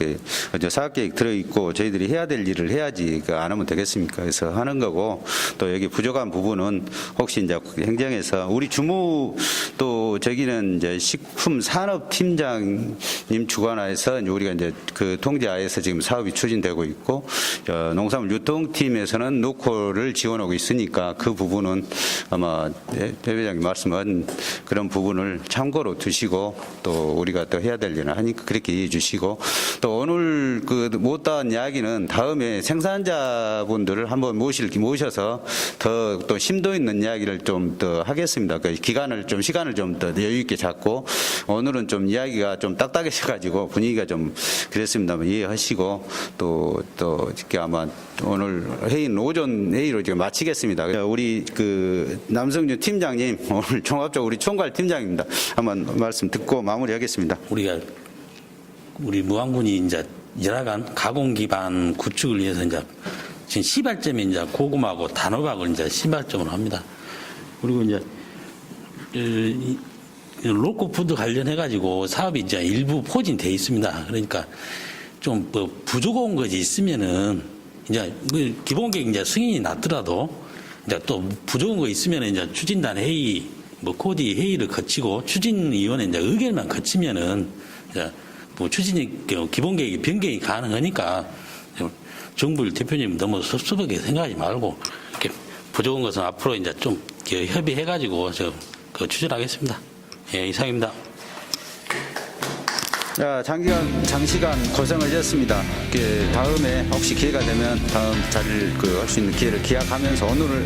사업계획 들어있고 저희들이 해야 될 일을 해야지 안 하면 되겠습니까? 그래서 하는 거고 또 여기 부족한 부분은 혹시 이제 행정에서 우리 주무 또 저기는 이제 식품산업팀장님 주관하에서 우리가 이제 그 통제하에서 지금 사업이 추진되고 있고 농산물 유통팀에서는 노콜을 지원하고 있으니까 그 부분은 아마 대 회장님 말씀한 그런 부분을 참고로 두시고 또 우리가 또 해야 될 일은 하니까 그렇게 이해해 주시고 또 오늘 그 못다한 이야기는 다음에 생산자분들을 한번 모셔서 더 또 심도 있는 이야기를 좀 더 하겠습니다. 그 시간을 좀 더 여유 있게 잡고 오늘은 좀 이야기가 좀 딱딱해져가지고 분위기가 좀 그랬습니다만 이해하시고 또 이렇게 아마 오늘 회의는 오전 회의로 지금 마치겠습니다. 우리 그 남성준 팀장님 오늘 종합적으로 우리 총괄 팀장입니다. 한번 말씀 듣고 마무리하겠습니다. 우리 무안군이 이제 열악한 가공 기반 구축을 위해서 이제 지금 시발점이 이제 고구마하고 단호박을 이제 시발점으로 합니다. 그리고 이제 로컬푸드 관련해가지고 사업이 이제 일부 포진돼 있습니다. 그러니까 좀 뭐 부족한 것이 있으면은 이제 뭐 기본계획 이제 승인이 났더라도 이제 또 부족한 거 있으면은 이제 추진단 회의, 뭐 코디 회의를 거치고 추진위원회 이제 의결만 거치면은 이제 뭐 추진 기본계획이 변경이 가능하니까 정부 대표님 너무 섭섭하게 생각하지 말고 이렇게 부족한 것은 앞으로 이제 좀 협의해가지고 추진하겠습니다. 예, 이상입니다. 자, 장시간 고생을 하셨습니다. 다음에 혹시 기회가 되면 다음 자리를 할 수 있는 기회를 기약하면서 오늘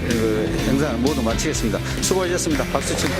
행사는 모두 마치겠습니다. 수고하셨습니다. 박수 치고.